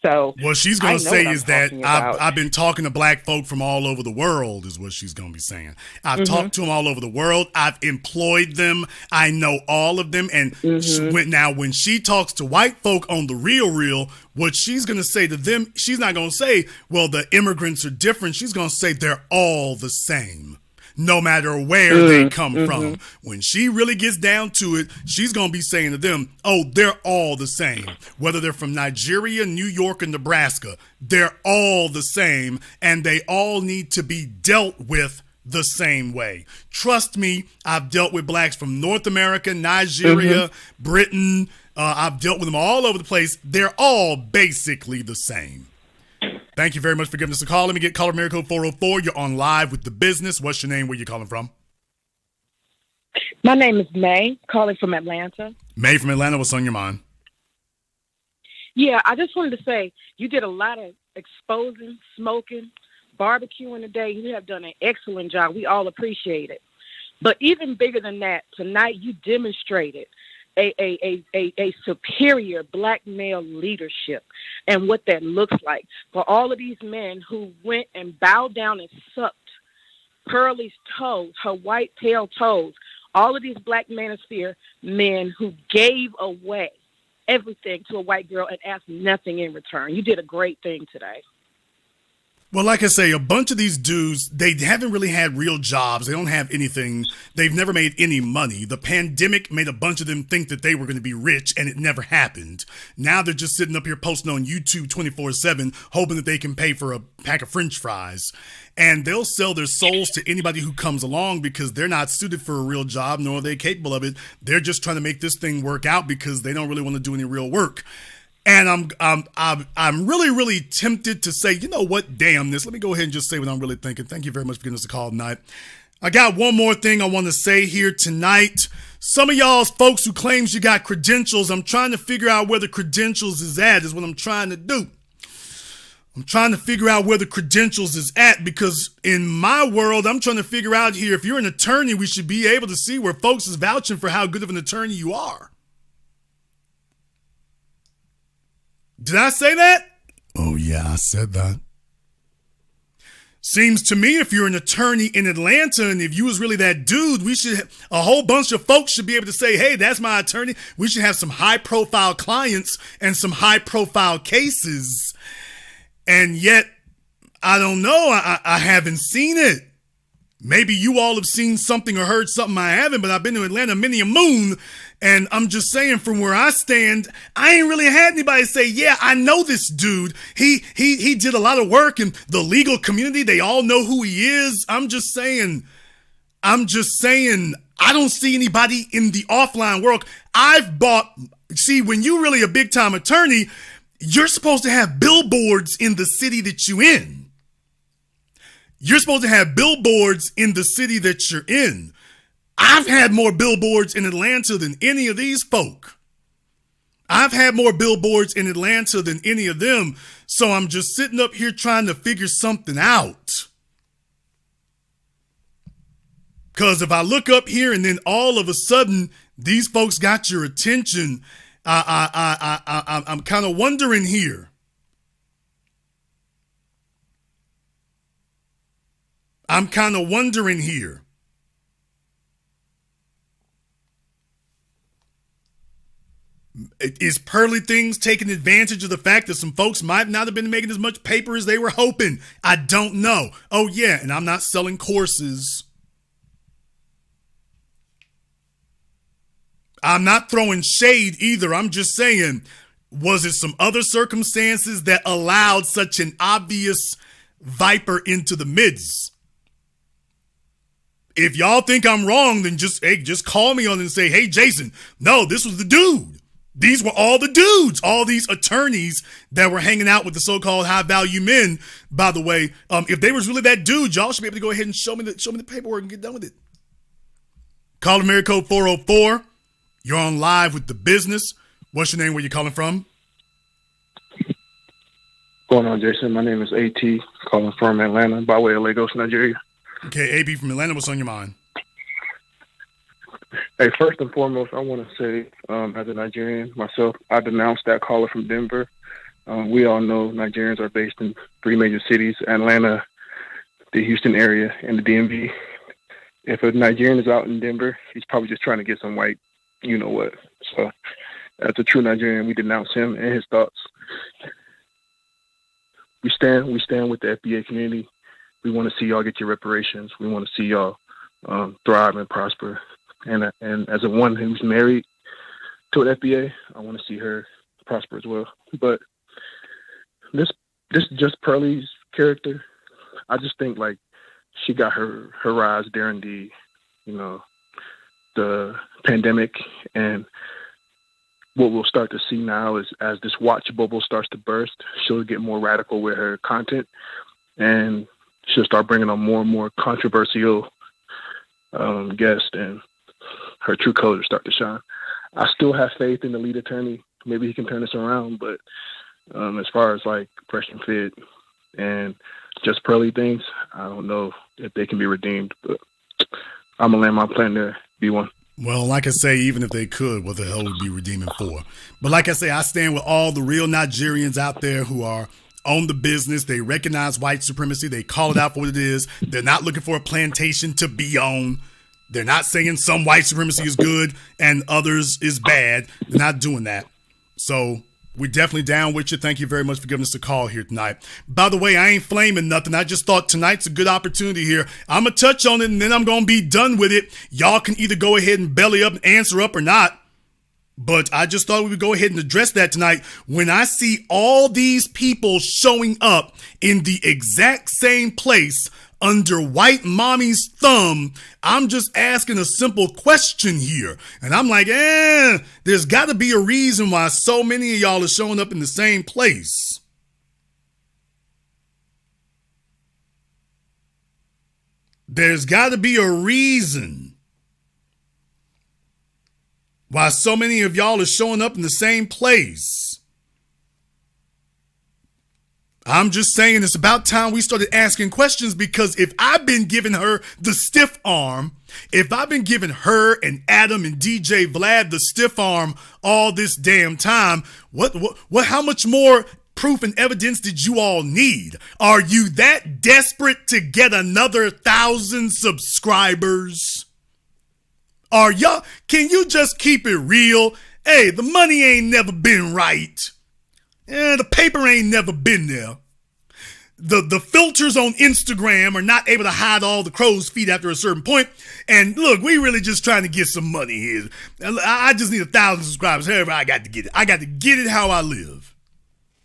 So what she's going to say is that I've been talking to Black folk from all over the world is what she's going to be saying. I've talked to them all over the world. I've employed them. I know all of them. And when she talks to white folk on the real, what she's going to say to them, she's not going to say, well, the immigrants are different. She's going to say they're all the same, no matter where they come from. When she really gets down to it, she's going to be saying to them, oh, they're all the same. Whether they're from Nigeria, New York, and Nebraska, they're all the same, and they all need to be dealt with the same way. Trust me, I've dealt with Blacks from North America, Nigeria, Britain. I've dealt with them all over the place. They're all basically the same. Thank you very much for giving us a call. Let me get caller Mary code 404. You're on live with The Business. What's your name? Where you calling from? My name is May, calling from Atlanta. May from Atlanta. What's on your mind? Yeah, I just wanted to say you did a lot of exposing, smoking, barbecuing today. You have done an excellent job. We all appreciate it. But even bigger than that, tonight you demonstrated a superior Black male leadership and what that looks like for all of these men who went and bowed down and sucked Pearly's toes, her white pale toes, all of these Black manosphere men who gave away everything to a white girl and asked nothing in return. You did a great thing today. Well, like I say, a bunch of these dudes, they haven't really had real jobs. They don't have anything. They've never made any money. The pandemic made a bunch of them think that they were going to be rich, and it never happened. Now they're just sitting up here posting on YouTube 24/7, hoping that they can pay for a pack of French fries. And they'll sell their souls to anybody who comes along because they're not suited for a real job, nor are they capable of it. They're just trying to make this thing work out because they don't really want to do any real work. And I'm really, really tempted to say, you know what, damn this. Let me go ahead and just say what I'm really thinking. Thank you very much for giving us a call tonight. I got one more thing I want to say here tonight. Some of y'all folks who claims you got credentials, I'm trying to figure out where the credentials is at is what I'm trying to do. I'm trying to figure out where the credentials is at because in my world, I'm trying to figure out here, if you're an attorney, we should be able to see where folks is vouching for how good of an attorney you are. Did I say that? Oh, yeah, I said that. Seems to me if you're an attorney in Atlanta and if you was really that dude, a whole bunch of folks should be able to say, hey, that's my attorney. We should have some high-profile clients and some high-profile cases. And yet, I don't know. I haven't seen it. Maybe you all have seen something or heard something I haven't, but I've been to Atlanta many a moon. And I'm just saying, from where I stand, I ain't really had anybody say, yeah, I know this dude. He did a lot of work in the legal community. They all know who he is. I'm just saying, I don't see anybody in the offline world. When you're really a big time attorney, you're supposed to have billboards in the city that you're in. You're supposed to have billboards in the city that you're in. I've had more billboards in Atlanta than any of these folk. I've had more billboards in Atlanta than any of them, so I'm just sitting up here trying to figure something out. Because if I look up here and then all of a sudden these folks got your attention, I'm kind of wondering here. I'm kind of wondering here. Is Pearly Things taking advantage of the fact that some folks might not have been making as much paper as they were hoping? I don't know. Oh, yeah, and I'm not selling courses. I'm not throwing shade either. I'm just saying, was it some other circumstances that allowed such an obvious viper into the midst? If y'all think I'm wrong, then just call me on it and say, hey, Jason, no, this was the dude. These were all the dudes, all these attorneys that were hanging out with the so-called high-value men. By the way, if they was really that dude, y'all should be able to go ahead and show me the paperwork and get done with it. Call America code 404. You're on live with The Business. What's your name? Where you calling from? Going on, Jason? My name is AT, calling from Atlanta by way of Lagos, Nigeria. Okay, AB from Atlanta. What's on your mind? Hey, first and foremost, I want to say, as a Nigerian myself, I denounced that caller from Denver. We all know Nigerians are based in 3 major cities: Atlanta, the Houston area, and the DMV. If a Nigerian is out in Denver, he's probably just trying to get some white, you know what. So, as a true Nigerian, we denounce him and his thoughts. We stand with the FBA community. We want to see y'all get your reparations. We want to see y'all thrive and prosper. And as a one who's married to an FBA, I want to see her prosper as well. But this just Pearly's character. I just think like she got her rise during the pandemic, and what we'll start to see now is as this watch bubble starts to burst, she'll get more radical with her content, and she'll start bringing on more and more controversial guests, and her true colors start to shine. I still have faith in the lead attorney. Maybe he can turn this around, but as far as like Fresh and Fit and just Pearly Things, I don't know if they can be redeemed, but I'm going to land my plan there. B1. Well, like I say, even if they could, what the hell would be redeeming for? But like I say, I stand with all the real Nigerians out there who are on the business. They recognize white supremacy. They call it out for what it is. They're not looking for a plantation to be on. They're not saying some white supremacy is good and others is bad. They're not doing that. So we're definitely down with you. Thank you very much for giving us a call here tonight. By the way, I ain't flaming nothing. I just thought tonight's a good opportunity here. I'm going to touch on it and then I'm going to be done with it. Y'all can either go ahead and belly up and answer up or not. But I just thought we would go ahead and address that tonight. When I see all these people showing up in the exact same place under white mommy's thumb, I'm just asking a simple question here. And I'm like, there's got to be a reason why so many of y'all are showing up in the same place. There's got to be a reason why so many of y'all are showing up in the same place. I'm just saying it's about time we started asking questions, because if I've been giving her the stiff arm, if I've been giving her and Adam and DJ Vlad the stiff arm all this damn time, how much more proof and evidence did you all need? Are you that desperate to get another 1,000 subscribers? Can you just keep it real? Hey, the money ain't never been right. The paper ain't never been there. The filters on Instagram are not able to hide all the crow's feet after a certain point. And look, we really just trying to get some money here. I just need 1,000 subscribers. However, I got to get it. I got to get it how I live.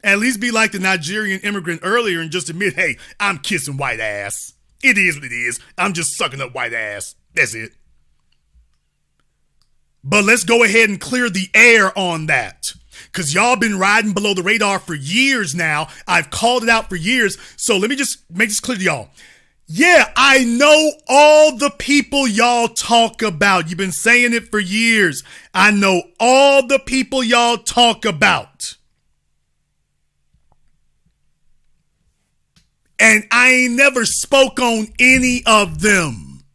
At least be like the Nigerian immigrant earlier and just admit, hey, I'm kissing white ass. It is what it is. I'm just sucking up white ass. That's it. But let's go ahead and clear the air on that, because y'all been riding below the radar for years now. I've called it out for years. So let me just make this clear to y'all. Yeah, I know all the people y'all talk about. You've been saying it for years. I know all the people y'all talk about. And I ain't never spoke on any of them.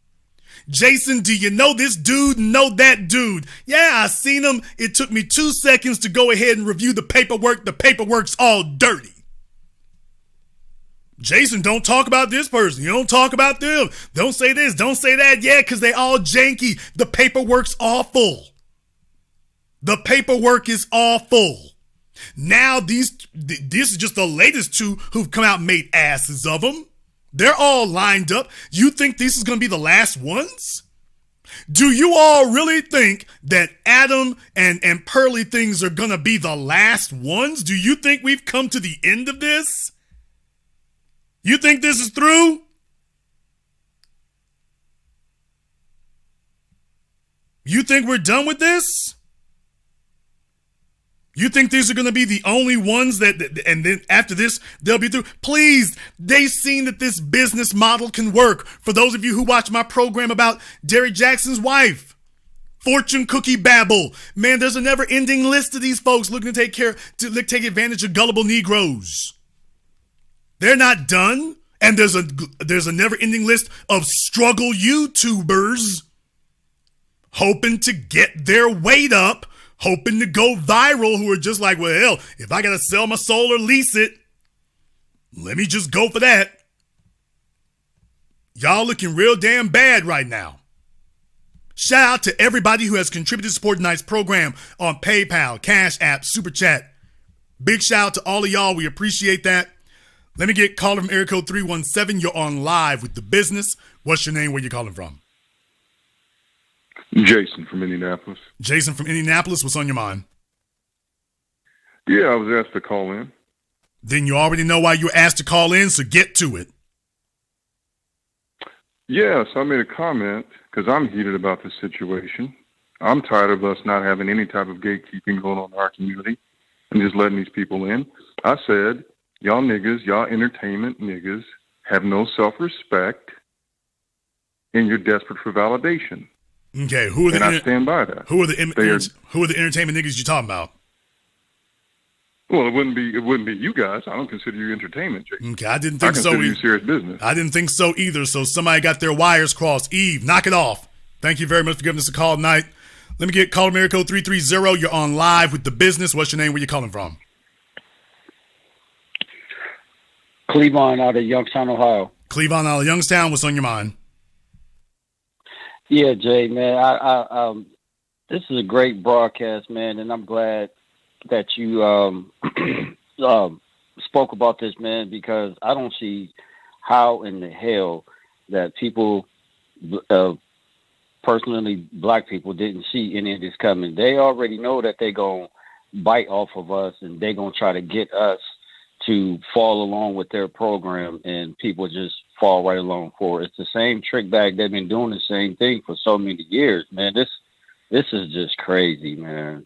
Jason, do you know this dude? Know that dude? Yeah, I seen him. It took me 2 seconds to go ahead and review the paperwork. The paperwork's all dirty. Jason, don't talk about this person. You don't talk about them. Don't say this. Don't say that. Yeah, because they all janky. The paperwork's awful. The paperwork is awful. Now this is just the latest two who've come out and made asses of them. They're all lined up. You think this is going to be the last ones? Do you all really think that Adam and Pearly things are going to be the last ones? Do you think we've come to the end of this? You think this is through? You think we're done with this? You think these are going to be the only ones that and then after this, they'll be through? Please, they've seen that this business model can work. For those of you who watch my program about Derrick Jackson's wife, Fortune Cookie Babble, man, there's a never-ending list of these folks looking to take advantage of gullible Negroes. They're not done. And there's a never-ending list of struggle YouTubers hoping to get their weight up, hoping to go viral, who are just like, well, hell, if I got to sell my soul or lease it, let me just go for that. Y'all looking real damn bad right now. Shout out to everybody who has contributed to support tonight's program on PayPal, CashApp, Super Chat. Big shout out to all of y'all. We appreciate that. Let me get caller from area code 317. You're on live with The Business. What's your name? Where you calling from? Jason from Indianapolis. Jason from Indianapolis. What's on your mind? Yeah, I was asked to call in. Then you already know why you were asked to call in, so get to it. Yeah, so I made a comment because I'm heated about this situation. I'm tired of us not having any type of gatekeeping going on in our community and just letting these people in. I said, y'all niggas, y'all entertainment niggas have no self-respect and you're desperate for validation. Okay, who are the I stand by that. Who are the entertainment niggas you talking about? Well, it wouldn't be you guys. I don't consider you entertainment, Jake. Okay, I didn't think so. I consider you serious business. I didn't think so either. So somebody got their wires crossed. Eve, knock it off. Thank you very much for giving us a call tonight. Let me get caller area code 330. You're on live with The Business. What's your name? Where you calling from? Cleavon out of Youngstown, Ohio. Cleavon out of Youngstown. What's on your mind? Yeah, Jay, man. I this is a great broadcast, man, and I'm glad that you spoke about this, man, because I don't see how in the hell that people, personally black people, didn't see any of this coming. They already know that they're going to bite off of us and they're going to try to get us to fall along with their program, and people just fall right along for it. It's the same trick bag. They've been doing the same thing for so many years, man. This is just crazy, man.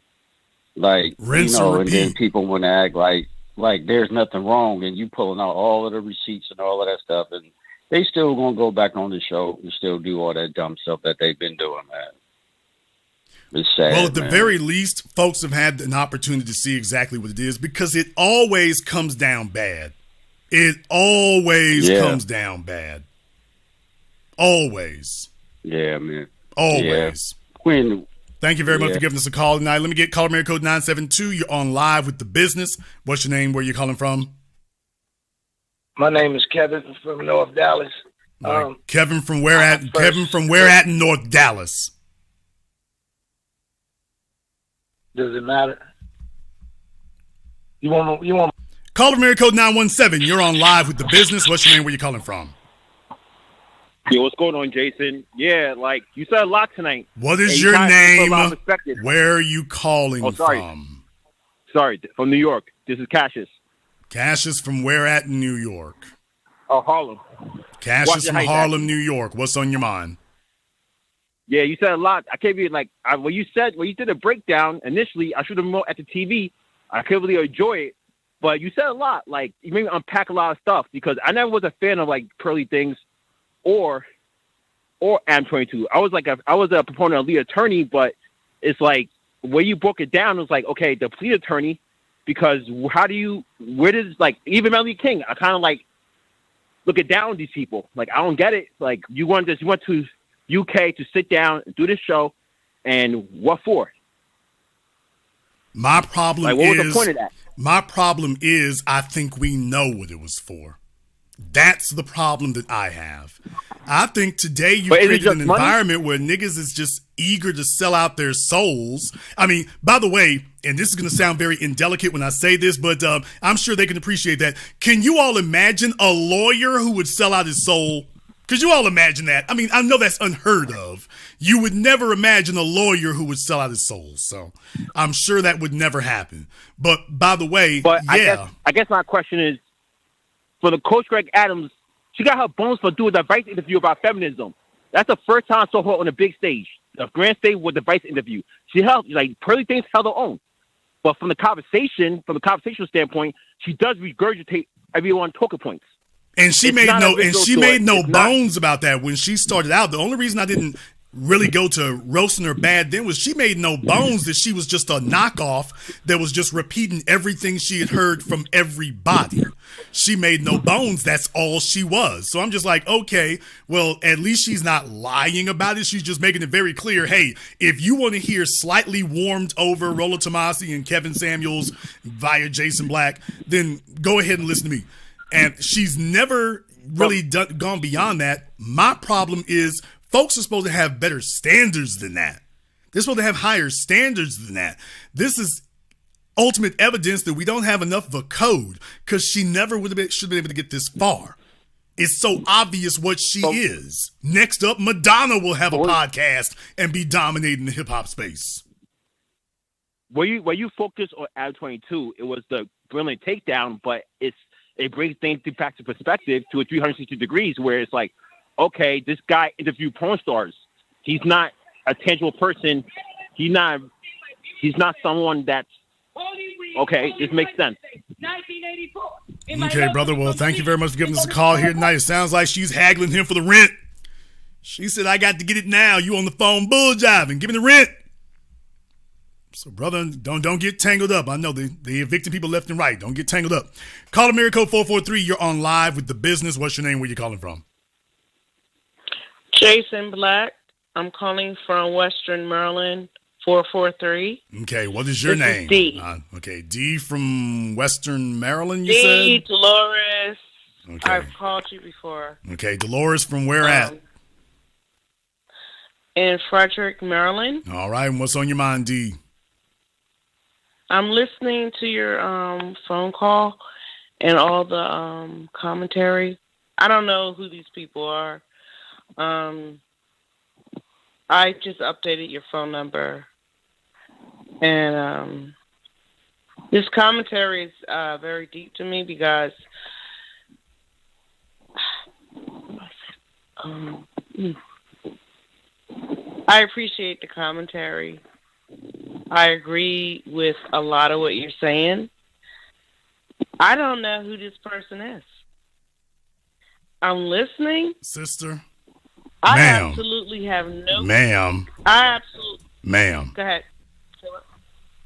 Like, rinse and then people want to act like there's nothing wrong, and you pulling out all of the receipts and all of that stuff, and they still gonna go back on the show and still do all that dumb stuff that they've been doing, man. It's sad. Well, at the man. very least, folks have had an opportunity to see exactly what it is, because it always comes down bad. It always comes down bad. Always. Yeah, man. Always. Yeah. Thank you very much for giving us a call tonight. Let me get caller code 972. You're on live with The Business. What's your name? Where you calling from? My name is Kevin from North Dallas. Kevin from where at? Kevin from where at in North Dallas? Does it matter? You want Caller code 917. You're on live with The Business. What's your name? Where you calling from? Yo, what's going on, Jason? Yeah, like, you said a lot tonight. What is your name? Where are you calling from? Sorry, from New York. This is Cassius. Cassius from where at in New York? Oh, Harlem. Cassius from Harlem, New York. What's on your mind? Yeah, you said a lot. I can't be like, when you did a breakdown initially, I should have been more at the TV. I couldn't really enjoy it. But you said a lot. Like, you made me unpack a lot of stuff, because I never was a fan of, like, Pearly things. or Adam 22. I was a proponent of lead attorney, but it's like where you broke it down, it was like, okay, the lead attorney, because where does, like, even Melanie King, I kind of like look it down on these people. Like, I don't get it. Like, you went to UK to sit down and do this show, and what for? My problem like, what was the point of that? My problem is I think we know what it was for. That's the problem that I have. I think today you created an environment where niggas is just eager to sell out their souls. I mean, by the way, and this is going to sound very indelicate when I say this, but I'm sure they can appreciate that. Can you all imagine a lawyer who would sell out his soul? Could you all imagine that? I mean, I know that's unheard of. You would never imagine a lawyer who would sell out his soul. So I'm sure that would never happen. But by the way, I guess my question is, for the Coach Greg Adams, she got her bones for doing the Vice interview about feminism. That's the first time I saw her on a big stage, the grand stage with the Vice interview. She held, like, Pearly things held her own. But from the conversational standpoint, she does regurgitate everyone's talking points. And she made no bones about that when she started out. The only reason I didn't really go to roasting her bad then was she made no bones that she was just a knockoff that was just repeating everything she had heard from everybody. She made no bones. That's all she was. So I'm just like, okay, well, at least she's not lying about it. She's just making it very clear. Hey, if you want to hear slightly warmed over Rollo Tomasi and Kevin Samuels via Jason Black, then go ahead and listen to me. And she's never really gone beyond that. My problem is folks are supposed to have better standards than that. They're supposed to have higher standards than that. This is ultimate evidence that we don't have enough of a code, because she never should have been able to get this far. It's so obvious what she is. Next up, Madonna will have a podcast and be dominating the hip hop space. Where you focus on Adam 22, it was the brilliant takedown, but it brings things back to perspective to a 360 degrees, where it's like, okay, this guy interviewed porn stars. He's not a tangible person. He's not someone that's okay. This makes sense. Okay, brother. Well, thank you very much for giving us a call here tonight. It sounds like she's haggling him for the rent. She said, "I got to get it now. You on the phone bull jiving. Give me the rent." So, brother, don't get tangled up. I know they evicting people left and right. Don't get tangled up. Call America code 443. You're on live with The Business. What's your name? Where you calling from? Jason Black. I'm calling from Western Maryland, 443. Okay, what is your name? Is D. Okay, D from Western Maryland, you said? D, Dolores. Okay. I've called you before. Okay, Dolores from where at? In Frederick, Maryland. All right, and what's on your mind, D? I'm listening to your phone call and all the commentary. I don't know who these people are. I just updated your phone number. And this commentary is very deep to me because I appreciate the commentary. I agree with a lot of what you're saying. I don't know who this person is. I'm listening. Sister. I Ma'am. absolutely have no... Ma'am. I absolutely... Ma'am. Go ahead.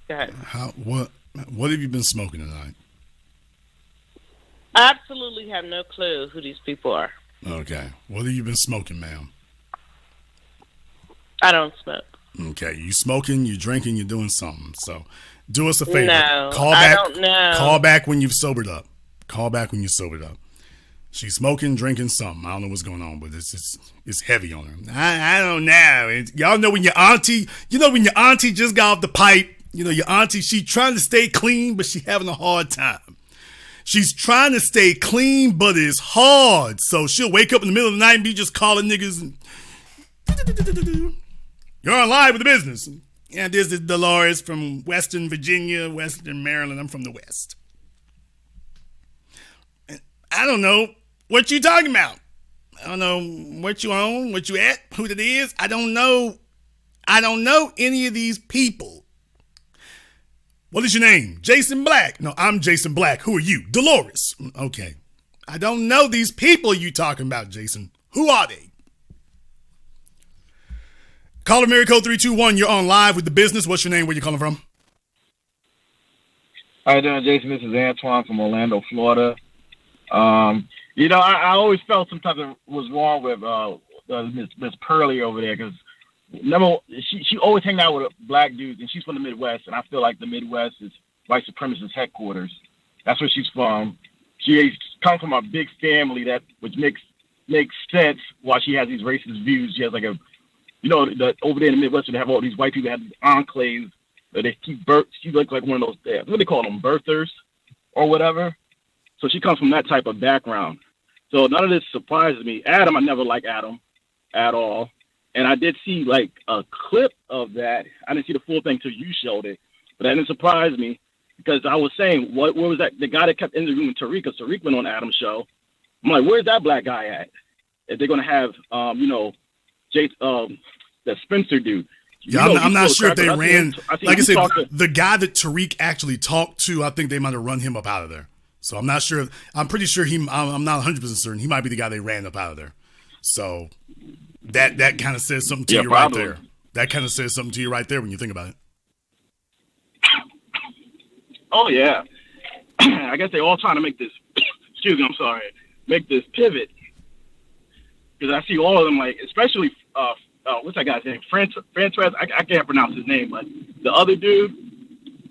Go ahead. What have you been smoking tonight? I absolutely have no clue who these people are. Okay. What have you been smoking, ma'am? I don't smoke. Okay. You smoking, you drinking, you're doing something. So do us a favor. No, I don't know. Call back when you've sobered up. Call back when you're sobered up. She's smoking, drinking something. I don't know what's going on, but it's heavy on her. I don't know. Y'all know when your auntie just got off the pipe, your auntie, she trying to stay clean, but she having a hard time. She's trying to stay clean, but it's hard. So she'll wake up in the middle of the night and be just calling niggas. And you're on live with The Business. Yeah, this is Dolores from Western Virginia, Western Maryland. I'm from the West. I don't know what you talking about. I don't know what you own, what you at, who it is. I don't know any of these people. What is your name? Jason Black. No, I'm Jason Black. Who are you? Dolores. Okay. I don't know these people you talking about, Jason. Who are they? Caller Mary Code 321, you're on live with The Business. What's your name? Where you calling from? How you doing, Jason? This is Antoine from Orlando, Florida. I always felt something was wrong with Miss Pearly over there because she always hang out with black dudes, and she's from the Midwest, and I feel like the Midwest is white supremacist headquarters. That's where she's from. She comes from a big family which makes sense why she has these racist views. She has like over there in the Midwest, they have all these white people that have these enclaves. They keep she looks like one of those, what do they call them, birthers or whatever. So she comes from that type of background. So none of this surprises me. Adam, I never liked Adam at all. And I did see like a clip of that. I didn't see the full thing till you showed it. But that didn't surprise me because I was saying, where was that? The guy that kept interviewing Tariq, because Tariq went on Adam's show. I'm like, where's that black guy at? If they're going to have, that Spencer dude. Yeah, I'm not sure if they ran. Like I said, the guy that Tariq actually talked to, I think they might have run him up out of there. So I'm not sure. I'm pretty sure I'm not 100% certain. He might be the guy they ran up out of there. So that kind of says something to you right there. That kind of says something to you right there when you think about it. Oh, yeah. I guess they're all trying to make this, make this pivot. Because I see all of them, like, especially, what's that guy's name? Fuentes. I can't pronounce his name, but the other dude,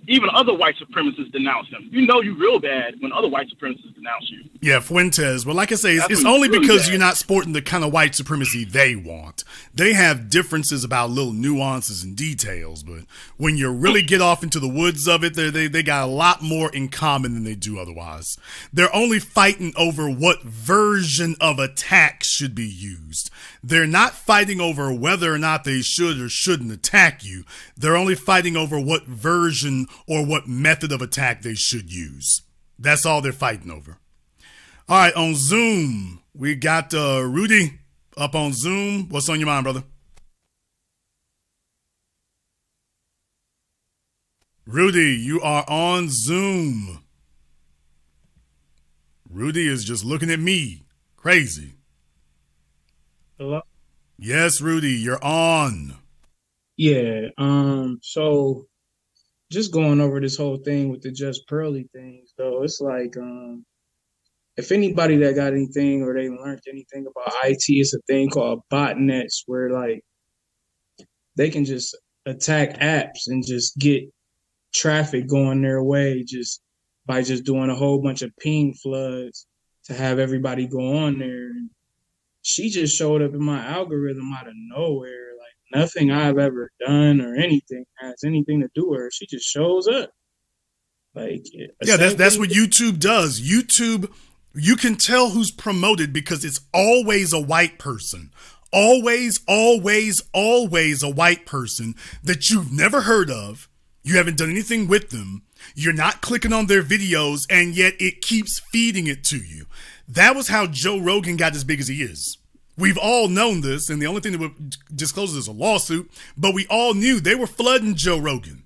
even other white supremacists denounce him. You know you real bad when other white supremacists denounce you. Yeah, Fuentes. Well, like I say, it's only really because you're not sporting the kind of white supremacy they want. They have differences about little nuances and details, but when you really get off into the woods of it, they got a lot more in common than they do otherwise. They're only fighting over what version of attack should be used. They're not fighting over whether or not they should or shouldn't attack you. They're only fighting over what version or what method of attack they should use. That's all they're fighting over. All right, on Zoom, we got Rudy up on Zoom. What's on your mind, brother? Rudy, you are on Zoom. Rudy is just looking at me. Crazy. Hello? Yes, Rudy, you're on. Yeah, so just going over this whole thing with the Just Pearly things, though, it's like, if anybody that got anything or they learned anything about IT, it's a thing called botnets where, like, they can just attack apps and just get traffic going their way just by just doing a whole bunch of ping floods to have everybody go on there. And she just showed up in my algorithm out of nowhere. Like, nothing I've ever done or anything has anything to do with her. She just shows up. Like, yeah, that's what YouTube does. YouTube, you can tell who's promoted because it's always a white person. Always, always, always a white person that you've never heard of. You haven't done anything with them. You're not clicking on their videos, and yet it keeps feeding it to you. That was how Joe Rogan got as big as he is. We've all known this, and the only thing that would disclose is a lawsuit, but we all knew they were flooding Joe Rogan.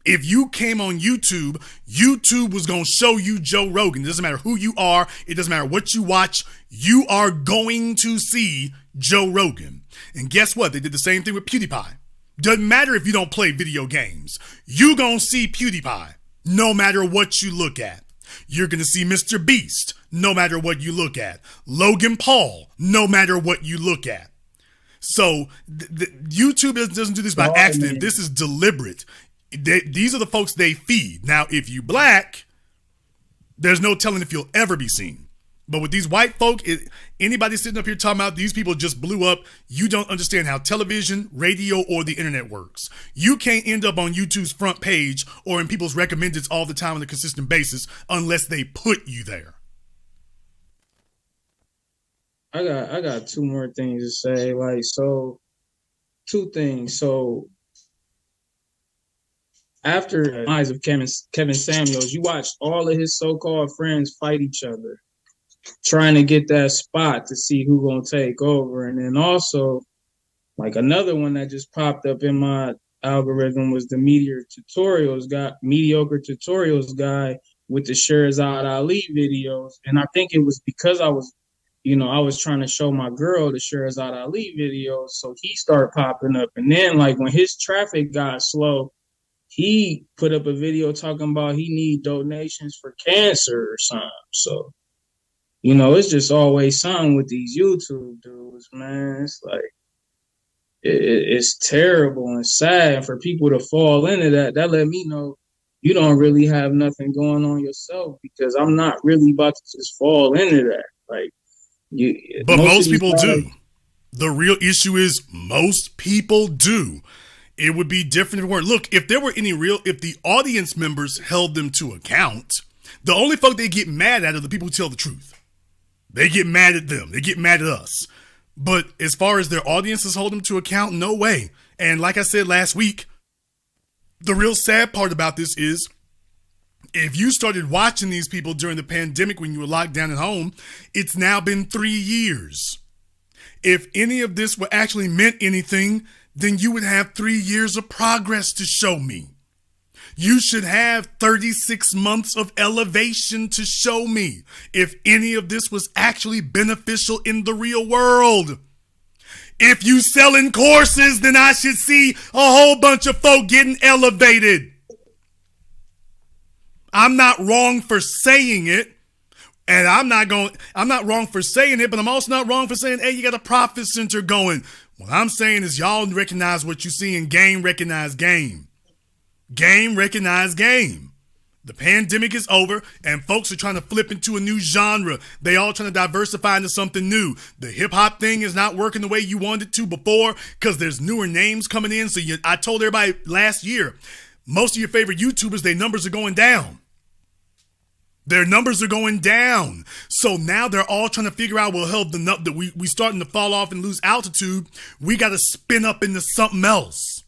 If you came on YouTube, YouTube was going to show you Joe Rogan. It doesn't matter who you are. It doesn't matter what you watch. You are going to see Joe Rogan. And guess what? They did the same thing with PewDiePie. Doesn't matter if you don't play video games. You going to see PewDiePie no matter what you look at. You're going to see Mr. Beast no matter what you look at. Logan Paul no matter what you look at. So YouTube doesn't do this by accident. Man. This is deliberate. These are the folks they feed. Now, if you black, there's no telling if you'll ever be seen. But with these white folk, anybody sitting up here talking about these people just blew up, you don't understand how television, radio, or the internet works. You can't end up on YouTube's front page or in people's recommendeds all the time on a consistent basis unless they put you there. I got two more things to say. Like, so, two things. So, after the demise of Kevin Samuels, you watched all of his so-called friends fight each other, trying to get that spot to see who gonna take over. And then also, like, another one that just popped up in my algorithm was the mediocre tutorials guy with the Shirzad Ali videos. And I think it was because I was I was trying to show my girl the Sherazad Ali videos, so he started popping up. And then, like, when his traffic got slow, he put up a video talking about he need donations for cancer or something. So, it's just always something with these YouTube dudes, man. It's like, it's terrible and sad. And for people to fall into that let me know you don't really have nothing going on yourself, because I'm not really about to just fall into that. Like, but most people do. The real issue is most people do. It would be different if it weren't. Look, if there were if the audience members held them to account, the only folk they get mad at are the people who tell the truth. They get mad at them. They get mad at us. But as far as their audiences hold them to account, no way. And like I said last week, the real sad part about this is, if you started watching these people during the pandemic when you were locked down at home, it's now been 3 years. If any of this were actually meant anything, then you would have 3 years of progress to show me. You should have 36 months of elevation to show me if any of this was actually beneficial in the real world. If you selling courses, then I should see a whole bunch of folk getting elevated. I'm not wrong for saying it, and I'm not wrong for saying it, but I'm also not wrong for saying, hey, you got a profit center going. What I'm saying is y'all recognize what you see, and game recognize game. Game recognize game. The pandemic is over, and folks are trying to flip into a new genre. They all trying to diversify into something new. The hip-hop thing is not working the way you wanted it to before because there's newer names coming in. So I told everybody last year, most of your favorite YouTubers, their numbers are going down. Their numbers are going down. So now they're all trying to figure out, well, hell, that we starting to fall off and lose altitude. We got to spin up into something else.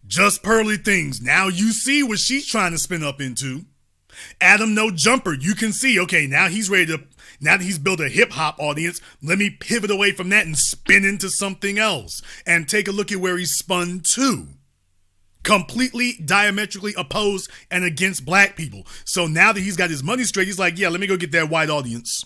Just Pearly things. Now you see what she's trying to spin up into. Adam No Jumper. You can see, okay, now that he's built a hip hop audience, let me pivot away from that and spin into something else. And take a look at where he's spun to. Completely diametrically opposed and against black people. So now that he's got his money straight, he's like, yeah, let me go get that white audience.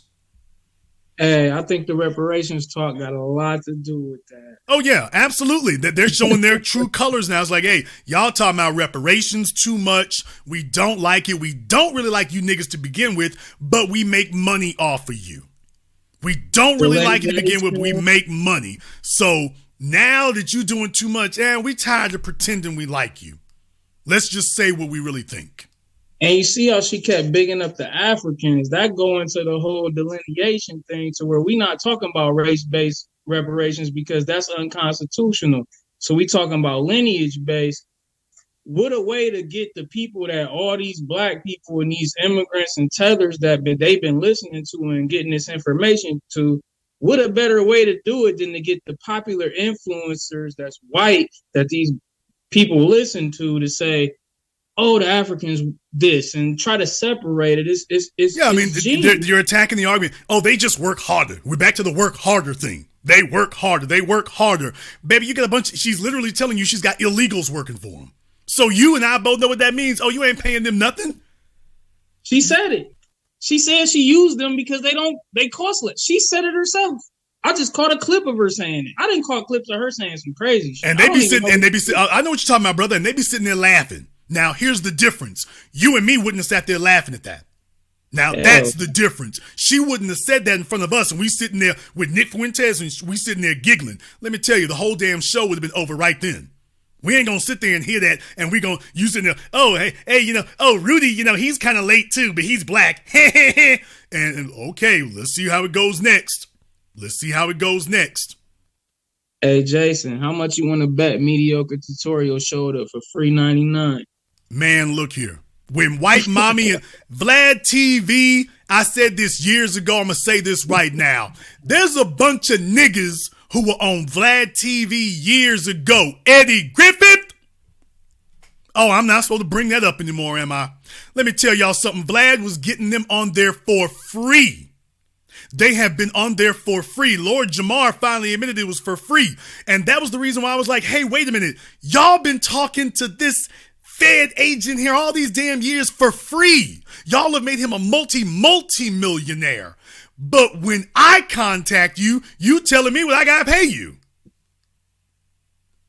Hey, I think the reparations talk got a lot to do with that. Oh, yeah, absolutely. That they're showing their true colors now. It's like, hey, y'all talking about reparations too much. We don't like it. We don't really like you niggas to begin with, but we make money off of you. We don't really like you to begin with, but we make money. So now that you're doing too much, we tired of pretending we like you. Let's just say what we really think. And you see how she kept bigging up the Africans. That go into the whole delineation thing to where we're not talking about race-based reparations because that's unconstitutional. So we talking about lineage-based. What a way to get the people that all these black people and these immigrants and tethers that they've been listening to and getting this information to. What a better way to do it than to get the popular influencers that's white that these people listen to say, oh, the Africans this, and try to separate it. You're attacking the argument. Oh, they just work harder. We're back to the work harder thing. They work harder. They work harder. Baby, you got a bunch. She's literally telling you she's got illegals working for them. So you and I both know what that means. Oh, you ain't paying them nothing? She said it. She said she used them because they costless. She said it herself. I just caught a clip of her saying it. I didn't caught clips of her saying some crazy shit. And they be sitting. I know what you're talking about, brother. And they be sitting there laughing. Now, here's the difference. You and me wouldn't have sat there laughing at that. Now, that's the difference. She wouldn't have said that in front of us, and we sitting there with Nick Fuentes, and we sitting there giggling. Let me tell you, the whole damn show would have been over right then. We ain't going to sit there and hear that, and we going to use it there, oh, hey, Rudy, he's kind of late too, but he's black. and okay, let's see how it goes next. Hey, Jason, how much you want to bet Mediocre Tutorial showed up for free 99? Man, look here. When White Mommy and Vlad TV, I said this years ago, I'm going to say this right now. There's a bunch of niggas who were on Vlad TV years ago. Eddie Griffith. Oh, I'm not supposed to bring that up anymore, am I? Let me tell y'all something. Vlad was getting them on there for free. They have been on there for free. Lord Jamar finally admitted it was for free. And that was the reason why I was like, hey, wait a minute. Y'all been talking to this Fed agent here all these damn years for free. Y'all have made him a multi-millionaire. But when I contact you, you telling me what I gotta pay you.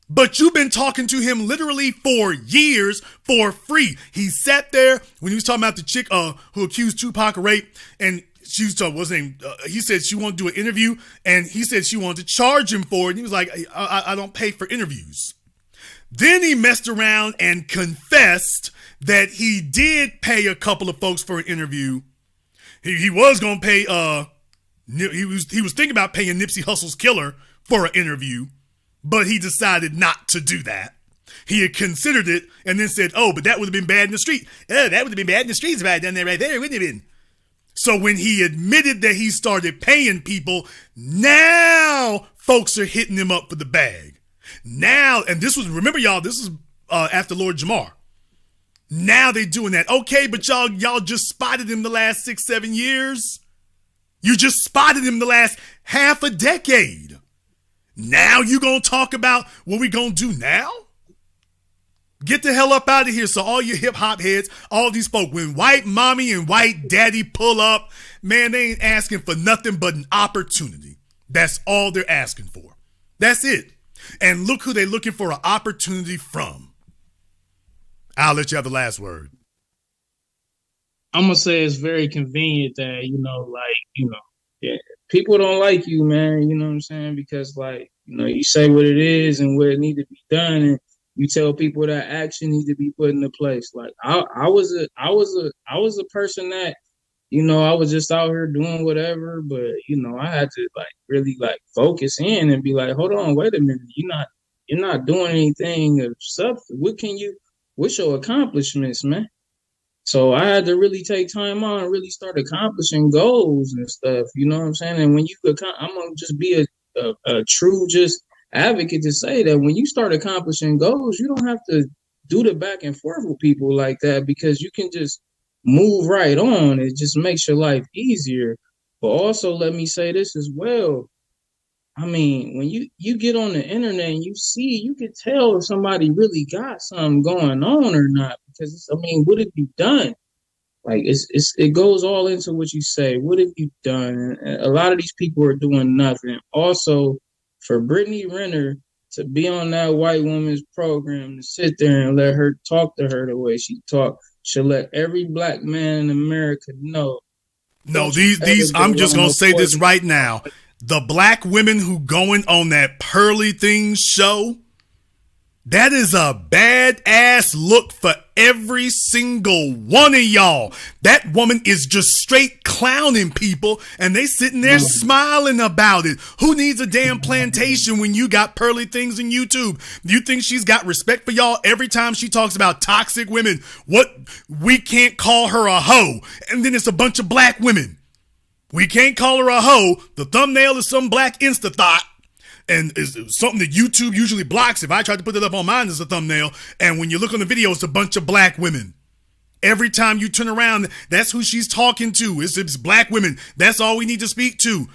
But you've been talking to him literally for years for free. He sat there when he was talking about the chick who accused Tupac of rape, and she was talking, what's his name? He said she wanted to do an interview, and he said she wanted to charge him for it. And he was like, I don't pay for interviews. Then he messed around and confessed that he did pay a couple of folks for an interview. He was gonna pay. He was thinking about paying Nipsey Hussle's killer for an interview, but he decided not to do that. He had considered it and then said, "Oh, but that would have been bad in the street. That would have been bad in the streets if I had done that right there, wouldn't it have been?" So when he admitted that he started paying people, now folks are hitting him up for the bag. Now, and this was, remember y'all, this is after Lord Jamar. Now they doing that. Okay, but y'all just spotted him the last 6-7 years. You just spotted him the last half a decade. Now you gonna talk about what we gonna do now? Get the hell up out of here. So all you hip hop heads, all these folk, when white mommy and white daddy pull up, man, they ain't asking for nothing but an opportunity. That's all they're asking for. That's it. And look who they looking for an opportunity from. I'll let you have the last word. I'm gonna say it's very convenient that, yeah, people don't like you, man. You know what I'm saying? Because you say what it is and what it need to be done, and you tell people that action need to be put into place. Like I was a person that, I was just out here doing whatever, but I had to really focus in and be like, hold on, wait a minute, you're not doing anything of substance. What's your accomplishments, man? So I had to really take time on and really start accomplishing goals and stuff. You know what I'm saying? And when I'm gonna just be a true just advocate to say that when you start accomplishing goals, you don't have to do the back and forth with people like that, because you can just move right on. It just makes your life easier. But also, let me say this as well. I mean, when you get on the internet and you can tell if somebody really got something going on or not, because what have you done? It goes all into what you say. What have you done? And a lot of these people are doing nothing. Also, for Brittany Renner to be on that white woman's program, to sit there and let her talk to her the way she talked, should let every black man in America know. No, these I'm just gonna say this right now. The black women who going on that Pearly Things show, that is a badass look for every single one of y'all. That woman is just straight clowning people, and they sitting there smiling about it. Who needs a damn plantation when you got Pearly Things in YouTube? You think she's got respect for y'all every time she talks about toxic women? What? We can't call her a hoe. And then it's a bunch of black women. We can't call her a hoe. The thumbnail is some black Insta thought. And it's something that YouTube usually blocks. If I tried to put it up on mine as a thumbnail, and when you look on the video, it's a bunch of black women. Every time you turn around, that's who she's talking to. It's black women. That's all we need to speak to.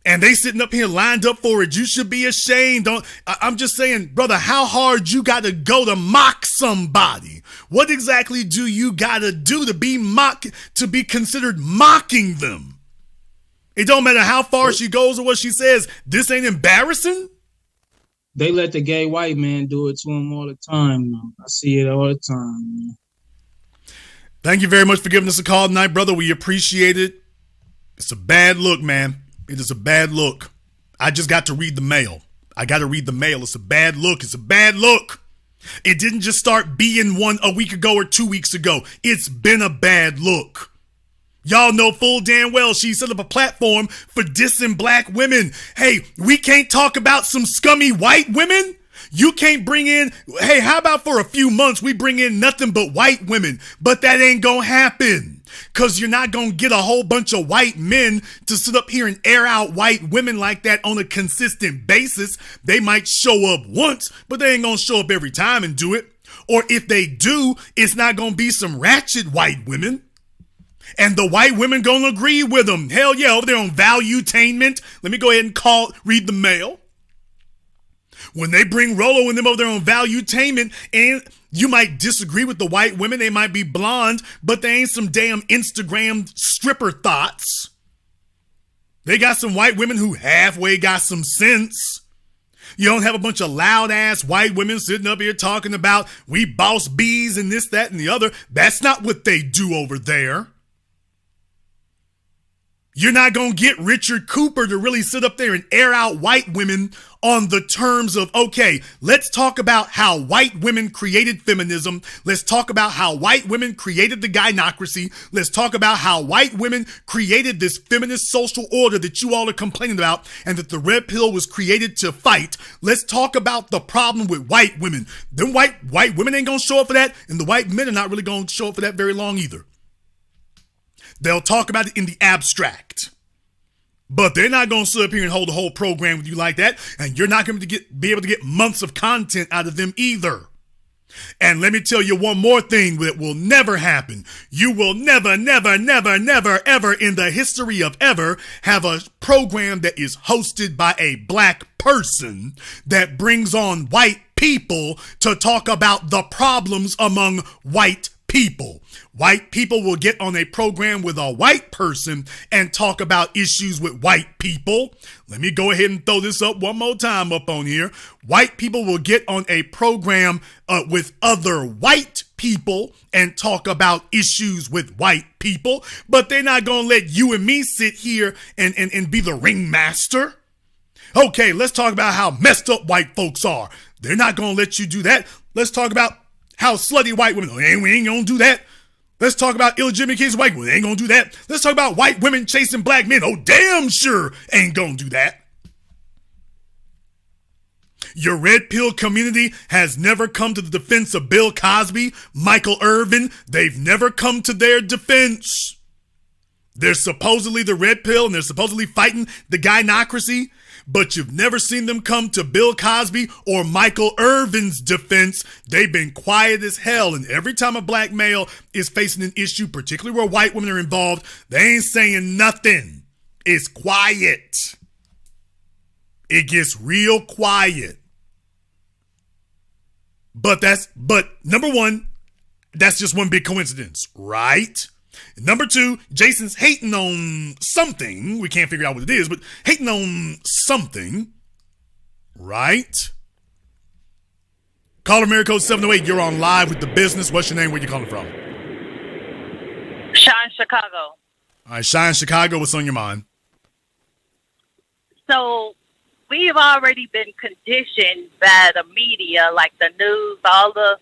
And they sitting up here lined up for it. You should be ashamed. I'm just saying, brother, how hard you got to go to mock somebody? What exactly do you got to do to be considered mocking them? It don't matter how far she goes or what she says. This ain't embarrassing. They let the gay white man do it to him all the time. I see it all the time. Man. Thank you very much for giving us a call tonight, brother. We appreciate it. It's a bad look, man. It is a bad look. I just got to read the mail. I got to read the mail. It's a bad look. It's a bad look. It didn't just start being one a week ago or 2 weeks ago. It's been a bad look. Y'all know full damn well she set up a platform for dissing black women. Hey, we can't talk about some scummy white women? You can't bring in, hey, how about for a few months we bring in nothing but white women? But that ain't gonna happen. Because you're not gonna get a whole bunch of white men to sit up here and air out white women like that on a consistent basis. They might show up once, but they ain't gonna show up every time and do it. Or if they do, it's not gonna be some ratchet white women. And the white women gonna agree with them. Hell yeah, over there on Valuetainment. Let me go ahead and read the mail. When they bring Rolo and them over there on Valuetainment, and you might disagree with the white women, they might be blonde, but they ain't some damn Instagram stripper thoughts. They got some white women who halfway got some sense. You don't have a bunch of loud ass white women sitting up here talking about we boss bees and this, that, and the other. That's not what they do over there. You're not going to get Richard Cooper to really sit up there and air out white women on the terms of, okay, let's talk about how white women created feminism. Let's talk about how white women created the gynocracy. Let's talk about how white women created this feminist social order that you all are complaining about and that the red pill was created to fight. Let's talk about the problem with white women. Them white women ain't going to show up for that, and the white men are not really going to show up for that very long either. They'll talk about it in the abstract, but they're not going to sit up here and hold the whole program with you like that, and you're not going to be able to get months of content out of them either. And let me tell you one more thing that will never happen. You will never, never, never, never, ever in the history of ever have a program that is hosted by a black person that brings on white people to talk about the problems among white people. White people will get on a program with a white person and talk about issues with white people. Let me go ahead and throw this up one more time up on here. White people will get on a program with other white people and talk about issues with white people, but they're not going to let you and me sit here and be the ringmaster. Okay, let's talk about how messed up white folks are. They're not going to let you do that. Let's talk about how slutty white women, we ain't gonna do that. Let's talk about illegitimate kids, white women, ain't gonna do that. Let's talk about white women chasing black men, oh damn sure ain't gonna do that. Your red pill community has never come to the defense of Bill Cosby, Michael Irvin. They've never come to their defense. They're supposedly the red pill and they're supposedly fighting the gynocracy, but you've never seen them come to Bill Cosby or Michael Irvin's defense. They've been quiet as hell, and every time a black male is facing an issue, particularly where white women are involved, they ain't saying nothing. It's quiet. It gets real quiet. But number one, that's just one big coincidence, right? Number two, Jason's hating on something. We can't figure out what it is, but hating on something, right? Caller America code 708, you're on live with The Business. What's your name? Where you calling from? Shine, Chicago. All right, Shine, Chicago. What's on your mind? So we've already been conditioned by the media, like the news, all the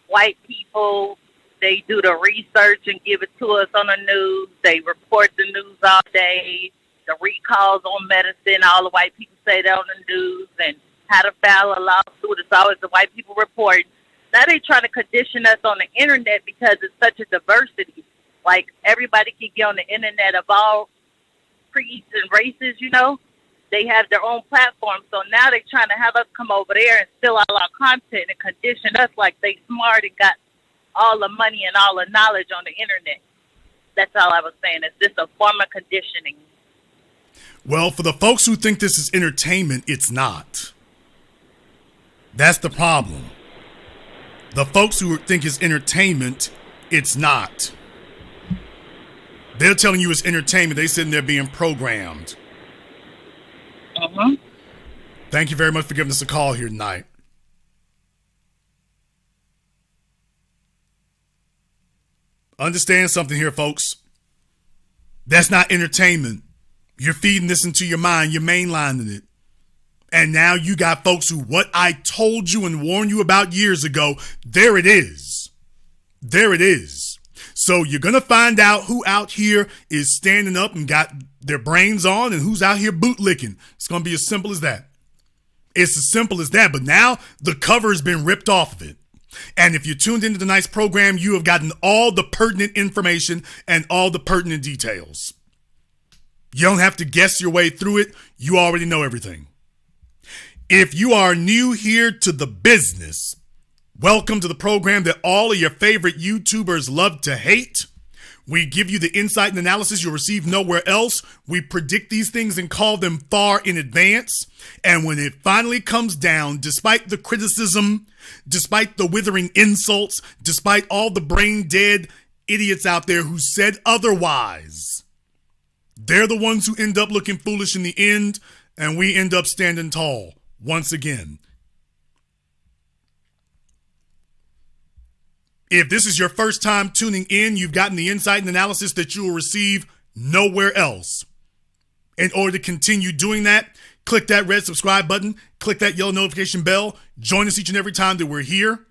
white people. They do the research and give it to us on the news. They report the news all day. The recalls on medicine, all the white people say that on the news. And how to file a lawsuit, it's always the white people report. Now they trying to condition us on the internet because it's such a diversity. Like everybody can get on the internet of all creeds and races, you know. They have their own platform. So now they're trying to have us come over there and steal all our content and condition us like they smart and got all the money and all the knowledge on the internet. That's all I was saying. It's just a form of conditioning. Well, for the folks who think this is entertainment, it's not. That's the problem. The folks who think it's entertainment, it's not. They're telling you it's entertainment. They're sitting there being programmed. Thank you very much for giving us a call here tonight. Understand something here, folks. That's not entertainment. You're feeding this into your mind. You're mainlining it. And now you got folks who, what I told you and warned you about years ago, there it is. There it is. So you're going to find out who out here is standing up and got their brains on and who's out here bootlicking. It's going to be as simple as that. It's as simple as that. But now the cover has been ripped off of it. And if you tuned into tonight's program, you have gotten all the pertinent information and all the pertinent details. You don't have to guess your way through it. You already know everything. If you are new here to The Business, welcome to the program that all of your favorite YouTubers love to hate. We give you the insight and analysis you'll receive nowhere else. We predict these things and call them far in advance. And when it finally comes down, despite the criticism, despite the withering insults, despite all the brain dead idiots out there who said otherwise, They're the ones who end up looking foolish in the end, and we end up standing tall once again. If this is your first time tuning in, you've gotten the insight and analysis that you will receive nowhere else. In order to continue doing that, click that red subscribe button, click that yellow notification bell, join us each and every time that we're here.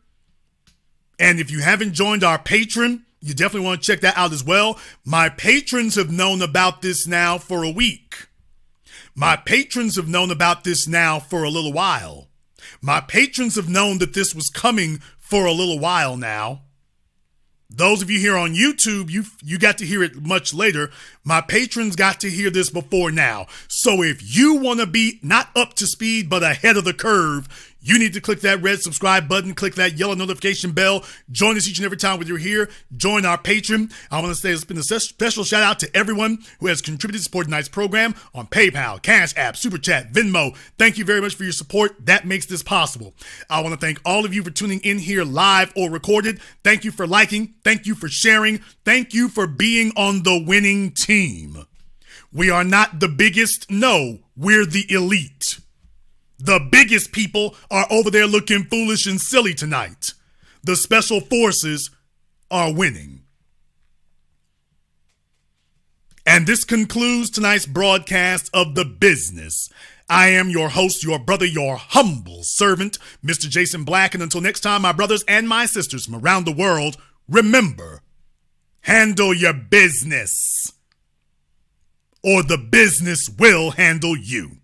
And if you haven't joined our Patreon, you definitely want to check that out as well. My patrons have known about this now for a week. My patrons have known about this now for a little while. My patrons have known that this was coming for a little while now. Those of you here on YouTube, you got to hear it much later. My patrons got to hear this before now. So if you want to be not up to speed, but ahead of the curve, you need to click that red subscribe button, click that yellow notification bell. Join us each and every time when you're here. Join our Patreon. I want to say it's been a special shout out to everyone who has contributed to support tonight's program on PayPal, CashApp, Super Chat, Venmo. Thank you very much for your support. That makes this possible. I want to thank all of you for tuning in here live or recorded. Thank you for liking. Thank you for sharing. Thank you for being on the winning team. We are not the biggest. No, we're the elite. The biggest people are over there looking foolish and silly tonight. The special forces are winning. And this concludes tonight's broadcast of The Business. I am your host, your brother, your humble servant, Mr. Jason Black. And until next time, my brothers and my sisters from around the world, remember, handle your business, or the business will handle you.